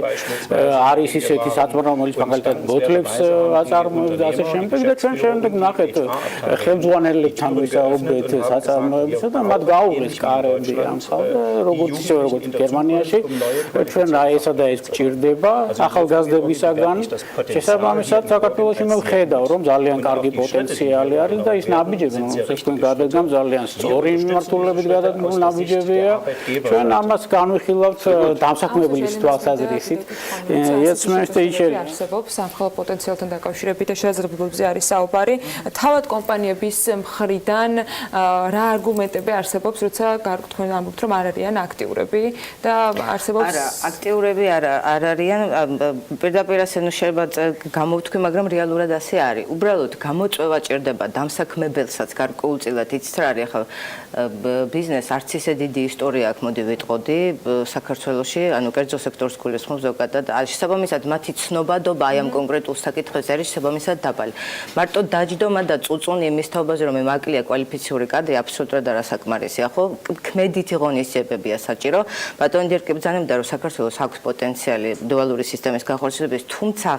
არის ისეთი საწარმო, რომელიც მაგალითად ბოთლებს აწარმოებს და ასე შემდეგ და ჩვენ შემდეგ ნახეთ ხელმძღვანელებთან ვისაუბრეთ საწარმოებისა და მათ გაუღეს კარები ამ ხალხს, როგორც ისევე როგორც გერმანიაში ჩვენ ესა და ეს გჭირდება ახალგაზრდებისაგან. შესაბამისად საქართველოში მე ვხედავ, რომ ძალიან კარგი პოტენციალი არის და ის ნაბიჯები, რომელსაც თქვენ გადაგამ ძალიან სწორი მიმართულებით გადადგმული ნაბიჯებია. ჩვენ ამას განვიხილავთ დამსაქმებლის თვალსაზრისით. Jetzt არსებობს სამხელო პოტენციალთან დაკავშირებით და შესაძლებლობებზე არის საუბარი. თავად კომპანიების მხრიდან რა არგუმენტები არსებობს, როცა თქვენ ამბობთ, რომ არ არიან აქტიურები და არსებობს არა, აქტიურები არ არიან, პირდაპირ ასე ნუ შეიძლება გამოვთქვი, მაგრამ რეალურად ასე არის. უბრალოდ გამოწვევა ჭირდება დამსაქმებელსაც გარკვეულწილად, იცით რა არის ახლა ბიზნეს არც ისე დიდი ისტორია აქვს, მოდი ვიტყოდი საქართველოში, ანუ კერძო სექტორს გულისხმობს ზოგადად. შესაბამისად, მათი ცნობადობა აი ამ კონკრეტულ საკითხებზე არის შესაბამისად დაბალი. მარტო დაჯდომა და წუწუნი იმის თაობაზე, რომ მაკლია კვალიფიციური კადრი, აბსოლუტურად არასაკმარისია, ხო? ქმედითი ღონისძიებებია საჭირო. ბატონი დირკი ბრძანებდა, რომ საქართველოს აქვს პოტენციალი დუალური სისტემის განხორციელების, თუმცა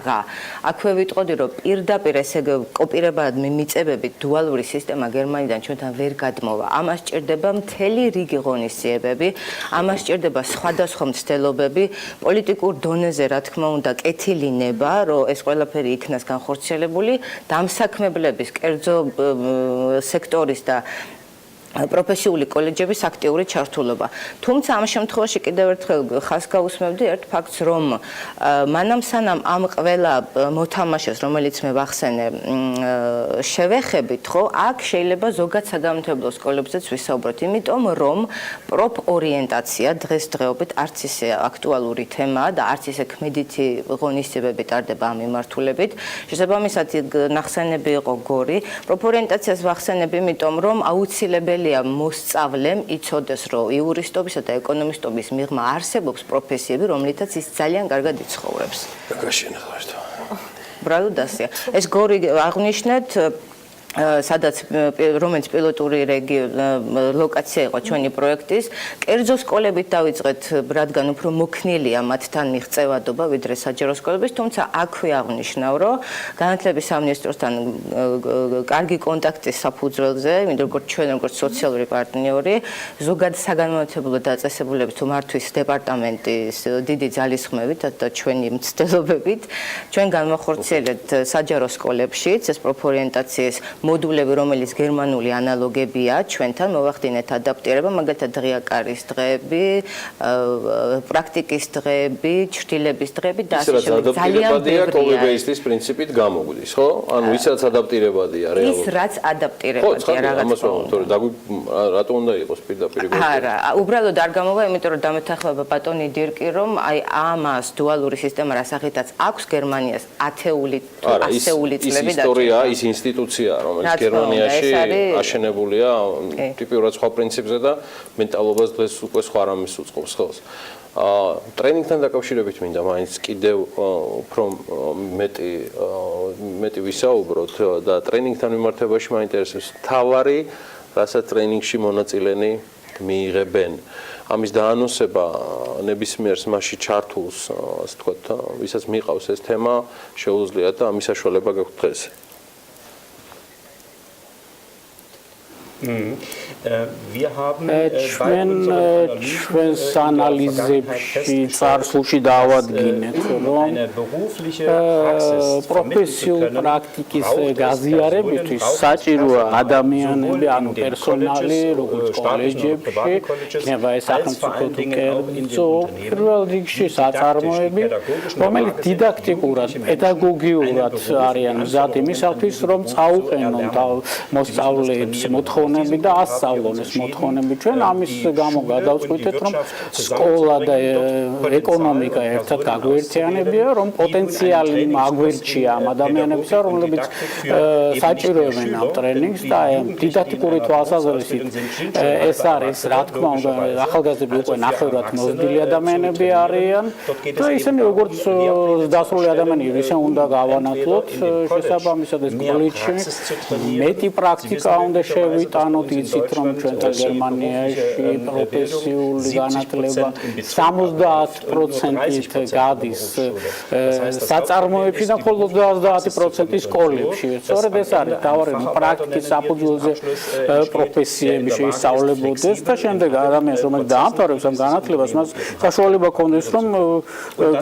აქვე ვიტყოდი, რომ პირდაპირ ესე კოპირებად მიწებებით დუალური სისტემა გერმანიდან ჩვენთან ვერ გადმოვა. ამას ჭირდება მთელი რიგი ღონისძიებები, ამას ჭირდება სხვადასხვა მცდელობები, პოლიტიკურ დონეზე, რა თქმა უნდა, კეთილი ნება, რომ ეს ყველაფერი იქნას განხორციელებული, დამსაქმებლების, კერძო სექტორის და პროფესიული კოლეჯების აქტიური ჩართულობა. თუმცა ამ შემთხვევაში კიდევ ერთხელ ხაზს გაუსმევდი ერთ ფაქტს, რომ მანამ სანამ ამ ყველა მოთამაშეს, რომელიც მე ვახსენე, შევეხებით, ხო, აქ შეიძლება ზოგად საგამომთბლო სკოლებზეც ვისაუბროთ, იმიტომ რომ პროფ ორიენტაცია დღესდღეობით არც ისე აქტუალური თემაა და არც ისე ქმედითი ღონისძიებები ტარდება ამ მიმართულებით. შესაბამისად, ნახსენები იყო გორი. პროფ ორიენტაციას ვახსენებ, იმიტომ რომ აუცილებელი მოსწავლემ იცოდეს, რომ იურისტობისა და ეკონომისტობის მიღმა არსებობს პროფესიები, რომლითაც ის ძალიან კარგად იცხოვრებს. უბრალოდ ასეა. ეს გორი აღნიშნეთ, სადაც რომელიც პილოტური ლოკაცია იყო ჩვენი პროექტის, კერძო სკოლებით დავიწყეთ, რადგან უფრო მოქნილია მათთან მიღწევადობა ვიდრე საჯარო სკოლების, თუმცა აქვე აღნიშნავ, რომ განათლების სამინისტროსთან კარგი კონტაქტის საფუძველზე, როგორც ჩვენ როგორც სოციალური პარტნიორი, ზოგად საგანმანათლებლო დაწესებულების თუ მართვის დეპარტამენტის დიდი ძალისხმევით და ჩვენი მცდელობებით, ჩვენ განვახორციელებთ საჯარო სკოლებშიც ეს პროფორიენტაციის მოდულები, რომელიც გერმანული ანალოგებია, ჩვენთან მოვახდინეთ ადაპტირება, მაგალითად დღია კარის დღეები, პრაქტიკის დღეები, ჩრდილების დღეები და ასე შემდეგ. ძალიან კოპი-პეისტის პრინციპით გამოგვდის, ხო? ანუ ისაც ადაპტირებადია რეალურად. ის რაც ადაპტირებადია რაღაც თორე რატო უნდა იყოს პირდაპირ? არა, უბრალოდ არ გამოვა, იმიტომ რომ დამეთანხმება ბატონი დირკი, რომ აი ამას დუალური სისტემა რასახითაც აქვს გერმანიას ათეული თუ ასეული წლები და ისტორია, ის ინსტიტუცია, რომელიც გერმანიაში აშენებულია ტიპიურად სხვა პრინციპზე და მენტალობას დღეს უკვე სხვა რამეს უწყობს ხელს. ტრენინგთან დაკავშირებით მინდა მაინც კიდევ უფრო მეტი ვისაუბროთ და ტრენინგთან მიმართებაში მაინტერესებს თავარი, რასაც ტრენინგში მონაწილენი მიიღებენ. ამის დაანონსება ნებისმიერს მასში ჩართულს, ასე ვთქვათ, ვისაც მიყავს ეს თემა, შეუძლიათ და ამის საშუალება გაქვთ დღეს. ჩვენს ანალიზებში წარსულში დავადგინეთ, რომ პროფესიულ პრაქტიკის გაზიარებისთვის საჭიროა ადამიანები, ანუ პერსონალი, როგორც კოლეჯებში, იქნება ეს სახელმწიფო თუ კერძო, პირველ რიგში საწარმოები, რომელიც დიდაქტიკურად, პედაგოგიურად არიან მზად იმისათვის, რომ წაუყენონ მოსწავლეებს მოთხოვნები და ასწავლონ ეს მოთხოვნები. ჩვენ ამის გამო გადავწყვიტეთ, რომ სკოლა და ეკონომიკა ერთად გაგვერთიანებია, რომ პოტენციალი აგვერჩია ამ ადამიანებისა, რომლებიც საჭიროებენ ამ ტრენინგს და დიდაქტიკური თვალსაზრისით ეს არის, რა თქმა უნდა, ახალგაზრდები უკვე ნახევრად მოზრდილი ადამიანები არიან და ისინი როგორც დასრული ადამიანები, ისე უნდა გავანათლოთ, შესაბამისად ეს კოლეჯში მეტი პრაქტიკა უნდა შევიტანოთ, იცით რომ ჩვენთან გერმანიაში პროფესიული განათლება 70%-ით გადის საწარმოებში და მხოლოდ 30% სკოლებში. სწორედ ეს არის თავარი, პრაქტიკის საფუძველზე პროფესიები შეისწავლებოდეს და შემდეგ ადამიანს, რომელიც დაამთავრებს ამ განათლებას, მას საშუალება ჰქონდეს, რომ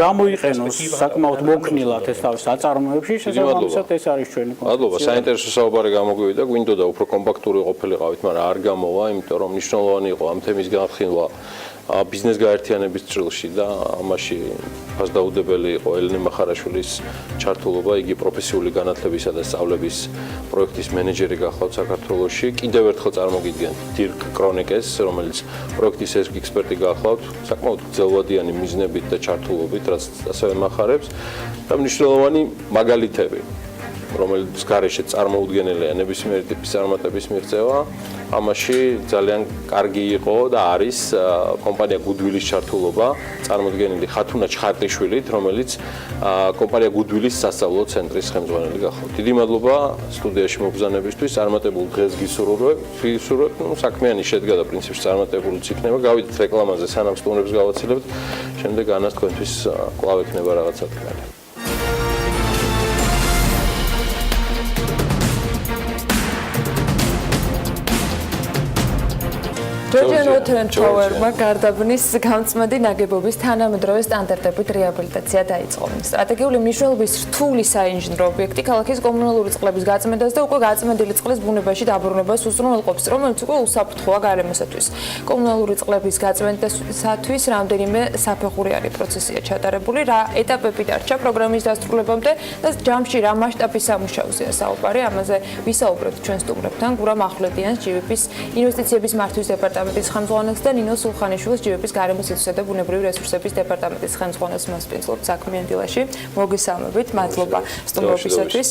გამოიყენოს საკმაოდ მოქნილად ეს თავის საწარმოებში. შესაბამისად ეს არის ჩვენი კონცეფცია. მადლობა, საინტერესო საუბარი გამოგვივიდა, გვინდოდა უფრო კომპაქტური ყოფილიყავით, მაგრამ არ გამოვა, იმიტომ რომ მნიშვნელოვანი იყო ამ თემის განხილვა ბიზნეს გაერთიანების ჭრილში და ამაში ფასდაუდებელი იყო ელენე მახარაშვილის ჩართულობა, იგი პროფესიული განათლებისა და სწავლების პროექტის მენეჯერი გახლავთ საქართველოში. კიდევ ერთხელ წარმოგიდგენთ დირკ კრონიკეს, რომელიც პროექტის ექსპერტი გახლავთ, საკმაოდ გრძელვადიანი მიზნებით და ჩართულობით, რაც ასევე მახარებს და მნიშვნელოვანი მაგალითები, რომელიც გარეშე წარმოუდგენელია ნებისმიერი ტიპის წარმატების მიღწევა. ამაში ძალიან კარგი იყო და არის კომპანია გუდვილის ჩართულობა, წარმოდგენილი ხათუნა ჩხარტიშვილით, რომელიც კომპანია გუდვილის სასწავლო ცენტრის ხელმძღვანელი გახლავთ. დიდი მადლობა სტუდიაში მობრძანებისთვის, წარმატებულ დღეს გისურვებთ. საქმიანი შედგა და პრინციპში წარმატებულიც იქნება. გავიდეთ რეკლამაზე, სანამ სტუმრებს გავაცელებთ, შემდეგ ანას თქვენთვის კვლავ ექნება რაღაცა თქვენი. ჯორჯიან ვოთერენცაუერმა გარდაბნის გამწმენდი ნაგებობის თანამედროვე სტანდარტებით რეაბილიტაცია დაიწყო. სტრატეგიული მნიშვნელობის რთული საინჟინრო ობიექტი ქალაქის კომუნალური წყლების გაწმენდას და უკვე გაწმენდილი წყლის ბუნებაში დაბრუნებას უზრუნველყოფს, რომელიც უკვე უსაფრთხოა გარემოსათვის. კომუნალური წყლების გაწმენდასათვის რამდენიმე საფეხური პროცესია ჩატარებული, რა ეტაპები დარჩა პროგრამის დასრულებამდე და ჯამში რა მასშტაბის სამუშაოზეა საუბარი. ამაზე ვისაუბრებთ ჩვენ სტუმრებთან, გურამ ახვლედიანს, GVP-ის ინვესტიციების მართვის დეპარტამენტის ხელმძღვანელს და ნინო სულხანიშვილს, GVP-ის გარემოსიცისა და ბუნებრივი რესურსების დეპარტამენტის ხელმძღვანელს მასპინძლობთ საქმიანი დილაში. მოგესალმებით, მადლობა სტუმრობისათვის.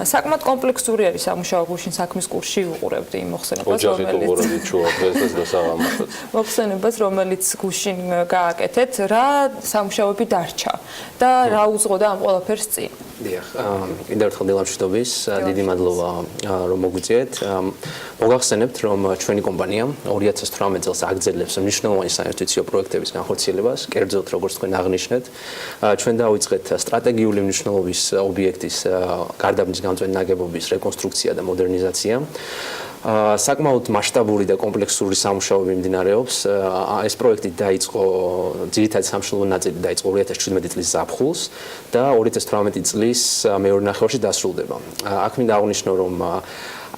საკმაოდ კომპლექსური არის სამუშაო გუშინ საქმის კურსში ვუყურებდი იმ მოხსენებას, რომელიც გუშინ გააკეთეთ, რა სამუშაოები დარჩა და რა უძღოდა ამ ყველაფერს წინ. დიახ, კიდევ ერთხელ დილამშვიდობის, დიდი მადლობა რომ მოგვიწიეთ. მოგახსენებთ, რომ ჩვენი კომპანია 2018 წელს აგრძელებს მნიშვნელოვანი საინვესტიციო პროექტების განხორციელებას, კერძოდ როგორც თქვენ აღნიშნეთ, ჩვენ დავიწყეთ სტრატეგიული მნიშვნელობის ობიექტის გარდაბნის გამწვენე ნაგებობის რეკონსტრუქცია და მოდერნიზაცია. საკმაოდ მასშტაბური და კომპლექსური სამუშაოები მიმდინარეობს. ეს პროექტი დაიწყო, ძირითადი სამშენებლო ნაწილი დაიწყო 2017 წლის ზაფხულს და 2018 წლის მეორე ნახევარში დასრულდება. აქ მინდა აღვნიშნო, რომ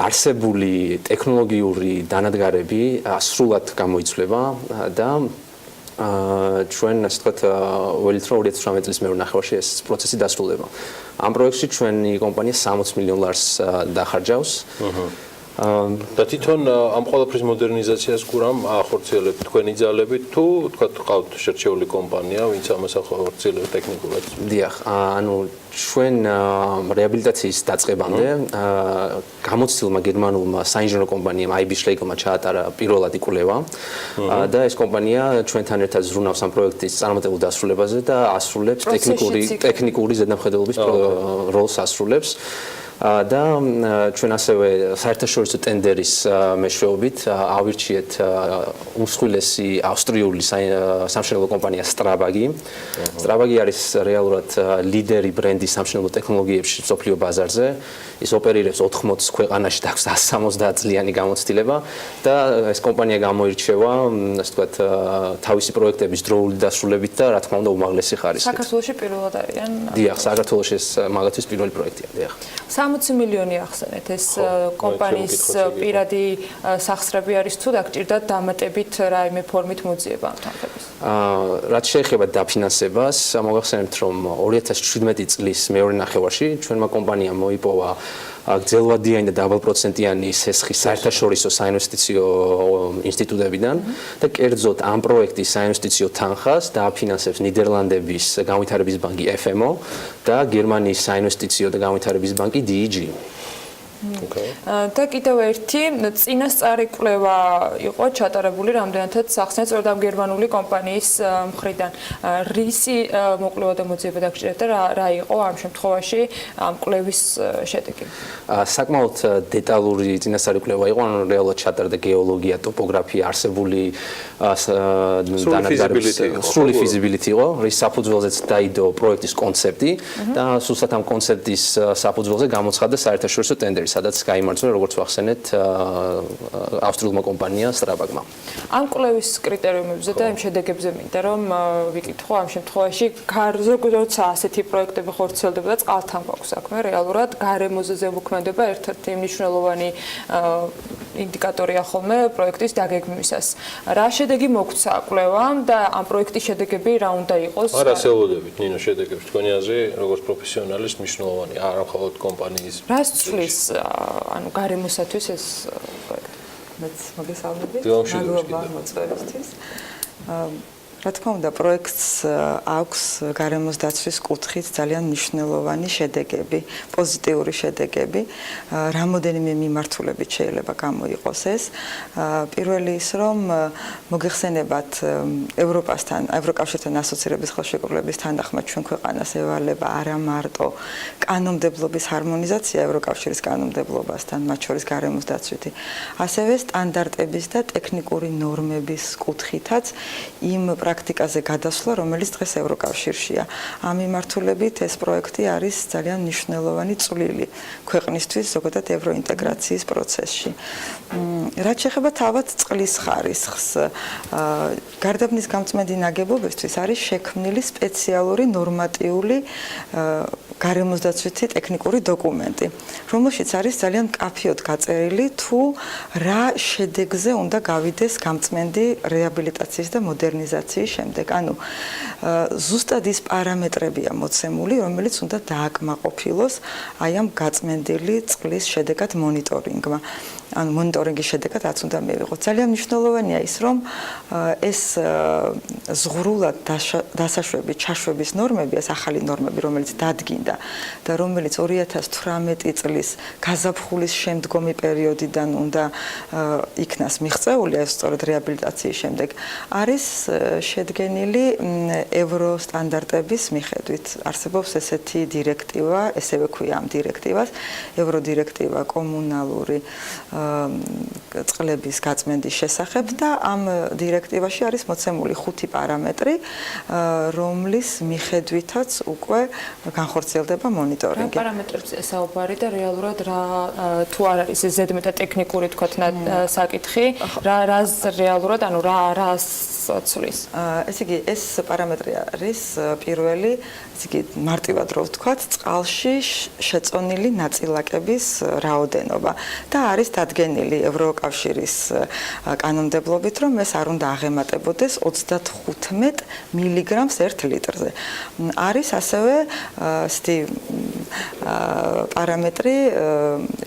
არსებული ტექნოლოგიური დანადგარები სრულად გამოიცვლება და ჩვენ ასე ვთქვათ ველით რომ 2018 წლის მეორე ნახევარში ეს პროცესი დასრულდება. ამ პროექტში ჩვენი კომპანია $60 მილიონ დახარჯავს. და თვითონ ამ ყველაფრის მოდერნიზაციას გურამ ახორციელებთ თქვენი ძალებით თუ თქვათ ყავთ შერჩეული კომპანია, ვინც ამას ახორციელებს ტექნიკურად? დიახ, ანუ ჩვენ რეაბილიტაციის დაწყებამდე გამოცდილმა გერმანულმა საინჟინრო კომპანიამ IB Schlegelმა ჩაატარა პირველადი კვლევა და ეს კომპანია ჩვენთან ერთად ზრუნავს ამ პროექტის წარმატებულ დასრულებაზე და ასრულებს ტექნიკური ზედამხედველობის როლს ასრულებს. და ჩვენ ასევე საერთაშორისო ტენდერის მეშვეობით ავირჩიეთ უმსხვილესი ავსტრიული სამშენებლო კომპანია Strabag-ი. Strabag-ი არის რეალურად ლიდერი ბრენდის სამშენებლო ტექნოლოგიებში მსოფლიო ბაზარზე. ის ოპერირებს 80 ქვეყანაში და აქვს 170 წლიანი გამოცდილება და ეს კომპანია გამოირჩევა, ასე ვთქვათ, თავისი პროექტების დროული დასრულებით და რა თქმა უნდა უმაღლესი ხარისხით. საქართველოში პირველად არიან? დიახ, საქართველოში ეს მაგათთვის პირველი პროექტია, დიახ. 60 მილიონი ახსენეთ, ეს კომპანიის პირადი სახსრები არის თუ დაგჭირდათ დამატებით რაიმე ფორმით მოძიება ამ თანხების? რაც შეეხება დაფინანსებას, მოგახსენებთ, რომ 2017 წლის მეორე ნახევარში ჩვენმა კომპანიამ მოიპოვა გრძელვადიანი და დაბალპროცენტიანი სესხი საერთაშორისო საინვესტიციო ინსტიტუტებიდან და კერძოდ ამ პროექტის საინვესტიციო თანხას დააფინანსებს ნიდერლანდების განვითარების ბანკი FMO და გერმანიის საინვესტიციო და განვითარების ბანკი DEG. და კიდევ ერთი წინასწარი კვლევა იყო ჩატარებული რამდენადაც ახსენეთ სწორედ ამ გერმანული კომპანიის მხრიდან. რისი მოკვლევა და მოძიება დაგჭირეთ და რა იყო ამ შემთხვევაში ამ კვლევის შედეგი? საკმაოდ დეტალური წინასწარი კვლევა იყო, ანუ რეალურად ჩატარდა გეოლოგია, ტოპოგრაფია, არსებული სრული feasibility იყო, რის საფუძველზეც დაიდო პროექტის კონცეფტი და სულსაც ამ კონცეფტის საფუძველზე გამოცხადდა საერთაშორისო ტენდერი, სადაც გაიმარჯვა, როგორც ვახსენეთ, ავსტრიულმა კომპანია Strabag-მა. ამ კვლევის კრიტერიუმებზე და იმ შედეგებზე მინდა რომ ვიკითხო ამ შემთხვევაში, როცა ასეთი პროექტები ხორციელდება და წყალთან გვაქვს საქმე, რეალურად გარემოზე ზემოქმედება ერთ-ერთი მნიშვნელოვანი ინდიკატორია ხოლმე პროექტის დაგეგმვისას. რა შედეგი მოგცა კვლევამ და ამ პროექტის შედეგები რა უნდა იყოს? რას ელოდებით ნინო შედეგებს თქვენი აზრი როგორც პროფესიონალის მნიშვნელოვანი არა მხოლოდ კომპანიის რას ცვლის ანუ გარემოსათვის ეს პროექტი? მეც მოგესალმებით. მადლობა მოწვევისთვის. რა თქმა უნდა, პროექტს აქვს გარემოს დაცვის კუთხით ძალიან მნიშვნელოვანი შედეგები, პოზიტიური შედეგები. რამოდენიმე მიმართულებით შეიძლება გამოიყოს ეს. პირველი ის, რომ მოგეხსენებათ ევროპასთან, ევროკავშირთან ასოცირების ხელშეკრულების თანახმად ჩვენ ქვეყანას ევალება არა მარტო კანონმდებლობის ჰარმონიზაცია ევროკავშირის კანონმდებლობასთან, მათ შორის გარემოს დაცვითი, ასევე სტანდარტების და ტექნიკური ნორმების კუთხითაც იმ პრაქტიკაზე გადასვლა, რომელიც დღეს ევროკავშირშია. ამ მიმართულებით ეს პროექტი არის ძალიან მნიშვნელოვანი წვლილი ქვეყნისთვის ზოგადად ევროინტეგრაციის პროცესში. რაც შეეხება თავად წყლის ხარისხს, გარდაბნის გამწმენდი ნაგებობისთვის არის შექმნილი სპეციალური ნორმატიული გარემოსდაცვითი ტექნიკური დოკუმენტი, რომელშიც არის ძალიან მკაფიოდ გაწერილი თუ რა შედეგზე უნდა გავიდეს გამწმენდი რეაბილიტაციის და მოდერნიზაციის შემდეგ. ანუ ზუსტად ის პარამეტრებია მოცემული, რომელიც უნდა დააკმაყოფილოს აი ამ გაწმენდილი წყლის შედეგად მონიტორინგმა. ანუ მონიტორინგის შედეგად რაც უნდა მივიღოთ. ძალიან მნიშვნელოვანია ის, რომ ეს ზღვრულად დასაშვების, ჩაშვების ნორმები, ეს ახალი ნორმები, რომელიც დადგინდა და რომელიც 2018 წლის გაზაფხულის შემდგომი პერიოდიდან უნდა იქნას მიღწეული, ეს სწორედ რეაბილიტაციის შემდეგ, არის შედგენილი ევროსტანდარტების მიხედვით. არსებობს ესეთი დირექტივა, ესევე ქვია ამ დირექტივას, ევროდირექტივა კომუნალური წყლების გაწმენდის შესახებ და ამ დირექტივაში არის მოცემული 5 პარამეტრი, რომლის მიხედვითაც უკვე განხორციელდება მონიტორინგი. რა პარამეტრებზე საუბარი და რეალურად რა თუ არ არის ეს ზედმეტად ტექნიკური თქვათ საკითხი, რას რეალურად, ანუ რას ცვლის? ესე იგი, ეს პარამეტრი არის პირველი, ესე იგი, მარტივად რო ვთქვათ, წყალში შეწონილი ნაწილაკების რაოდენობა და არის დადგენილი ევროკავშირის კანონმდებლობით, რომ ეს არ უნდა აღემატებოდეს 35 მილიგრამს 1 litrზე. არის ასევე ესეთი პარამეტრი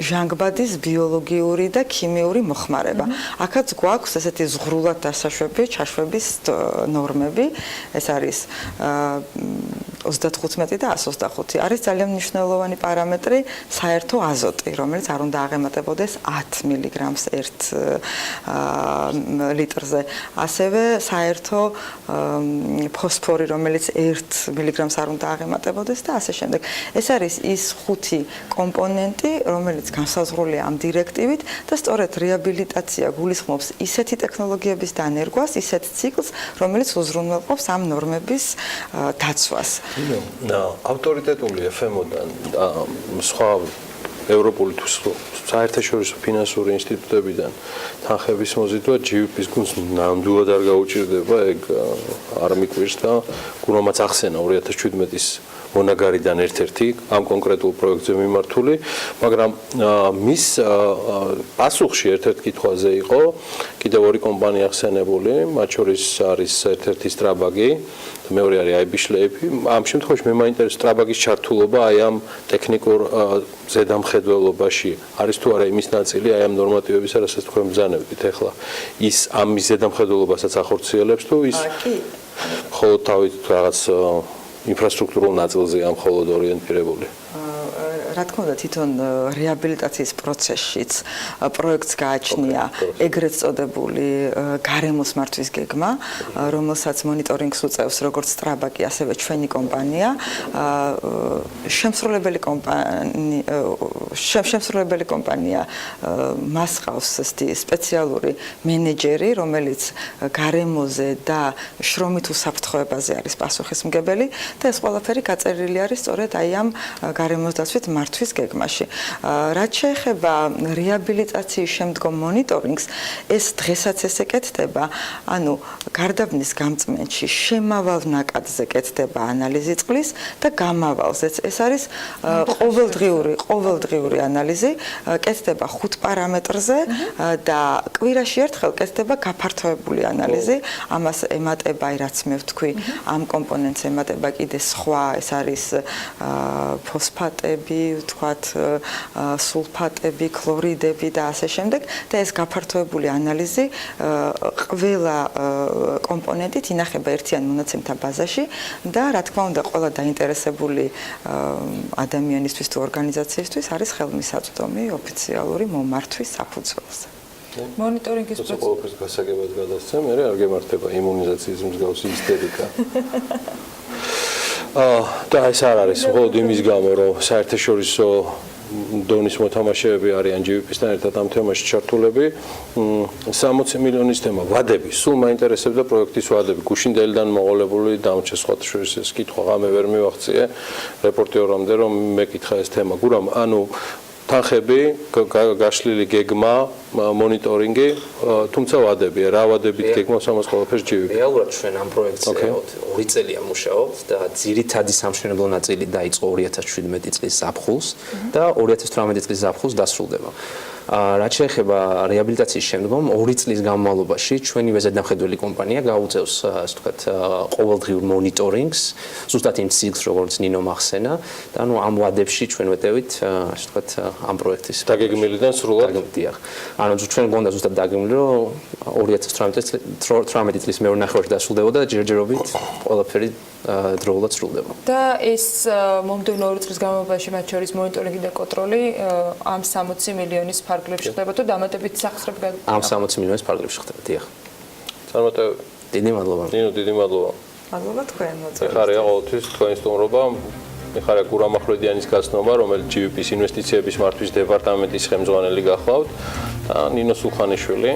ჟანგბადის ბიოლოგიური და ქიმიური მოხმარება. აქაც გვაქვს ესეთი ზღვრულად დასაშვები, ჩაშვების ნორმები. ეს არის 35 და 125. არის ძალიან მნიშვნელოვანი პარამეტრი საერთო აზოტი, რომელიც არ უნდა აღემატებოდეს 10 მილიგრამს 1 litrზე. ასევე საერთო ფოსფორი, რომელიც 1 მილიგრამს არ უნდა აღემატებოდეს და ასე შემდეგ. ეს არის ის 5 კომპონენტი, რომელიც განსაზღვრულია ამ დირექტივით და სწორედ რეაბილიტაცია გულისხმობს ისეთი ტექნოლოგიების დანერგვას, ისეთ ციკლს, რომელიც უზრუნველყოფს ამ ნორმების დაცვას. ავტორიტეტული FM-დან სხვა ევროპული თუ საერთაშორისო ფინანსური ინსტიტუტებიდან თანხების მოზიდვა GVP-ის გუნდს ნამდვილად არ გაუჭირდება, ეგ არ მიკვირს და გურამაც ახსენა 2017-ის მონაგარიდან ერთ-ერთი ამ კონკრეტულ პროექტზე მიმართული, მაგრამ მის პასუხში ერთ-ერთ კითხვაზე იყო კიდევ ორი კომპანია ახსენებული, მათ შორის არის ერთ-ერთი სტრაბაგი, მეორე არის IB-შლეიფი. ამ შემთხვევაში მე მაინტერესებს სტრაბაგის ჩართულობა აი ამ ტექნიკურ ზედამხედველობაში. არის თუ არა იმის ნაწილი აი ამ ნორმატივებისა, რასაც თქვენ ბრძანებთ ახლა. ის ამ ზედამხედველობასაც ახორციელებს თუ ის ხოლო თავით რაღაც ინფრასტრუქტურულ ნაწილზეა მხოლოდ ორიენტირებული. რა თქმა უნდა, თვითონ რეაბილიტაციის პროცესშიც პროექტს გააჩნია ეგრეთ წოდებული გარემოს მართვის გეგმა, რომელსაც მონიტორინგს უწევს როგორც სტრაბაკი, ასევე ჩვენი კომპანია. შემსრულებელი კომპანია მას ყავს სპეციალური მენეჯერი, რომელიც გარემოზე და შრომით უსაფრთხოებაზე არის პასუხისმგებელი და ეს ყველაფერი გაწერილი არის სწორედ აი ამ გარემოს დაცვით მართვის გეგმაში. რაც შეეხება რეაბილიტაციის შემდგომ მონიტორინგს, ეს დღესაც ესე კეთდება, ანუ გარდაბნის გამწმენდში შემავალ ნაკადზე კეთდება ანალიზი წყლის და გამავალზეც. ეს არის ყოველდღიური ანალიზი, კეთდება 5 პარამეტრზე და კვირაში ერთხელ კეთდება გაფართოებული ანალიზი. ამას ემატება, რაც მე ვთქვი, ამ კომპონენტს ემატება კიდე სხვა, ეს არის ფოსფატები, ვთქვათ, სულფატები, ქლორიდები და ასე შემდეგ და ეს გაფართოებული ანალიზი ყველა კომპონენტით ინახება ერთიან მონაცემთა ბაზაში და რა თქმა უნდა ყველა დაინტერესებული ადამიანისთვის თუ ორგანიზაციისთვის არის ხელმისაწვდომი ოფიციალური მომართვის საფუძველზე. მონიტორინგის პროცესი ყოველთვის გასაგებად გადასცემ, მე არ გემართება იმუნიზაციის მსგავსი ისტერიკა. და ეს არ არის მხოლოდ იმის გამო, რომ საერთაშორისო დონის მოთამაშეები არიან GVP-სთან ერთად ამ თემაში ჩართულები. 60 მილიონის თემა ვადები, სულ მაინტერესებდა პროექტის ვადები, გუშინდელიდან მოყოლებული დამჭა სხვათა შორის ეს კითხვა ღამე ვერ მივახციე რეპორტერამდე, რომ მეკითხა ეს თემა. გურამ, ანუ თანხები, გაშლილი გეგმა, მონიტორინგი, თუმცა ვადები, რა ვადებით გეგმავს ამას ყველაფერს GVP. რეალურად ჩვენ ამ პროექტზე 2 წელია მუშაობთ და ძირითადი სამშენებლო ნაწილი დაიწყო 2017 წლის ზაფხულს და 2018 წლის ზაფხულს დასრულდება. რაც შეეხება რეაბილიტაციის შემდგომ 2 წლის განმავლობაში ჩვენივე ზედამხედველი კომპანია გაუწევს ასე ვთქვათ ყოველდღიურ მონიტორინგს, ზუსტად იმ ციკლს, როგორც ნინო მახსენა და ანუ ამ ვადებში ჩვენ ვეტევით ასე ვთქვათ ამ პროექტის დაგეგმილიდან სრულად დიახ. ანუ ჩვენ გვონდა ზუსტად დაგეგმილი, რომ 2018 წლის მეორე ნახევარში დასრულდებოდა და ჯერჯერობით ყველაფერი დროულად სრულდება. და ეს მომდევნო 2 წლის განმავლობაში მათ შორის მონიტორინგი და კონტროლი ამ 60 მილიონის ფარგლებში ხდება თუ დამატებით სახსრებ ამ 60 მილიონის ფარგლებში ხდება, დიახ. წარმატებები. დიდი მადლობა. ნინო, დიდი მადლობა. მადლობა თქვენ მოწვევით. ეხარია ყოველთვის თქვენი სტუმრობა. ეხარია გურამ ახვლედიანის გაცნობა, რომელიც GVP-ის ინვესტიციების მართვის დეპარტამენტის ხელმძღვანელი გახლავთ და ნინო სულხანიშვილი.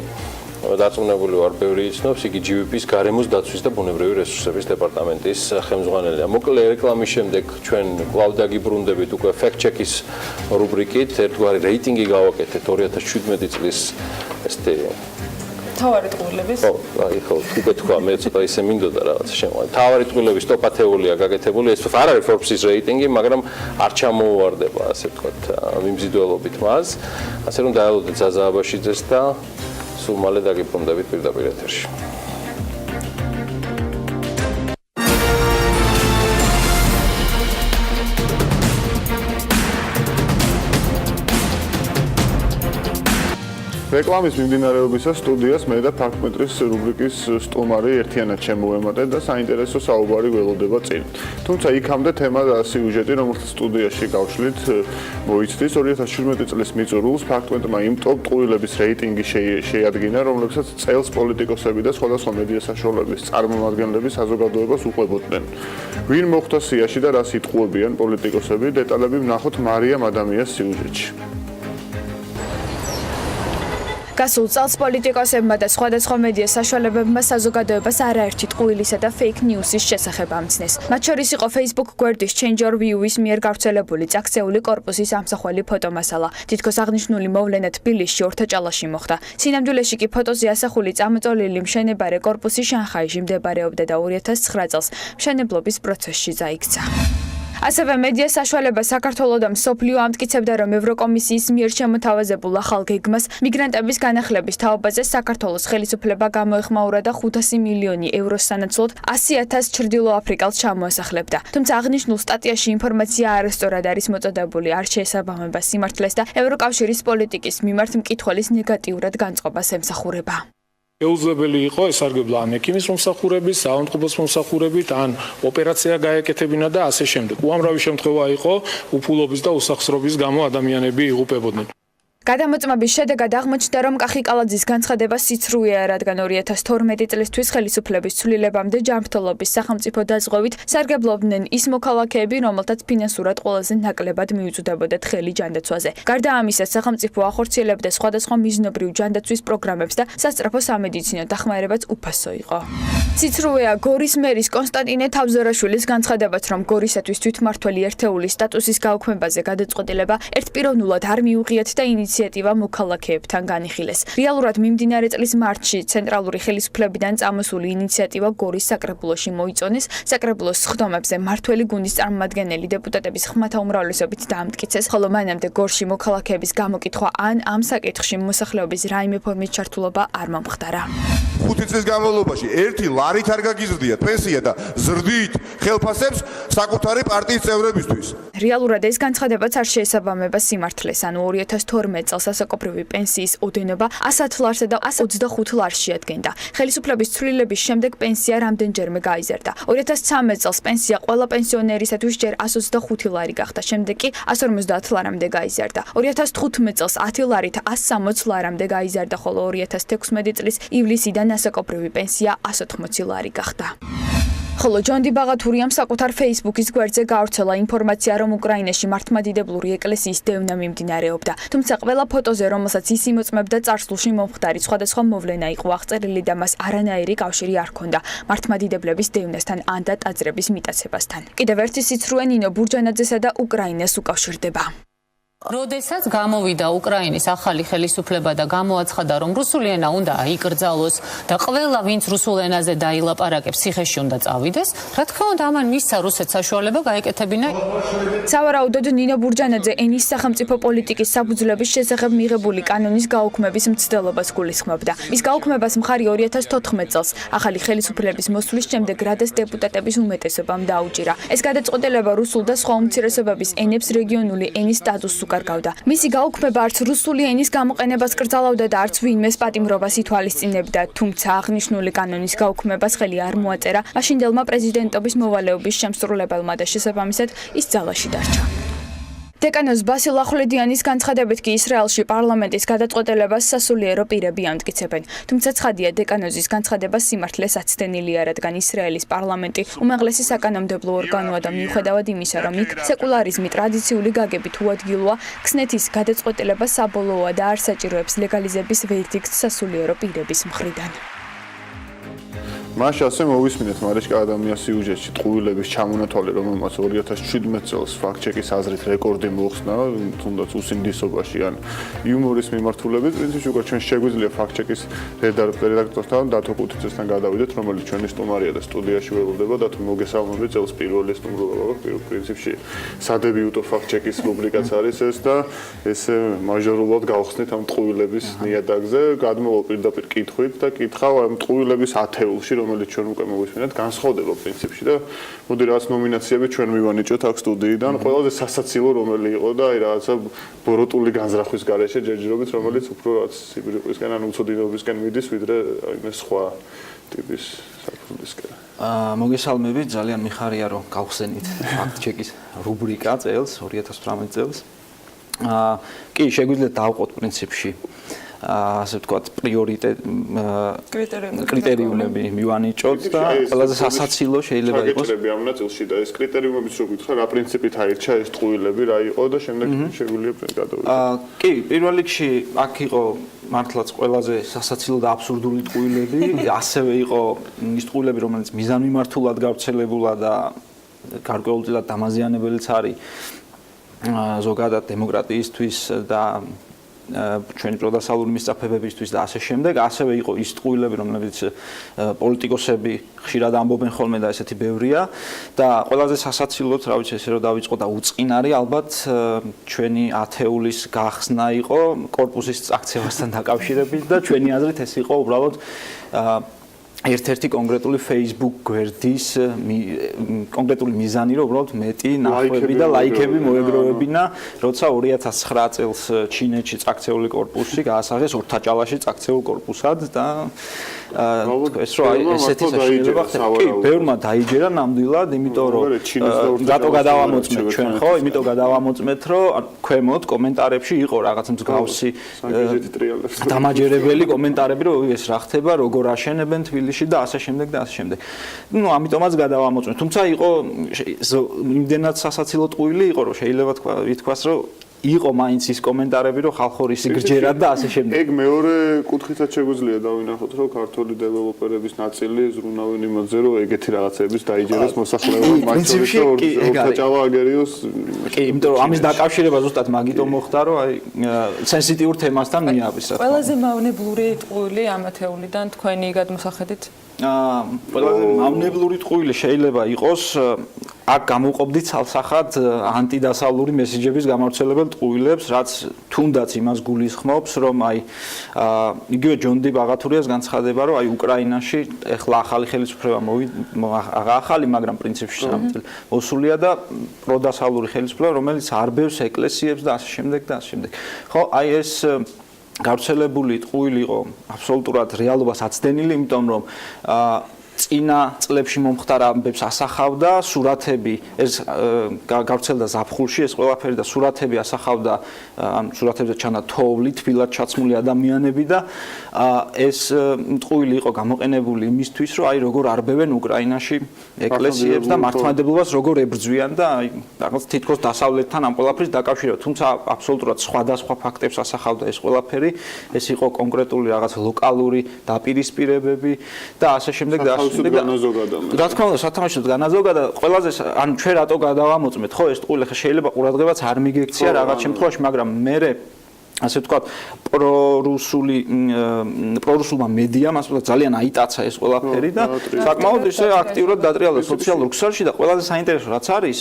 დაწუნებული ვარ, ბევრი იცნობს, იგი GVP-ის გარემოს დაცვის და ბუნებრივი რესურსების დეპარტამენტის ხელმძღვანელია. მოკლე რეკლამის შემდეგ ჩვენ კვლავ დაგიბრუნდებით უკვე fact-check-ის რუბრიკით, ერთგვარი რეიტინგი გავაკეთეთ 2017 წლის ესეთი თავარი ტყუილების. აი ხო, უკვე თქვა, მე ცოტა ისე მინდოდა რაღაც შემოვიდა. თავარი ტყუილების top 10-ია გაკეთებული, ეს არ არის Forbes-ის რეიტინგი, მაგრამ არ ჩამოუვარდება, ასე ვთქვათ, მიმზიდველობით მას. ასე რომ დაელოდეთ ზაზა აბაშიძეს და სულ მალე დაგიბრუნდებით პირდაპირ ეთერში. რეკლამის მიმდინარეობისას სტუდიას მე და ფაქტმეტრის რუბრიკის სტუმარი ერთიანად შემოვემატეთ და საინტერესო საუბარი ველოდება წინ. თუმცა იქამდე თემა და სიუჟეტი, რომელსაც სტუდიაში გავშლით, მოიცდის 2017 წლის მიწურულს ფაქტმეტმა იმ ტოპ ტყუილების რეიტინგი შეადგინა, რომლებსაც წელს პოლიტიკოსები და სხვადასხვა მედია საშუალებების წარმომადგენლები საზოგადოებას უყვებოდნენ. ვინ მოხვდა სიაში და რას იტყუებიან პოლიტიკოსები, დეტალები ვნახოთ მარიამ ადამიანის სიუჟეტში. გასულ წელს პოლიტიკოსებმა და სხვადასხვა მედია საშუალებებმა საზოგადოებას არაერთი ტყუილისა და fake news-ის შესახებ ამცნეს. მათ შორის იყო Facebook გვერდის Change Your View-ის მიერ გავრცელებული წაქცეული корпуსის ამსახველი ფოტომასალა. თითქოს აღნიშნული მოვლენა თბილისში ორთაჭალაში მოხდა. სინამდვილეში კი ფოტოზე ასახული წამოწოლილი მშენებარე корпуსი შანხაიში მდებარეობდა და 2009 წელს მშენებლობის პროცესში წაიქცა. ასევე მედია საშუალება საქართველოს და მსოფლიო ამტკიცებდა, რომ ევროკომისიის მიერ შემოთავაზებულ ახალ გეგმას მიგრანტების განახლების თაობაზე საქართველოს ხელისუფლება გამოეხმაურა და 500 მილიონი ევროს სანაცვლოდ 100,000 ჩრდილო აფრიკელს ჩამოასახლებდა. თუმცა აღნიშნულ სტატიაში ინფორმაცია არასწორად არის მოწოდებული, არ შეესაბამება სიმართლეს და ევროკავშირის პოლიტიკის მიმართ მკითხველის ნეგატიურად განწყობას ემსახურება. შეუძლებელი იყო ესარგებლა ან ექიმის მომსახურების, საავადმყოფოს მომსახურებით, ან ოპერაცია გაეკეთებინა და ასე შემდეგ. უამრავი შემთხვევა იყო უფულობის და უსახსრობის გამო ადამიანები იღუპებოდნენ. გადამოწმების შედეგად აღმოჩნდა, რომ კახიკალაძის განცხადება სიცრუეა, რადგან 2012 წლისთვის ხელისუფლების ცვლილებამდე ჯანმრთელობის სახელმწიფო დაზღვევით სარგებლობდნენ ის მოქალაქეები, რომელთაც ფინანსურად ყველაზე ნაკლებად მიუწვდებოდათ ხელი ჯანდაცვაზე. გარდა ამისა, სახელმწიფო ახორციელებდა სხვადასხვა მიზნობრივ ჯანდაცვის პროგრამებს და სასწრაფო სამედიცინო დახმარებაც უფასო იყო. სიცრუეა გორის მერის კონსტანტინე თავზორაშვილის განცხადებაც, რომ გორისათვის თვითმმართველი ერთეულის სტატუსის გაუქმებაზე გადაწყვეტილება ერთპიროვნულად არ მიუღიათ და ინიციატივა მოქალაქეებთან განიხილეს. რეალურად მიმდინარე წლის მარტში ცენტრალური ხელისუფლებიდან წამოსული ინიციატივა გორის საკრებულოში მოიწონეს, საკრებულოს სხდომებზე მმართველი გუნდის წარმომადგენელი დეპუტატების ხმათა უმრავლესობით დაამტკიცეს, ხოლო მანამდე გორში მოქალაქეების გამოკითხვა ან ამ საკითხში მოსახლეობის რაიმე ფორმის ჩართულობა არ მომხდარა. 5 წლის განმავლობაში ერთი ლარით არ გაგიზრდიათ პენსია და ზრდით ხელფასებს საკუთარი პარტიის წევრებისთვის. რეალურად ეს განცხადებაც არ შეესაბამება სიმართლეს, ანუ 2012 წელს ასაკობრივი პენსიის ოდენობა 100 ლარსა და 125 ლარს შეადგენდა. ხელისუფლების ცვლილების შემდეგ პენსია რამდენჯერმე გაიზარდა. 2013 წელს პენსია ყველა პენსიონერისათვის ჯერ 125 ლარი გახდა, შემდეგ კი 150 ლარამდე გაიზარდა. 2015 წელს 10 ლარით 160 ლარამდე გაიზარდა, ხოლო 2016 წლის ივლისიდან ასაკობრივი პენსია 180 ლარი გახდა. ხოლო ჯონდი ბაღათურიამ საკუთარ Facebook-ის გვერდზე გავრცელა ინფორმაცია, რომ უკრაინაში მართლმადიდებლური ეკლესიის დევნა მიმდინარეობდა. თუმცა ყველა ფოტოზე, რომელსაც ის იმოწმებდა, წარსულში მომხდარი სხვადასხვა მოვლენა იყო აღწერილი და მას არანაირი კავშირი არ ჰქონდა მართლმადიდებლების დევნასთან ან და ტაძრების მიტაცებასთან. კიდევ ერთი სიცრუე ნინო ბურჯანაძესა და უკრაინას უკავშირდება. როდესაც გამოვიდა უკრაინის ახალი ხელისუფლება და გამოაცხადა, რომ რუსული ენა უნდა აიკრძალოს და ყველა, ვინც რუსულ ენაზე დაილაპარაკებს, ციხეში უნდა წავიდეს, რა თქმა უნდა, ამან მისცა რუსეთს საშუალება გაეკეთებინა. სავარაუდოდ ნინო ბურჯანაძე ენის სახელმწიფო პოლიტიკის საფუძვლების შესახებ მიღებული კანონის გაუქმების მცდელობას გულისხმობდა. მის გაუქმებას მხარი 2014 წელს ახალი ხელისუფლების მოსვლის შემდეგ რადას დეპუტატების უმეტესობამ დაუჭირა. ეს გადაწყვეტილება რუსულ და სხვა უმცირესობების ენებს რეგიონული ენის სტატუსს უკარგავდა. მისი გაუქმება არც რუსული ენის გამოყენებას კრძალავდა და არც ვინმეს პატიმრობას ითვალისწინებდა, თუმცა აღნიშნული კანონის გაუქმებას ხელი არ მოაწერა მაშინდელმა პრეზიდენტობის მოვალეობის შემსრულებელმა და შესაბამისად ის ძალაში დარჩა. დეკანოზ ბასილ ახვლედიანის განცხადებით კი ისრაელში პარლამენტის გადაწყვეტილებას სასულიერო პირები ამტკიცებენ. თუმცა ცხადია, დეკანოზის განცხადება სიმართლეს აცდენილია, რადგან ისრაელის პარლამენტი უმაღლესი საკანონმდებლო ორგანოა და მიუხედავად იმისა, რომ იქ სეკულარიზმი ტრადიციული გაგებით უადგილოა, ქსნეთის გადაწყვეტილება საბოლოოა და არ საჭიროებს ლეგალიზების ვერდიქტს სასულიერო პირების მხრიდან. მაშ ასე მოვისმინეთ მარიშკა ადამიანის სიუჟეტში ტყუილების ჩამონათვალე, რომელმაც 2017 წელს ფაქტ-ჩეკის აზრით რეკორდი მოხსნა, თუნდაც უსინდისობაში ან იუმორის მიმართულებით, პრინციპში უკვე ჩვენ შეგვიძლია ფაქტ-ჩეკის რედაქტორთან დათო კუთიცესთან გადავიდეთ, რომელიც ჩვენი სტუმარია და სტუდიაში ველოდება და თუ მოგესალმებით წელს პირველი სტუმრობა პრინციპში სადებიუტო ფაქტ-ჩეკის რუბრიკაც არის ეს და ესე მაჟორულად გავხსნით ამ ტყუილების ნიადაგზე, გადმოვალ პირდაპირ კითხვით და კითხავ ამ ტყუილების ათეულში, რომელიც ჩვენ უკვე მოვისმინეთ, განსხვავდება პრინციპში და მოდი რაღაც ნომინაციები ჩვენ მივანიჭოთ აქ სტუდიიდან. ყველაზე სასაცილო რომელი იყო და აი რაღაცა ბოროტული განზრახვის გარეშე ჯერჯერობით, რომელიც უფრო რაღაც სიბრიყვისკენ ან უცოდინობისკენ მიდის, ვიდრე აი სხვა ტიპის საფუძვლისკენ. მოგესალმებით, ძალიან მიხარია, რომ გავხსენით ფაქტ-ჩეკის რუბრიკა წელს 2018 წელს. კი, შეგვიძლია დავყოთ პრინციპში ასე ვთქვათ, კრიტერიუმები მივანიჭოთ და ყველაზე სასაცილო შეიძლება იყოს. კრიტერიუმები ამ ნაწილში და ეს კრიტერიუმებიც რო გითხრა, რა პრინციპით აირჩა ეს ტყუილები, რა იყო და შემდეგ შეგვიძლია გადავიდეთ. კი, პირველ რიგში აქ იყო მართლაც ყველაზე სასაცილო და აბსურდული ტყუილები, ასევე იყო ის ტყუილები, რომელიც მიზანმიმართულად გავრცელებულა და გარკვეულწილად დამაზიანებელიც არის ზოგადად დემოკრატიისთვის და ჩვენი პროდასალური მისწრაფებებისთვის და ასე შემდეგ, ასევე იყო ის ტყუილები, რომლებიც პოლიტიკოსები ხშირად ამბობენ ხოლმე და ესეთი ბევრია და ყველაზე სასაცილოდ, რა ვიცი, ესე რომ დავიწყო და უწყინარი ალბათ ჩვენი ათეულის გახსნა იყო კორპუსის აქციებასთან დაკავშირებით და ჩვენი აზრით ეს იყო უბრალოდ ერთ-ერთი კონკრეტული Facebook გვერდის კონკრეტული მიზანი, რომ უბრალოდ მეტი ნახვები და ლაიქები მოეგროვებინა, როცა 2009 წელს ჩინეთში წაქცეული კორპუსი გაასაღეს ურთაჭალაში წაქცეულ კორპუსად და ეს რო აი ესეთი საშინელება ხდება. კი, ბევრმა დაიჯერა ნამდვილად, იმიტომ რომ რატო გადავამოწმეთ ჩვენ, ხო? იმიტომ გადავამოწმეთ, რომ ქვემოთ კომენტარებში იყო რაღაც მსგავსი დამაჯერებელი კომენტარები, რომ ეს რა ხდება, როგორ აშენებენ თბილისში და ასე შემდეგ და ასე შემდეგ. ნუ ამიტომაც გადავამოწმეთ. თუმცა იყო იმდენად სასაცილო ტყუილი იყო, რომ შეიძლება ითქვას, რომ იყო მაინც ის კომენტარები, რომ ხალხური სიგრძერად და ასე შემდეგ. ეგ მეორე კუთხითაც შეგვიძლია დავინახოთ, რომ ქართული დეველოპერების ნაწილი ზრუნავენ იმაზე, რომ ეგეთი რაღაცების დაიჯეროს მოსახლეობას, მათ შორის ორთაჭავა აგერიოს. კი, იმიტომ რომ ამის დაკავშირება ზუსტად მაგიტომ მოხდა, რომ აი სენსიტიურ თემასთან მიავის. ყველაზე მავნებლური ტყუილი ამ ათეულიდან თქვენი გადმოსახედით? ყველაზე მავნებლური ტყუილი შეიძლება იყოს აქ გამოვყოფდით ცალსახად ანტიდასავლური მესიჯების გამავრცელებელ ტყუილებს, რაც თუნდაც იმას გულისხმობს, რომ აი იგივე ჯონ დი ბაღათურიას განცხადება, რომ აი უკრაინაში ეხლა ახალი ხელისუფლება ახალი, მაგრამ პრინციპში მოსულია და პროდასავლური ხელისუფლება, რომელიც არბევს ეკლესიებს და ასე შემდეგ და ასე შემდეგ. ხო, აი ეს გავრცელებული ტყუილი იყო აბსოლუტურად რეალობას აცდენილი, იმიტომ რომ წინა წლებში მომხდარ ამბებს ასახავდა სურათები, ეს გავრცელდა ზაფხულში ეს ყველაფერი და სურათები ასახავდა, ან სურათებზე ჩანდა თოვლი, თბილად ჩაცმული ადამიანები და ეს ტყუილი იყო გამოყენებული იმისთვის, რომ აი როგორ არბევენ უკრაინაში ეკლესიებს და მართლმადიდებლობას როგორ ებრძვიან და აი რაღაც თითქოს დასავლეთთან ამ ყველაფრის დაკავშირება, თუმცა აბსოლუტურად სხვადასხვა ფაქტებს ასახავდა ეს ყველაფერი, ეს იყო კონკრეტული რაღაც ლოკალური დაპირისპირებები და ასე შემდეგ და რა თქმა უნდა, სათამაშოდ განაზოგადა, ყველაზე ან ჩვენ რატო გადავამოწმეთ, ხო, ეს ტყუილი ხა შეიძლება ყურადღებაც არ მიგექცია რაღაც შემთხვევაში, მაგრამ მე ასე ვთქვათ, პრორუსულმა მედიამ ასე ვთქვათ ძალიან აიტაცა ეს ყველაფერი და საკმაოდ ისე აქტიურად დატრიალდა სოციალურ ქსელში და ყველაზე საინტერესო რაც არის,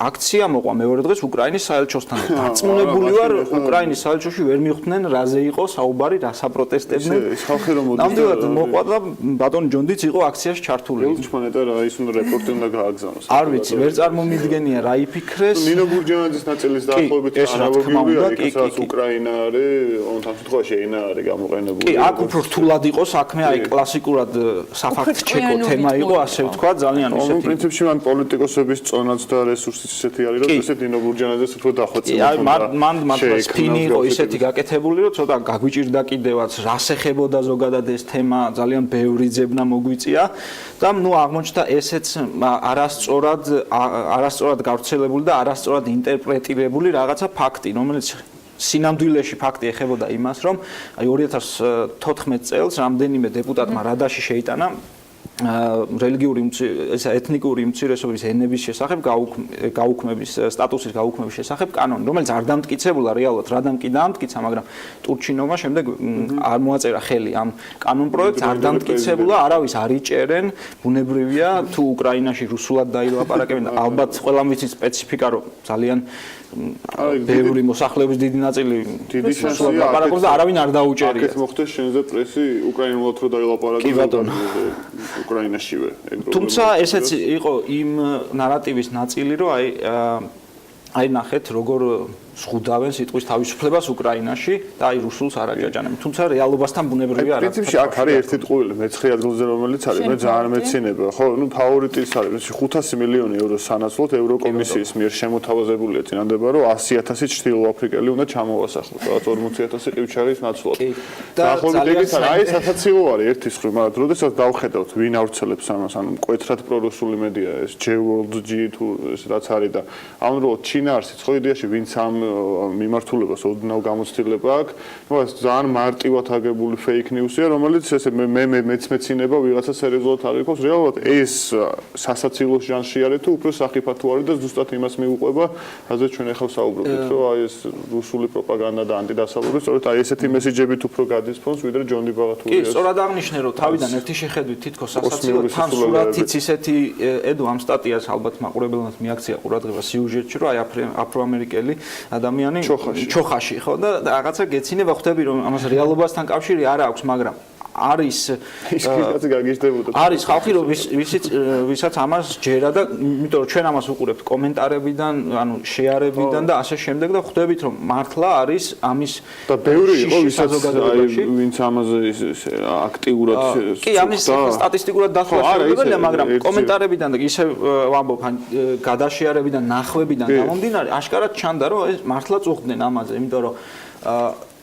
აქცია მოყვა მეორე დღეს უკრაინის საელჩოსთან. დარწმუნებული ვარ, უკრაინის საელჩოში ვერ მიხვდნენ რაზე იყო საუბარი, რა საპროტესტებდნენ. ნამდვილად მოყვა და ბატონი ჯონდიც იყო აქციაში ჩართული. ელჩმანეტა რა ის უნდა რეპორტი უნდა გააგზავნოს. არ ვიცი, ვერ წარმომიდგენია რა იფიქრეს. ნინო გურჯანაძის ნაწილის დაახლოებით ანალოგიურია, იქაც უკრაინა არის, ამ შემთხვევაში ენა არის გამოყენებული. კი, აქ უფრო რთულად იყო საქმე, აი კლასიკურად საფაქტ-ჩეკო თემა იყო, ასე ვთქვა, ძალიან ისეთი. პრინციპში მან პოლიტიკოსების წონაც და რესურსიც ისეთი არის, რომ ესეთ ნინო გურჯანაძეს უფრო დახვეწილი. აი, მან სპინი იყო ისეთი გაკეთებული, რომ ცოტა გაგვიჭირდა კიდევაც, რას ეხებოდა ზოგადად ეს თემა, ძალიან ბევრი ძებნა მოგვიწია და ნუ აღმოჩნდა ესეც არასწორად გავრცელებული და არასწორად ინტერპრეტირებული რაღაცა ფაქტი, რომელიც სინამდვილეში ფაქტი ეხებოდა იმას, რომ აი 2014 წელს რამდენიმე დეპუტატმა რადაში შეიტანა რელიგიური ეთნიკური უმცირესობის ენების შესახებ გაუქმების სტატუსის გაუქმების შესახებ კანონი, რომელიც არ დამტკიცებულა რეალურად, რადგან კი დაამტკიცა, მაგრამ ტურჩინოვმა შემდეგ არ მოაწერა ხელი ამ კანონ პროექტს, არ დამტკიცებულა, არავის არ იჭერენ, ბუნებრივია, თუ უკრაინაში რუსულად დაილაპარაკებენ, ალბათ ყველამ ვიცით სპეციფიკა, რომ ძალიან ბევრი მოსახლეობის დიდი ნაწილი რუსულად ლაპარაკობს და არავინ არ დაუჭერია. აქეთ მოხდეს შენზე პრესი უკრაინულად რო დაილაპარაკოს. კი ბატონო. უკრაინაშივე. თუმცა ესეც იყო იმ ნარატივის ნაწილი, რომ აი ნახეთ როგორ ზღუდავენ სიტყვის თავისუფლებას უკრაინაში და აი რუსულს არ აჯაჯანებენ. თუმცა რეალობასთან ბუნებრივია არა. პრინციპში აქ არის ერთი ტყუილი, მე-9 ადგილზე რომელიც არის, მე ძალიან მეცინება, ხო, ნუ ფავორიტის არის, 500 მილიონი ევრო სანაცვლოდ ევროკომისიის მიერ შემოთავაზებულია წინანდება, რომ 100,000 ჩრდილოაფრიკელი უნდა ჩამოვასახლოს, რაღაც 40,000 ყივჩარის ნაცვლად. დაახლოებით ეგეთ არის, აი სასაცილო არის ერთის ხრი, მაგრამ როდესაც დავხედავთ, ვინ ავრცელებს ამას, ანუ მკვეთრად პრორუსული მედია ეს J-World-G თუ ეს რაც არის და ამრობლად ჩინა არსიც ხო იდეაში ვინც ამ მიმართულებას ოდნავ გამოცდილება აქვს. ნუ ეს ძალიან მარტივად აგებული fake news-ია, რომელიც ესე მეც მეცინება ვიღაცა სერიოზულად აღიქოს. რეალურად ეს სასაცილო ჟანრი არის თუ უფრო სახიფათო არის და ზუსტად იმას მიუყვება, რაზეც ჩვენ ახლა საუბრობთ, რომ აი ეს რუსული პროპაგანდა და ანტიდასავლური, სწორედ აი ესეთი მესიჯებით უფრო გადის ფონს, ვიდრე ჯონ დი ბაღათურიას. კი, სწორად აღნიშნე, რომ თავიდან ერთი შეხედვით თითქოს სასაცილო თან სურათიც ისეთი ედო ამ სტატიას ალბათ მაყურებელნაც მიაქცია ყურადღება სიუჟეტში, რომ აი აფროამერიკელი ადამიანი ჩოხაში ხო და რაღაცა გეცინება ხვდები რომ ამას რეალობასთან კავშირი არ აქვს, მაგრამ არის არის ხალხი რომ ვისაც ამას ჯერა და იმიტომ რომ ჩვენ ამას უყურებთ კომენტარებიდან, ანუ შეარებიდან და ასე შემდეგ და ხვდებით რომ მართლა არის ამის და ბევრი იყო ვისაც ვინც ამაზე აქტიურად კი ამის სტატისტიკურად დათვლა შეუძლებელია, მაგრამ კომენტარებიდან და ისე ვამბობ ან გადაშიარებიდან, ნახვებიდან გამომდინარე, აშკარად ჩანდა რომ ეს მართლა წუხდნენ ამაზე, იმიტომ რომ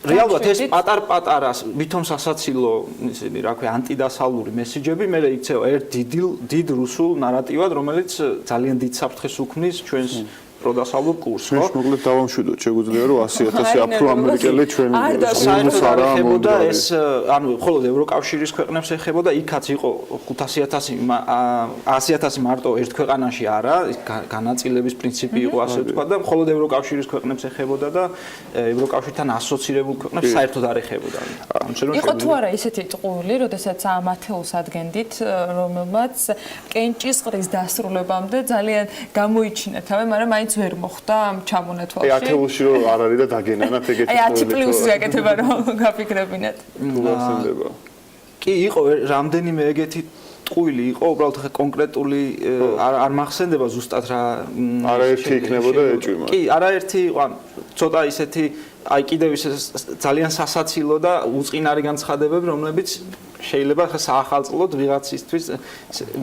რეალურად ეს პატარ-პატარა ვითომ სასაცილო ისინი რა ქვია ანტიდასალური მესიჯები მე იქცევა ერთ დიდ რუსულ ნარატივად, რომელიც ძალიან დიდ საფრთხეს უქმნის ჩვენს პროდასავლურ კურსს, ხო? მოკლედ დავამშვიდოთ, შეგვიძლია რომ 100,000 აფრო-ამერიკელი ჩვენ საერთოდ ეხებოდა ეს, ანუ მხოლოდ ევროკავშირის ქვეყნებს ეხებოდა, იქაც იყო 500,000 100,000 მარტო ერთ ქვეყანაში არა, განაწილების პრინციპი იყო ასე ვთქვა და მხოლოდ ევროკავშირის ქვეყნებს ეხებოდა და ევროკავშირთან ასოცირებულ ქვეყნებს საერთოდ არ ეხებოდა. იყო თუ არა ისეთი ტყუილი, როდესაც ამ ათეულს ადგენდით, რომელმაც კენჭისყრის დასრულებამდე ძალიან გამოიჩინა თავი, მაგრამ მაინც ვერ მოხდა ჩამონათვალში. აი ათეულში რომ არ არის და დაგენანათ ეგეთი. აი 10 პლუსი გაკეთება რომ გაფიქრებინათ. კი იყო რამდენიმე ეგეთი ტყუილი იყო, უბრალოდ კონკრეტული არ მახსენდება ზუსტად რა არაერთი იქნებოდა ეჭვი მაგრამ. კი, არაერთი იყო, ცოტა ისეთი აი კიდევ ისე ძალიან სასაცილო და უწყინარი განცხადებები, რომლებიც შეიძლება საახალწლოდ ვიღაცისთვის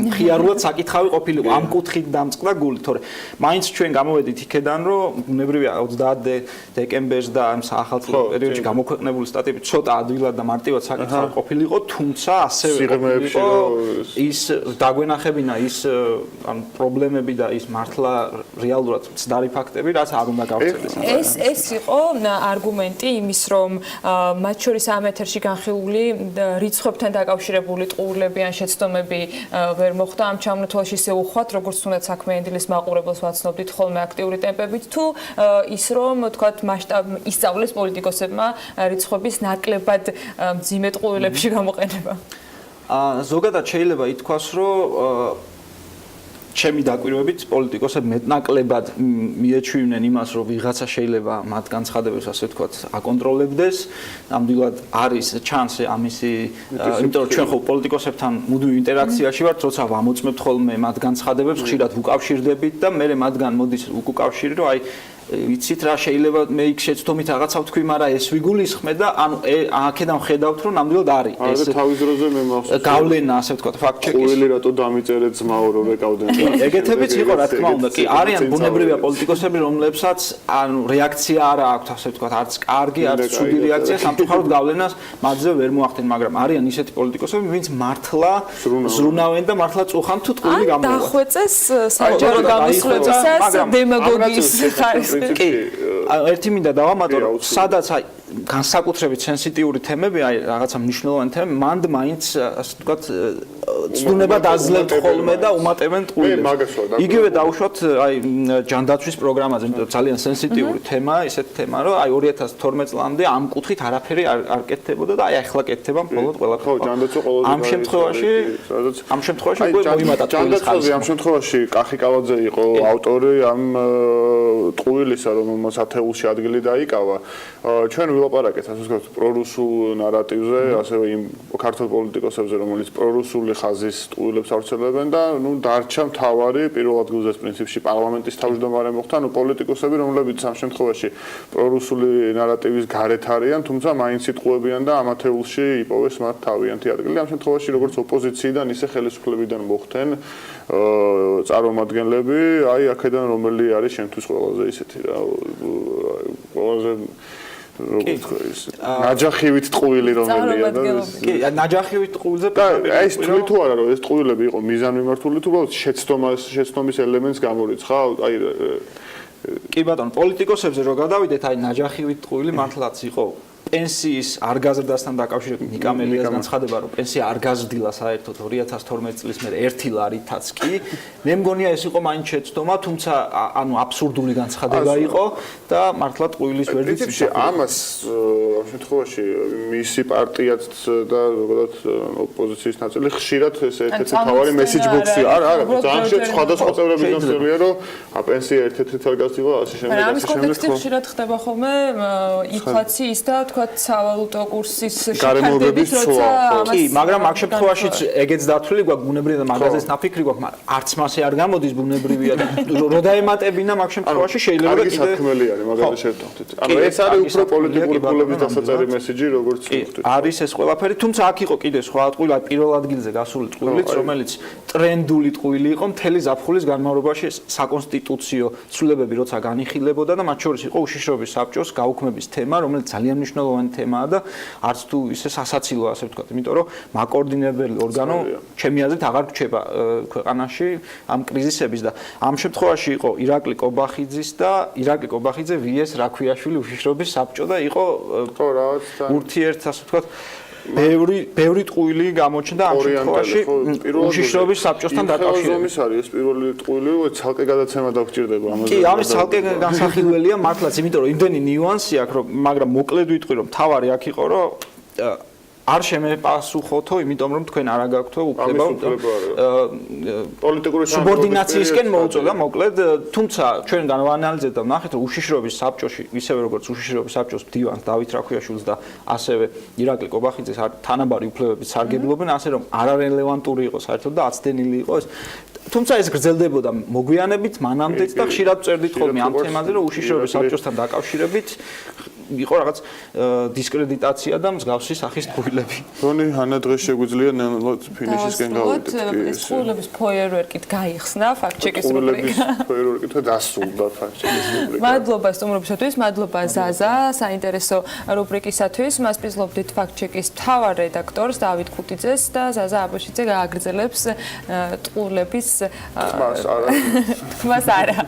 მხიარულად საკითხავი ყოფილიყო ამ კუთხით დამწყდა გული, თორე მაინც ჩვენ გამოვედით იქედან, რომ ბუნებრივია 30 დეკემბერს და ამ საახალწლო პერიოდში გამოქვეყნებული სტატიები ცოტა ადვილად და მარტივად საკითხავი ყოფილიყო, თუმცა ასევე ყოფილიყო ის დაგვენახებინა ის ან პრობლემები და ის მართლა რეალურად მცდარი ფაქტები, რაც არ უნდა გავწელდეს. ეს იყო არგუმენტი იმის, რომ მათ შორის ამ ეთერში განხილული რიცხვებთან დაკავშირებული ტყუილები ან შეცდომები ვერ მოხდა ამ ჩამონათვალში ისე უხვად, როგორც თუნდაც საქმიანი დილის მაყურებელს ვაცნობდით ხოლმე აქტიური ტემპებით, თუ ის რომ თქვათ მასშტაბ ისწავლეს პოლიტიკოსებმა რიცხვების ნაკლებად მძიმე ტყუილებში გამოყენება. ზოგადად შეიძლება ითქვას, რომ ჩემი დაკვირვებით პოლიტიკოსები მეტნაკლებად მიეჩვივნენ იმას, რომ ვიღაცა შეიძლება მათ განცხადებებს ასე ვთქვათ აკონტროლებდეს. ნამდვილად არის ჩანსი ამისი, იმიტომ რომ ჩვენ ხო პოლიტიკოსებთან მუდმივ ინტერაქციაში ვართ, როცა ვამოწმებთ ხოლმე მათ განცხადებებს, ხშირად ვუკავშირდებით და მე მათგან მოდის უკავშირი, რომ აი ვიცით რა შეიძლება მე იქ შეცდომით რაღაცა ვთქვი, მაგრამ ეს ვიგულისხმე და ანუ აქედან ხედავთ, რომ ნამდვილად არის ეს თავის დროზე მე მახსოვს გავლენა, ასე ვთქვათ, ფაქტ-ჩეკის. ყოველი რატო დამიწერეთ ძმაო რომ ეკავდნენ. ეგეთებიც იყო, რა თქმა უნდა, კი, არიან ბუნებრივია პოლიტიკოსები, რომლებსაც ანუ რეაქცია არ აქვს, ასე ვთქვათ, არც კარგი, არც ცუდი რეაქცია, სამწუხაროდ გავლენას მათზე ვერ მოახდენ, მაგრამ არიან ისეთი პოლიტიკოსები, ვინც მართლა ზრუნავენ და მართლა წუხან თუ ტყუილი გამოვა. დახვეწეს საჯარო გამოსვლებისას დემაგოგიის ხარისხი. კი, ერთი მინდა დავამატო, სადაც აი განსაკუთრებით სენსიტიური თემები, აი რაღაცა მნიშვნელოვანი თემები, მანდ მაინც ასე ვთქვათ ცდუნება დაძლევთ ხოლმე და უმატებენ ტყუილებს. იგივე დავუშვათ აი ჯანდაცვის პროგრამაზე, იმიტომ ძალიან სენსიტიური თემაა, ისეთი თემა, რომ აი 2012 წლამდე ამ კუთხით არაფერი არ კეთდებოდა და აი ახლა კეთდება მხოლოდ ყველაფერი. ხო, ჯანდაცვა ყოველდღე ამ შემთხვევაში უკვე მოიმატა ტყუილის ხალხი. ამ შემთხვევაში კახიკალაძე იყო ავტორი ამ ტყუილისა, რომელმაც ათეულში ადგილი დაიკავა. ჩვენ ვილაპარაკეთ ასე ვთქვათ პრორუსულ ნარატივზე, ასევე იმ ქართულ პოლიტიკოსებზე, რომელიც პრორუსული ხაზის ტყუილებს ავრცელებენ და ნუ დარჩა მთავარი პირველ ადგილზე პრინციპში პარლამენტის თავმჯდომარე მოხდა, ნუ პოლიტიკოსები, რომლებიც ამ შემთხვევაში პრორუსული ნარატივის გარეთ არიან, თუმცა მაინც იტყუებიან და ამ ათეულში იპოვეს მათ თავიანთი ადგილი. ამ შემთხვევაში როგორც ოპოზიციიდან, ისე ხელისუფლებიდან მოხდნენ წარმომადგენლები, აი აქედან რომელი არის შენთვის ყველაზე ისეთი რა, ყველაზე როგორ თქვა ის ნაჯახივით ტყუილი რომელია და კი ნაჯახივით ტყუილზე აი ეს თვლი თუ არა რომ ეს ტყუილები იყო მიზანმიმართული თუ უბრალოდ შეცდომის ელემენტს გამორიცხა აი კი ბატონო პოლიტიკოსებზე რო გადავიდეთ აი ნაჯახივით ტყუილი მართლაც იყო პენსიის არ გაზრდასთან დაკავშირებით ნიკამელიას განცხადება რომ პენსია არ გაზრდილა საერთოდ 2012 წლის მერე 1 ლარითაც კი მე მგონია ეს იყო მაინც შეცდომა თუმცა ანუ აბსურდული განცხადება იყო და მართლა ტყუილის ვერდიქტი ამას ამ შემთხვევაში მისი პარტიაც და ზოგადად ოპოზიციის ნაწილი ხშირად ეს ერთ-ერთი თავარი მესეჯ ბოქსი არა ძალიან სხვადასხვა წევრები განსხვავებია რომ პენსია ერთ-ერთი თარ გაზრდილა ასე შემდეგ ამის კონტექსტში ხშირად ხდება ხოლმე ინფლაციის და თქვა სავალუტო კურსის გარემოებების როცა კი, მაგრამ მაგ შემთხვევაშიც ეგეც დათვლილი გვაქვს ბუნებრივია და მაგაზეც ნაფიქრი გვაქვს, მაგრამ არც მასე არ გამოდის ბუნებრივია და რო დაემატებინა მაგ შემთხვევაში შეიძლება კიდე საქმელი არის მაგაზე შევთანხმდით. ანუ ეს არის უფრო პოლიტიკური ფულების დასაწერი მესიჯი როგორც ვთქვით. არის ეს ყველაფერი, თუმცა აქ იყო კიდე სხვა ტყუილი, პირველ ადგილზე გასული ტყუილიც, რომელიც ტრენდული ტყუილი იყო მთელი ზაფხულის განმავლობაში საკონსტიტუციო ცვლილებები როცა განიხილებოდა და მათ შორის იყო უშიშროების საბჭოს გაუქმების თემა, რომელიც ძალიან მნიშვნელოვანი თემაა და არც თუ ისე სასაცილო ასე ვთქვათ, იმიტომ რომ მაკოორდინებელი ორგანო ჩემი აზრით აღარ გრჩება ქვეყანაში ამ კრიზისების და ამ შემთხვევაში იყო ირაკლი კობახიძის და ირაკლი კობახიძე VS რაქვიაშვილი უშიშროების საბჭო და იყო ურთიერთ ასე ვთქვათ ბევრი ტყუილი გამოჩნდა ამ შემთხვევაში უშიშროების საბჭოსთან დაკავშირებით. ზომის არის ეს პირველი ტყუილი, ცალკე გადაცემა დაგჭირდება ამაზე. კი, ამის ცალკე განსახილველია მართლაც, იმიტომ რომ იმდენი ნიუანსი აქვს, რომ მაგრამ მოკლედ ვიტყვი, რომ თავარი აქ იყო, რომ არ შემეპასუხოთო, იმიტომ რომ თქვენ არ აგაქვთო უფლება პოლიტიკური სუბორდინაციისკენ მოუწოდა, მოკლედ, თუმცა ჩვენ განვაანალიზეთ და ვნახეთ, რომ უშიშროების საბჭოში, ისევე როგორც უშიშროების საბჭოს მდივანს დავით რაქვიაშვილს და ასევე ირაკლი კობახიძეს თანაბარი უფლებებით სარგებლობენ, ასე რომ არარელევანტური იყო საერთოდ და აცდენილი იყო ეს. თუმცა ეს გრძელდებოდა მოგვიანებით, მანამდეც და ხშირად წერდით ხოლმე ამ თემაზე, რომ უშიშროების საბჭოსთან დაკავშირებით იყო რაღაც დისკრედიტაცია და მსგავსი სახის ტყუილები. რონი ანა დღეს შეგვიძლია ნელ-ნელა ფინიშისკენ გავიდეთ. ეს ტყუილების ფოიერვერკით გაიხსნა ფაქტ-ჩეკის რუბრიკა. ფოიერვერკით დასრულდა ფაქტ-ჩეკის რუბრიკა. მადლობა სტუმრობისათვის, მადლობა ზაზა, საინტერესო რუბრიკისათვის. მას პისლობდით ფაქტ-ჩეკის მთავარ რედაქტორს დავით ქუთიძეს და ზაზა აბაშიძე გააგრძელებს ტყუილების თქმას არა.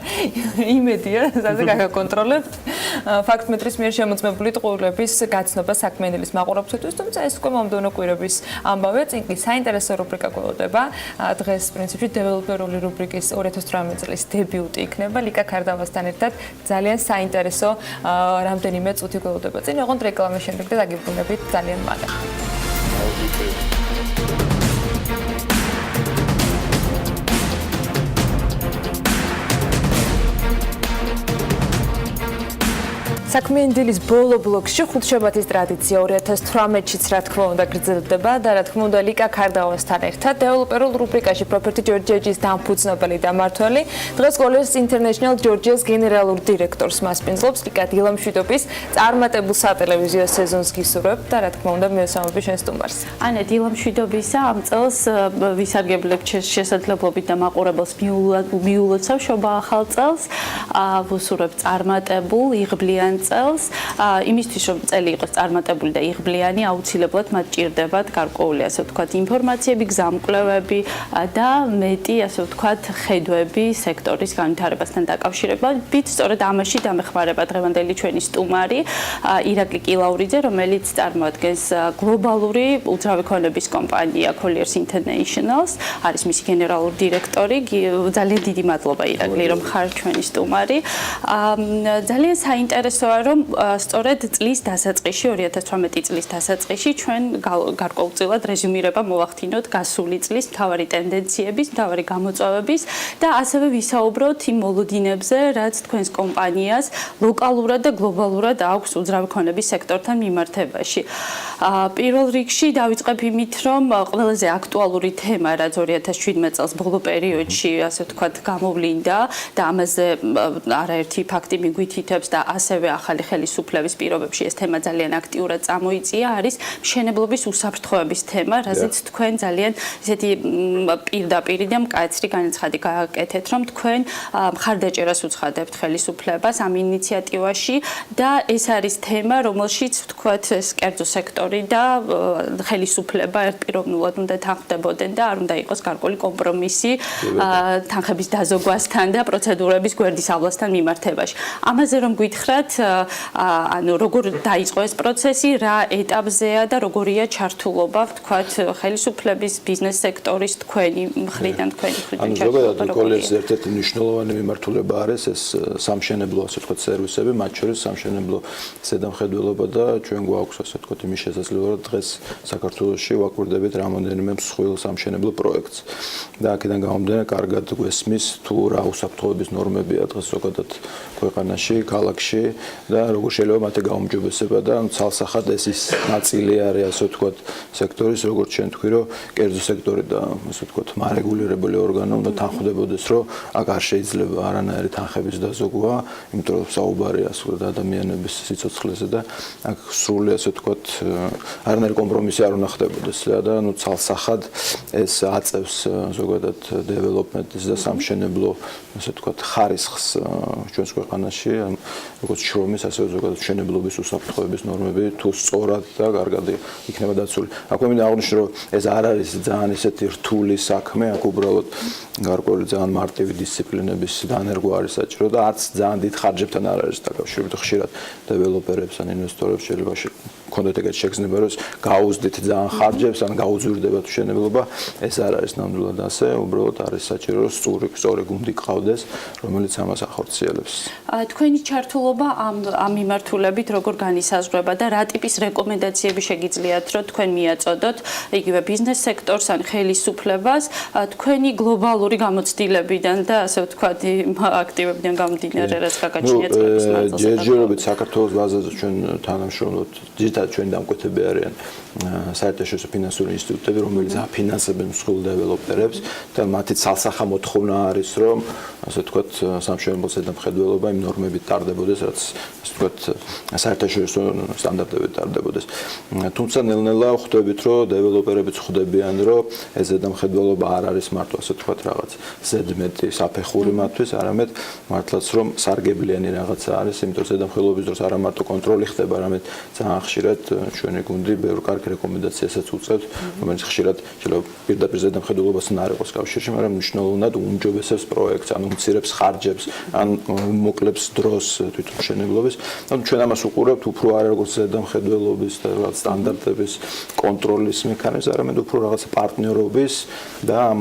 იმედია, ზაზა გაგაკონტროლებთ ფაქტ-მეტრის მიერ შემოწმებული ტყუილების გაცნობა საქმიანილის მაყურებელთვის, თუმცა ეს უკვე მომდევნო კვირების ამბავია, წინ კი საინტერესო რუბრიკა გველოდება. დღეს პრინციპში დეველოპერული რუბრიკის 2018 წლის დებიუტი იქნება ლიკა ქარდავასთან ერთად ძალიან საინტერესო რამდენიმე წუთი გველოდება. წინ ოღონდ რეკლამის შემდეგ და დაგიბრუნებით ძალიან მალე. საქმიანი დილის ბოლო ბლოკში ხუთშაბათის ტრადიცია 2018-შიც რა თქმა უნდა გრძელდება და რა თქმა უნდა ლიკა ქარდავასთან ერთად დეველოპერულ რუბრიკაში პროფეტი ჯორჯიაჯის დამფუძნებელი და მმართველი დღეს Scholars International Georgia's გენერალურ დირექტორს მასპინძლობს ლიკა დილამშვიდობის წარმატებულ სატელევიზიო სეზონს გისურვებთ და რა თქმა უნდა მიესალმები შენ სტუმარს. ანა დილამშვიდობისა ამ წელს ვისარგებლებ შესაძლებლობით და მაყურებელს მიულოცავ შობა ახალ წელს ვუსურვებ წარმატებულ იღბლიან წელს იმისთვის რომ წელი იყოს წარმატებული და იღბლიანი აუცილებლად მათ ჭირდებათ გარკვეული ასე ვთქვათ ინფორმაციები, გზამკვლევები და მეტი ასე ვთქვათ ხედვები სექტორის განვითარებასთან დაკავშირებით. სწორედ ამაში დამეხმარება დღევანდელი ჩვენი სტუმარი ირაკლი კილაურიძე, რომელიც წარმოადგენს გლობალური უძრავი ქონების კომპანია Scholars International-ს, არის მისი გენერალური დირექტორი. ძალიან დიდი მადლობა ირაკლი რომ ხარ ჩვენი სტუმარი. ძალიან საინტერესოა რომ სწორედ წლის დასაწყისში 2018 წლის დასაწყისში ჩვენ გარკვეულწილად რეზუმირება მოვახდინოთ გასული წლის მთავარი ტენდენციების, მთავარი გამოწვევების და ასევე ვისაუბროთ იმ მოლოდინებზე, რაც თქვენს კომპანიას ლოკალურად და გლობალურად აქვს უძრავი ქონების სექტორთან მიმართებაში. პირველ რიგში დავიწყებ იმით, რომ ყველაზე აქტუალური თემა, რაც 2017 წელს ბოლო პერიოდში, ასე ვთქვათ, გამოვლინდა და ამაზე არაერთი ფაქტი მიგვითითებს და ასევე ახალი ხელისუფლების პირობებში ეს თემა ძალიან აქტიურად წამოიწია, არის მშენებლობის უსაფრთხოების თემა, რაზეც თქვენ ძალიან ისეთი პირდაპირი და მკაცრი განაცხადი გააკეთეთ, რომ თქვენ მხარდაჭერას უცხადებთ ხელისუფლებას ამ ინიციატივაში და ეს არის თემა, რომელშიც ვთქვათ, ეს კერძო სექტორი და ხელისუფლება ერთპიროვნულად უნდა თანხმდებოდნენ და არ უნდა იყოს გარკვეული კომპრომისი თანხების დაზოგვასთან და პროცედურების გვერდის ავლასთან მიმართებაში. ამაზე რომ გითხრათ, ანუ როგორ დაიწყო ეს პროცესი, რა ეტაპზეა და როგორია ჩართულობა, ვთქვათ, ხელისუფლების, ბიზნეს სექტორის თქვენი მხრიდან, თქვენი მხრიდან ჩართულობა. ანუ Scholars ერთ-ერთი მნიშვნელოვანი მიმართულება არის ეს სამშენებლო, ასე ვთქვათ, სერვისები, მათ შორის სამშენებლო ზედამხედველობა და ჩვენ გვაქვს, ასე ვთქვათ, იმის შესაძლებლობა, რომ დღეს საქართველოში ვაკვირდებით რამოდენიმე მსხვილ სამშენებლო პროექტს. და აქედან გამომდინარე, კარგად გვესმის თუ რა უსაფრთხოების ნორმებია დღეს ზოგადად ქვეყანაში, ქალაქში და როგორ შეიძლება მათი გაუმჯობესება და ცალსახად ეს ის ნაწილი არის ასე ვთქვათ სექტორის როგორც ჩვენ თქვი რომ კერძო სექტორი და ასე ვთქვათ მარეგულირებული ორგანო უნდა თანხმდებოდეს რომ აქ არ შეიძლება არანაირი თანხების დაზოგვა იმიტომ რომ საუბარია ასე ვთქვათ ადამიანების სიცოცხლეზე და აქ სრული ასე ვთქვათ არანაირი კომპრომისი არ უნდა ხდებოდეს და ნუ ცალსახად ეს აწევს ზოგადად დეველოპმენტის და სამშენებლო ასე ვთქვათ ხარისხს ჩვენს ქვეყანაში როგორც შრომის ასე ზოგადად მშენებლობის უსაფრთხოების ნორმები თუ სწორად და კარგად იქნება დაცული. აქ მე მინდა აღვნიშნო რომ ეს არ არის ძალიან ისეთი რთული საქმე, აქ უბრალოდ გარკვეული ძალიან მარტივი დისციპლინების დანერგვა არის საჭირო და არც ძალიან დიდ ხარჯებთან არ არის დაკავშირებული. ხშირად დეველოპერებს ან ინვესტორებს შეიძლება კონდეთ ეგეთ შეგრძნება რომ გაუზდით ძალიან ხარჯებს ან გაუძვირდება თუ მშენებლობა ეს არ არის ნამდვილად ასე უბრალოდ არის საჭირო რომ სწორი გუნდი გყავდეს რომელიც ამას ახორციელებს. თქვენი ჩართულობა ამ მიმართულებით როგორ განისაზღვრება და რა ტიპის რეკომენდაციები შეგიძლიათ რომ თქვენ მიაწოდოთ იგივე ბიზნეს სექტორს ან ხელისუფლებას თქვენი გლობალური გამოცდილებიდან და ასე ვთქვათ აქტივებიდან გამომდინარე რაც გაგაჩნიათ წლების მანძილზე. ჯერჯერობით საქართველოს ბაზაზე ჩვენ თანამშრომლობთ ძირითადად ჩვენი დამკვეთები არიან საერთაშორისო ფინანსური ინსტიტუტები რომელიც აფინანსებენ მსხვილ დეველოპერებს და მათი ცალსახა მოთხოვნა არის რომ ასე ვთქვათ სამშენებლო ზედამხედველობა იმ ნორმებით ტარდებოდეს რაც ასე ვთქვათ საერთაშორისო სტანდარტებით ტარდებოდეს. თუმცა ნელ-ნელა ხვდებით რომ დეველოპერებიც ხვდებიან რომ ეს ზედამხედველობა არ არის მარტო ასე ვთქვათ რაღაც ზედმეტი საფეხური მათთვის არამედ მართლაც რომ სარგებლიანი რაღაცა არის იმიტომ ზედამხედველობის დროს არა მარტო კონტროლი ხდება არამედ ძალიან ხშირად ჩვენი გუნდი ბევრ კარგ რეკომენდაციასაც უწევს რომელიც ხშირად შეიძლება პირდაპირ ზედამხედველობასთან არ იყოს კავშირში მაგრამ მნიშვნელოვნად უმჯობესებს პროექტს ან უმცირებს ხარჯებს ან მოკლებს დროს თვითონ მშენებლობის. ანუ ჩვენ ამას უყურებთ უფრო არა როგორც ზედამხედველობის და რაღაც სტანდარტების კონტროლის მექანიზმს არამედ უფრო რაღაც პარტნიორობის და ამ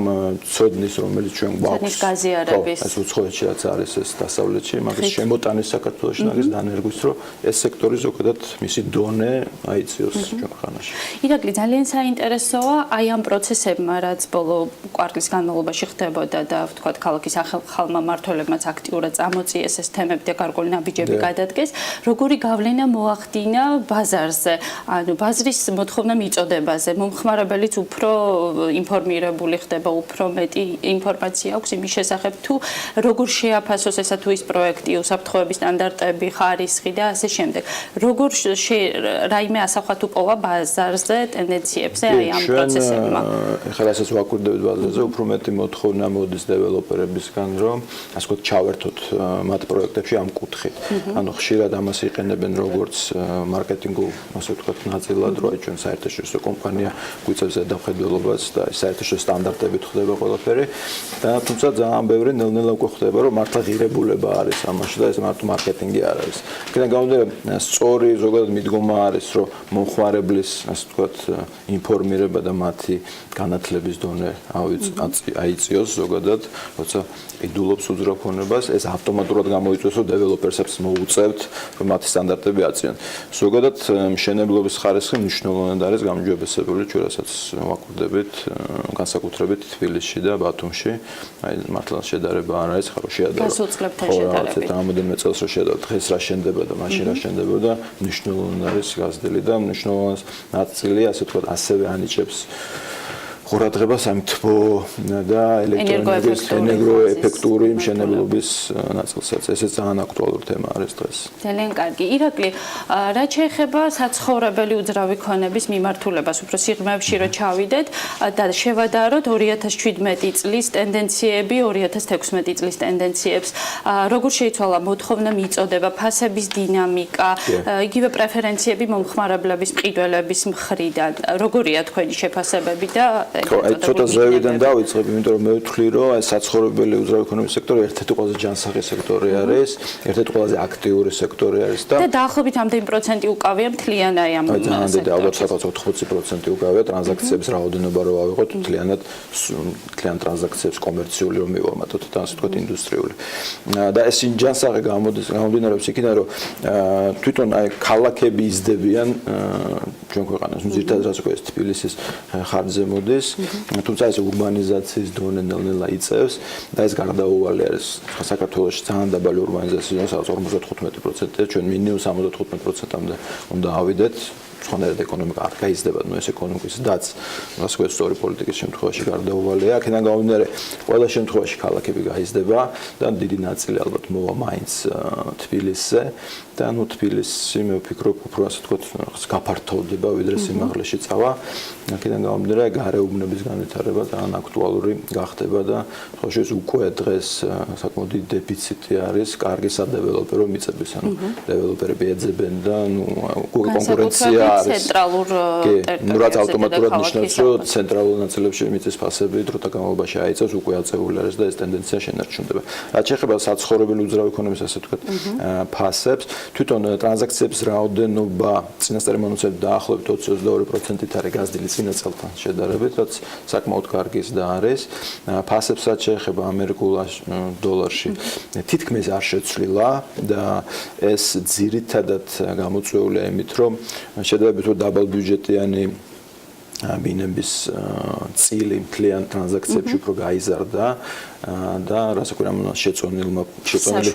ცოდნის რომელიც ჩვენ გვაქვს გაზიარების ეს უცხოეთში რაც არის ეს დასავლეთში მაგის შემოტანის საქართველოში მაგის დანერგვის რომ ეს სექტორი ზოგადად მისი დონე აიწიოს ჩვენ ქვეყანაში. ირაკლი ძალიან საინტერესოა აი ამ პროცესებმა რაც ბოლო კვარტლის განმავლობაში ხდებოდა და ვთქვათ ქალაქის ახალმა მმართველებმაც აქტიურად წამოწიეს ეს თემები და გარკვეული ნაბიჯები გადადგეს როგორი გავლენა მოახდინა ბაზარზე ანუ ბაზრის მოთხოვნა მიწოდებაზე მომხმარებელიც უფრო ინფორმირებული ხდება უფრო მეტი ინფორმაცია აქვს იმის შესახებ თუ როგორ შეაფასოს ესა თუ ის პროექტი უსაფრთხოების სტანდარტები ხარისხი და ასე შემდეგ როგორ რაიმე ასახვა თუ პოვა ბაზარზე ტენდენციებზე აი ამ პროცესებმა ეხლა რასაც ვაკვირდებით ბაზარზე უფრო მეტი მოთხოვნა მოდის დეველოპერებისგან რომ ასე ვთქვათ ჩავერთოთ მათ პროექტებში ამ კუთხით ანუ ხშირად ამას იყენებენ როგორც მარკეტინგულ ასე ვთქვათ ნაწილად რომ ჩვენ საერთაშორისო კომპანია გვიწევს ზედამხედველობას და საერთაშორისო სტანდარტებით ხდება ყველაფერი და თუმცა ძალიან ბევრი ნელ-ნელა უკვე ხდება რომ მართლა ღირებულება არის ამაში და ეს მარტო მარკეტინგი არ არის. იქიდან გამომდინარე სწორი ზოგადად მიდგომა არის რომ მომხმარებლის ასე ვთქვათ ინფორმირება და მათი განათლების დონე აიწიოს ზოგადად როცა იდულობს უძრავ-ქონებას ეს ავტომატურად გამოიწვევს რომ დეველოპერსებს მოუწევთ რომ მათი სტანდარტები აწიონ. ზოგადად მშენებლობის ხარისხი მნიშვნელოვნად არის გამჯობესებული ჩვენ რასაც ვაკვირდებით განსაკუთრებით თბილისში და ბათუმში. აი მართლა შედარება არ არის ხარო შეადარო. გასულ წლებთან შედარებით. რამოდენიმე წელს რო შედავთ დღეს რა შენდება და მაშინ რა შენდება და მნიშვნელოვნად არის გაზრდილი და მნიშვნელოვანი ნაწილი ასე ვთქვათ ასევე ანიჭებს ყურადღებას ამ თბო და ელექტროენერგიის ენერგოეფექტური მშენებლობის ნაწილსაც. ესეც ძალიან აქტუალური თემა არის დღეს. ძალიან კარგი. ირაკლი, რაც შეეხება საცხოვრებელი უძრავი ქონების მიმართულებას, უფრო სიღრმეებში რო ჩავიდეთ და შევადაროთ 2017 წლის ტენდენციები, 2016 წლის ტენდენციებს, როგორ შეიცვალა მოთხოვნა მიწოდება, ფასების დინამიკა, იგივე პრეფერენციები მომხმარებლების მყიდველების მხრიდან. როგორია თქვენი შეფასებები და აი ცოტა ზევიდან დავიწყებ, იმიტომ რომ მე ვთვლი, რომ აი საცხოვრებელი უძრავი ქონების სექტორი ერთ-ერთი ყველაზე ჯანსაღი სექტორი არის, ერთ-ერთი ყველაზე აქტიური სექტორი არის და დაახლოებით ამდენი პროცენტი უკავია მთლიან აი ამ სექტორს. ძალიან დიდი, ალბათ 80% უკავია ტრანზაქციების რაოდენობა რო ავიღოთ, მთლიან ტრანზაქციებს კომერციული რომ მივამატოთ და ასე ვთქვათ ინდუსტრიული. და ეს ჯანსაღი გამომდინარეობს იქიდან, რომ თვითონ აი ქალაქები იზრდებიან ჩვენ ქვეყანას, ძირითადად რაც უკვე ეს თბილისის ხარჯზე მოდის არის, თუმცა ეს ურბანიზაციის დონე ნელ-ნელა იწევს და ეს გარდაუვალი არის. საქართველოში ძალიან დაბალი ურბანიზაციის დონე, სადაც 55%-ია, ჩვენ მინიმუმ 75%-მდე უნდა ავიდეთ. სხვანაირად ეკონომიკა არ გაიზრდება, ეს ეკონომიკის დაც, ასე ვთქვათ, სწორი პოლიტიკის შემთხვევაში გარდაუვალია. აქედან გამომდინარე, ყველა შემთხვევაში ქალაქები გაიზრდება და დიდი ნაწილი ალბათ მოვა მაინც თბილისზე და თბილისი მე ვფიქრობ, უფრო ასე ვთქვათ, გაფართოვდება, ვიდრე სიმაღლეში წავა. აქედან გამომდინარე, გარეუბნების განვითარება ძალიან აქტუალური გახდება და ხოშეს უკვე დღეს საკმაოდ დიდი დეფიციტი არის, კარგი სადეველოპერო მიწების, დეველოპერები ეძებენ და კონკურენცია ცენტრალურ ტერიტორიაზე. რაც ავტომატურად ნიშნავს, რომ ცენტრალურ ნაწილებში მიწის ფასები დროთა განმავლობაში აიწევს, უკვე აწეული არის და ეს ტენდენცია შენარჩუნდება. რაც შეეხება საცხოვრებელი უძრავი ქონების, ასე ვთქვათ, ფასებს, თვითონ ტრანზაქციების რაოდენობა წინასწარი მონაცემებით დაახლოებით 20-22%-ით არის გაზრდილი წინა წელთან შედარებით, რაც საკმაოდ კარგი ზრდა არის. ფასებსაც შეეხება ამერიკულ დოლარში თითქმის არ შეცვლილა და ეს ძირითადად გამოწვეულია იმით, რომ შედარებით დაბალბიუჯეტიანი ბინების წილი მთლიან ტრანზაქციებში უფრო გაიზარდა და რასაკვირველია შეწონილი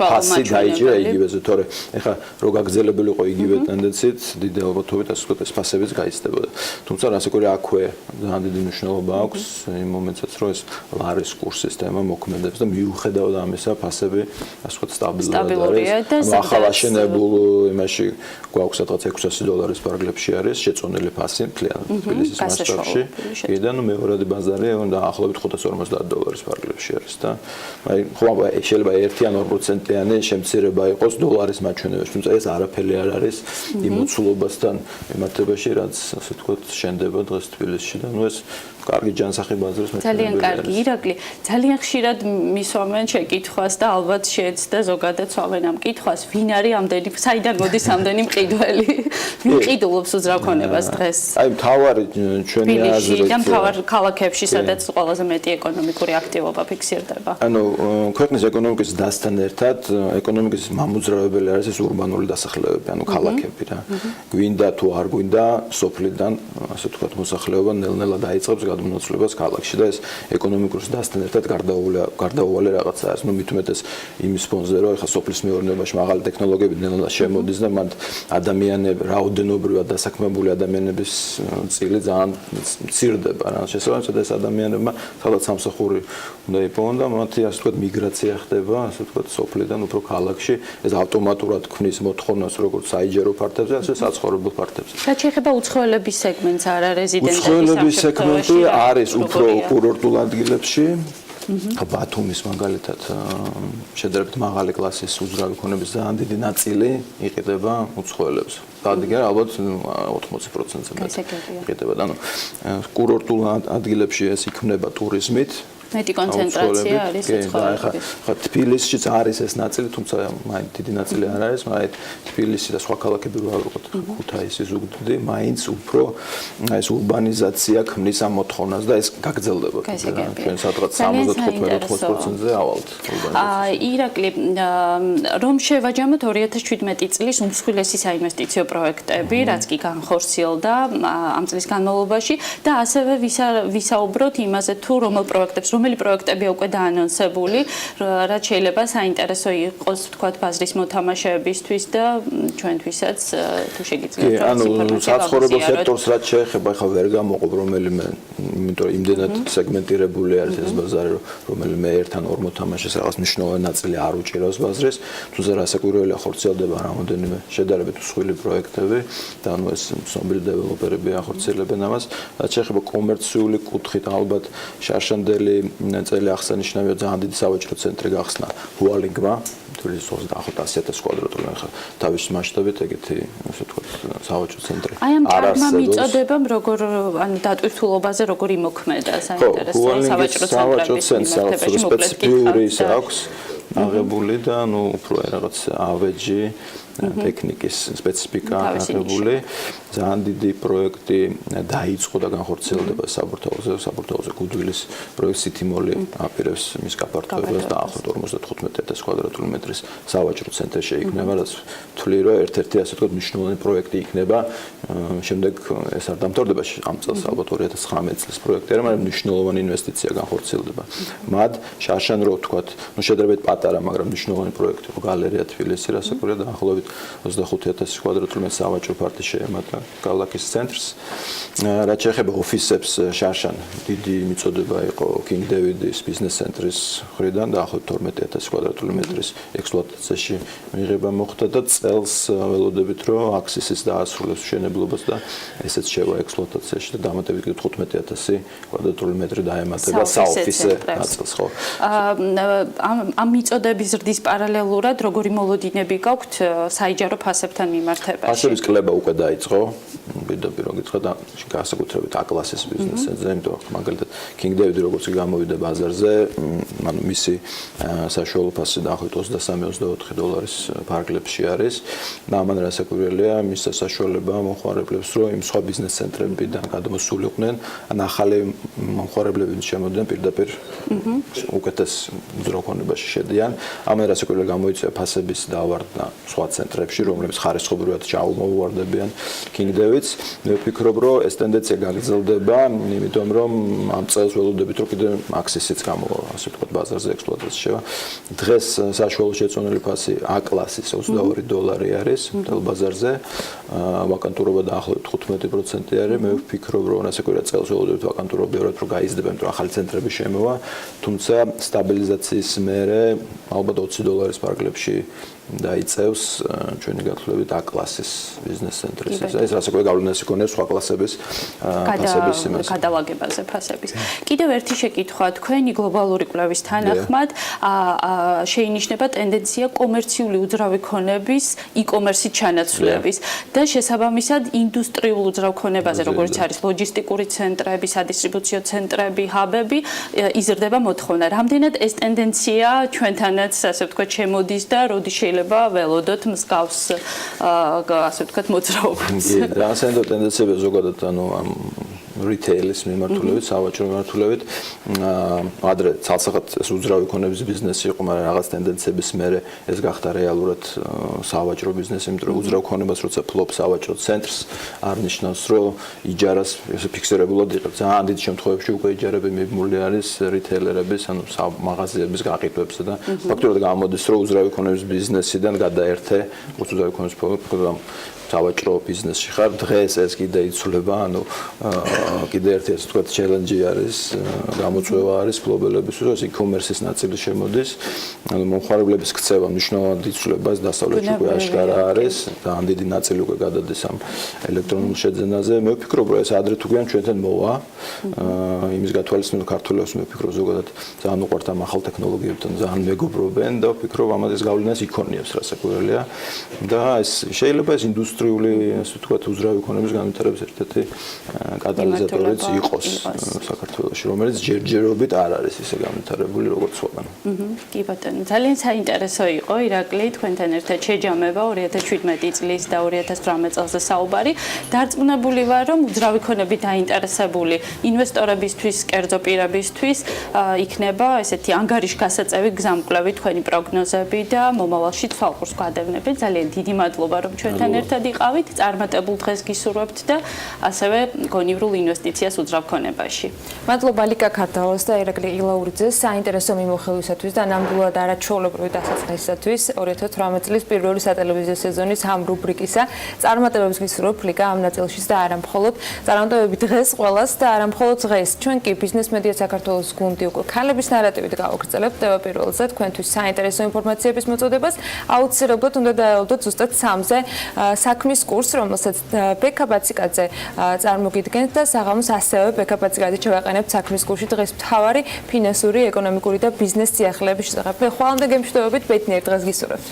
ფასი დაიჭირა იგივეზე, თორე ეხლა რო გაგრძელებული იყო იგივე ტენდენციით, დიდი ალბათობით ასე ვთქვათ ეს ფასებიც გაიზრდებოდა. თუმცა რასაკვირველია აქვე ძალიან დიდი მნიშვნელობა აქვს იმ მომენტსაც, რომ ეს ლარის კურსის თემა მოქმედებს და მიუხედავად ამისა ფასები ასე ვთქვათ სტაბილურია და ახალ აშენებულ იმაში გვაქვს სადღაც $600 ფარგლებში არის შეწონილი ფასი მთლიან თბილისის მასშტაბში. კიდე მეორადი ბაზარი დაახლოებით $550 ფარგლებში არის. და აი ხო შეიძლება 1 ან 2%-იანი შემცირება იყოს დოლარის მაჩვენებაში, თუმცა ეს არაფერი არ არის იმ მოცულობასთან მიმართებაში, რაც ასე ვთქვათ შენდება დღეს თბილისში და ეს კარგი ჯანსაღი ბაზრის მეცნიერება. ძალიან კარგი, ირაკლი, ძალიან ხშირად მისვამენ შეკითხვას და ალბათ შეეცდა ზოგადად სვამენ ამ კითხვას, ვინ არის ამდენი, საიდან მოდის ამდენი მყიდველი? ვინ ყიდულობს უძრავ ქონებას დღეს? აი მთავარი ჩვენი აზრით და მთავარ ქალაქებში, სადაც ყველაზე მეტი ეკონომიკური აქტივობა ფიქსირდება. ანუ ქვეყნის ეკონომიკის დასთან ერთად ეკონომიკის მამოძრავებელი არის ეს ურბანული დასახლებები, ანუ ქალაქები რა. გვინდა თუ არ გვინდა, სოფლიდან, ასე ვთქვათ, მოსახლეობა ნელ-ნელა დაიწყებს გადმონაცვლებას ქალაქში და ეს ეკონომიკურ დასთან ერთად გარდაუვალი რაღაცა არის. მით უმეტეს იმის ფონზე, რომ ეხლა სოფლის მეურნეობაში მაღალი ტექნოლოგიები ნელ-ნელა შემოდის და მათ ადამიანები, რაოდენობრივად დასაქმებული ადამიანების წილი ძალიან მცირდება რა. შესაბამისად ეს ადამიანებმა სადაც სამსახური უნდა იპოვონ და მათი ასე ვთქვათ მიგრაცია ხდება, ასე ვთქვათ სოფლიდან უფრო ქალაქში. ეს ავტომატურად ქმნის მოთხოვნას როგორც საიჯერო ფართებზე, ასე საცხოვრებელ ფართებზე. რაც შეეხება უცხოელების სეგმენტს არა რეზიდენტების უცხოელების სეგმენტი არის უფრო კურორტულ ადგილებში. ბათუმის მაგალითად შედარებით მაღალი კლასის უძრავი ქონების ძალიან დიდი ნაწილი იყიდება უცხოელებს. დადგენ ალბათ 80%-ზე მეტი იყიდება. ანუ კურორტულ ადგილებში ეს იქმნება ტურიზმით. მეტი კონცენტრაცია არის უცხოელების. ხა თბილისშიც არის ეს ნაწილი, თუმცა მაინც დიდი ნაწილი არ არის, მაგრამ თბილისი და სხვა ქალაქები როგორც ქუთაისი, ზუგდიდი, მაინც უფრო ეს ურბანიზაცია ქმნის ამ მოთხოვნას და ეს გაგრძელდება. ჩვენ სადღაც 75-80%-ზე ავალთ. ირაკლი, რომ შევაჯამოთ 2017 წლის უმსხვილესი საინვესტიციო პროექტები, რაც კი განხორციელდა ამ წლის განმავლობაში და ასევე ვისაუბროთ იმაზე თუ რომელი პროექტებია უკვე დაანონსებული, რაც შეიძლება საინტერესო იყოს, ვთქვათ, ბაზრის მოთამაშეებისთვის და ჩვენთვისაც თუ შეგიძლიათ ანუ საცხოვრებელ სექტორს რაც შეეხება, ხა ვერ გამოყოფ რომელიმე, იმიტომ რომ იმდენად სეგმენტირებული არის ეს ბაზარი, რომელიმე ერთ ან ორ მოთამაშეს რაღაც მნიშვნელოვანი ნაწილი არ უჭირავს ბაზრის, თუმცა რასაკვირველია ხორციელდება რამოდენიმე შედარებით მსხვილი პროექტები და ანუ ეს ცნობილი დეველოპერები ახორციელებენ ამას. რაც შეეხება კომერციული კუთხით, ალბათ შარშანდელი წელი აღსანიშნავია ძალიან დიდი სავაჭრო ცენტრი გახსნა ჰუალინგმა, თბილისის 100,000 კვადრატული ხა თავის მასშტაბით ეგეთი ასე ვთქვათ სავაჭრო ცენტრი არ არსებობს. აი ამ მიწოდებამ როგორ ანუ დატვირთულობაზე როგორ იმოქმედა საინტერესო სავაჭრო ცენტრების სპეციფიური ის აქვს აღებული და ნუ უფრო რაღაც ავეჯი ტექნიკის სპეციფიკა აღებული. ძალიან დიდი პროექტი დაიწყო და განხორციელდება საბურთალოზე გუდვილის პროექტი სითიმოლი აპირებს მის გაფართოებას დაახლოებით 55,000 კვადრატული მეტრის სავაჭრო ცენტრი შეიქმნება, რაც თვლი რომ ერთ-ერთი ასე ვთქვათ მნიშვნელოვანი პროექტი იქნება. შემდეგ ეს არ დამთავრდება ამ წელს ალბათ 2019 წლის პროექტი არა, მაგრამ მნიშვნელოვანი ინვესტიცია განხორციელდება. მათ შარშან რო ვთქვათ, შედარებით პატარა, მაგრამ მნიშვნელოვანი პროექტი იყო გალერეა თბილისი, რასაკვირია დაახლოებით 25,000 კვადრატული მეტრის სავაჭრო პარტი შეემატა ქალაქის ცენტრს. რაც შეეხება ოფისებს, შარშან დიდი მიწოდება იყო King David-ის ბიზნეს ცენტრის მხრიდან, დაახლოებით 12,000 კვადრატული მეტრის ექსპლუატაციაში მიღება მოხდა და წელს ველოდებით, რომ აქსისის დაასრულებს მშენებლობას და ესეც შევა ექსპლუატაციაში და დამატებით 15,000 კვადრატული მეტრი დაემატება საოფისე ნაწილს, ხო? ამ მიწოდების ზრდის პარალელურად როგორი მოლოდინები გაქვთ საიჯარო ფასებთან მიმართებაში? ფასების კლება უკვე დაიწყო. პირდაპირ რომ გითხრათ, განსაკუთრებით A-კლასის ბიზნეს ცენტრზე, იმიტომ რომ მაგალითად King David როგორც გამოვიდა ბაზარზე, ანუ მისი საშუალო ფასი დაახლოებით $23-24 ფარგლებში არის. და ამან რასაკვირველია, მის საშუალება მომხმარებლებს, რომ იმ სხვა ბიზნეს ცენტრებიდან გადმოსულიყვნენ, ან ახალი მომხმარებლები შემოდიან პირდაპირ უკეთეს უძრავქონებაში შედიან. ამან რასაკვირველია გამოიწვია ფასების დავარდნა სხვა ცენტრებში, რომლებიც ხარისხობრივად ჩაუმოვარდებიან King David-ს. მე ვფიქრობ, რომ ეს ტენდენცია გაგრძელდება, იმიტომ რომ ამ წელს ველოდებით, რომ კიდევ აქსისიც გამოვა, ასე ვთქვათ, ბაზარზე ექსპლუატაციაში შევა. დღეს საშუალო შეწონილი ფასი A-კლასის $22 არის მთელ ბაზარზე. ვაკანტურობა დაახლოებით 15% არის. მე ვფიქრობ, რომ რასაკვირველია წელს ველოდებით ვაკანტურობა ბევრად რო გაიზრდება, იმიტომ რომ ახალი ცენტრები შემოვა, თუმცა სტაბილიზაციის მერე ალბათ $20 ფარგლებში დაიწევს ჩვენი გათვლებით A-კლასის ბიზნეს ცენტრის. ეს რასაკვირველია გავლენას იქონებს სხვა კლასების ფასების იმას. გადავაგებაზე ფასების. კიდევ ერთი შეკითხვა, თქვენი გლობალური კვლევის თანახმად შეინიშნება ტენდენცია კომერციული უძრავი ქონების e-commerce-ით ჩანაცვლების და შესაბამისად ინდუსტრიულ უძრავ ქონებაზე, როგორც არის ლოჯისტიკური ცენტრები, სადისტრიბუციო ცენტრები, ჰაბები, იზრდება მოთხოვნა. რამდენად ეს ტენდენცია ჩვენთანაც, ასე ვთქვათ, შემოდის და როდის შეიძლება ველოდოთ მსგავს, ასე ვთქვათ, მოძრაობას? რასაკვირველია ტენდენციები ზოგადად ანუ ამ რიტეილის მიმართულებით, სავაჭრო მიმართულებით, ადრე ცალსახად ეს უძრავი ქონების ბიზნესი იყო, მაგრამ რაღაც ტენდენციების მერე ეს გახდა რეალურად სავაჭრო ბიზნესი, იმიტომ რომ უძრავ ქონებას როცა ფლობს სავაჭრო ცენტრს, არ ნიშნავს, რომ იჯარას ესე ფიქსირებულად იღებს. ძალიან დიდ შემთხვევებში უკვე იჯარები მიბმული არის რიტეილერების, ანუ მაღაზიების გაყიდვებსა და ფაქტობრივად გამოდის, რომ უძრავი ქონების ბიზნესიდან გადაერთე უძრავი ქონების პროდუქტი სავაჭრო ბიზნესში ხარ, დღეს ეს კიდე იცვლება, ანუ კიდე ერთი ასე ვთქვათ ჩელენჯი არის, გამოწვევა არის ფლობელებისთვის, ეს e-commerce-ის ნაწილი შემოდის, ანუ მომხმარებლების ქცევა მნიშვნელოვნად იცვლება, ეს დასავლეთში უკვე აშკარა არის, ძალიან დიდი ნაწილი უკვე გადადის ამ ელექტრონულ შეძენაზე. მე ვფიქრობ, რომ ეს ადრე თუ გვიან ჩვენთან მოვა, იმის გათვალისწინებით ქართველებს მე ვფიქრობ ზოგადად ძალიან უყვართ ამ ახალ ტექნოლოგიებთან, ძალიან მეგობრობენ და ვფიქრობ ამას ეს გავლენას იქონიებს რასაკვირველია და ეს შეიძლება ეს ინდუსტრიული, ასე ვთქვათ, უძრავი ქონების განვითარების ერთ-ერთი კატალიზატორიც იყოს საქართველოში, რომელიც ჯერჯერობით არ არის ისე განვითარებული როგორც სხვაგან. კი ბატონო, ძალიან საინტერესო იყო ირაკლი თქვენთან ერთად შეჯამება 2017 წლის და 2018 წელზე საუბარი. დარწმუნებული ვარ, რომ უძრავი ქონები დაინტერესებული ინვესტორებისთვის, კერძო პირებისთვის იქნება ესეთი ანგარიშგასაწევი გზამკვლევი თქვენი პროგნოზები და მომავალში თვალყურს გვადევნებთ. ძალიან დიდი მადლობა, რომ ჩვენთან ერთად იყავით. წარმატებულ დღეს გისურვებთ და ასევე გონივრულ ინვესტიციას უძრავ ქონებაში. მადლობა ლიკა ქართავალს და ირაკლი ყილაურიძეს საინტერესო მიმოხილვისათვის და ნამდვილად არაჩვეულებრივი დასაწყისისათვის 2018 წლის პირველი სატელევიზიო სეზონის ამ რუბრიკისა. წარმატებებს გისურვებთ ლიკა ამ ნაწილშიც და არა მხოლოდ წარმატებები დღეს ყველას და არა მხოლოდ დღეს. ჩვენ კი ბიზნეს მედია საქართველოს გუნდი უკვე ქალების ნარატივით გავაგრძელებთ პირველზე თქვენთვის საინტერესო ინფორმაციების მოწოდებას. აუცილებლად უნდა დაელოდოთ ზუსტად 3-ზე საქმის კურსს, რომელსაც ბექა ბაციკაძე წარმოგიდგენთ და საღამოს ასევე ბექა ბაციკაძე შევაყენებთ საქმის კურსში დღეს მთავარი ფინანსური, ეკონომიკური და ბიზნეს სიახლეების შესახებ. ხვალამდე გემშვიდობებით, ბედნიერ დღეს გისურვებთ.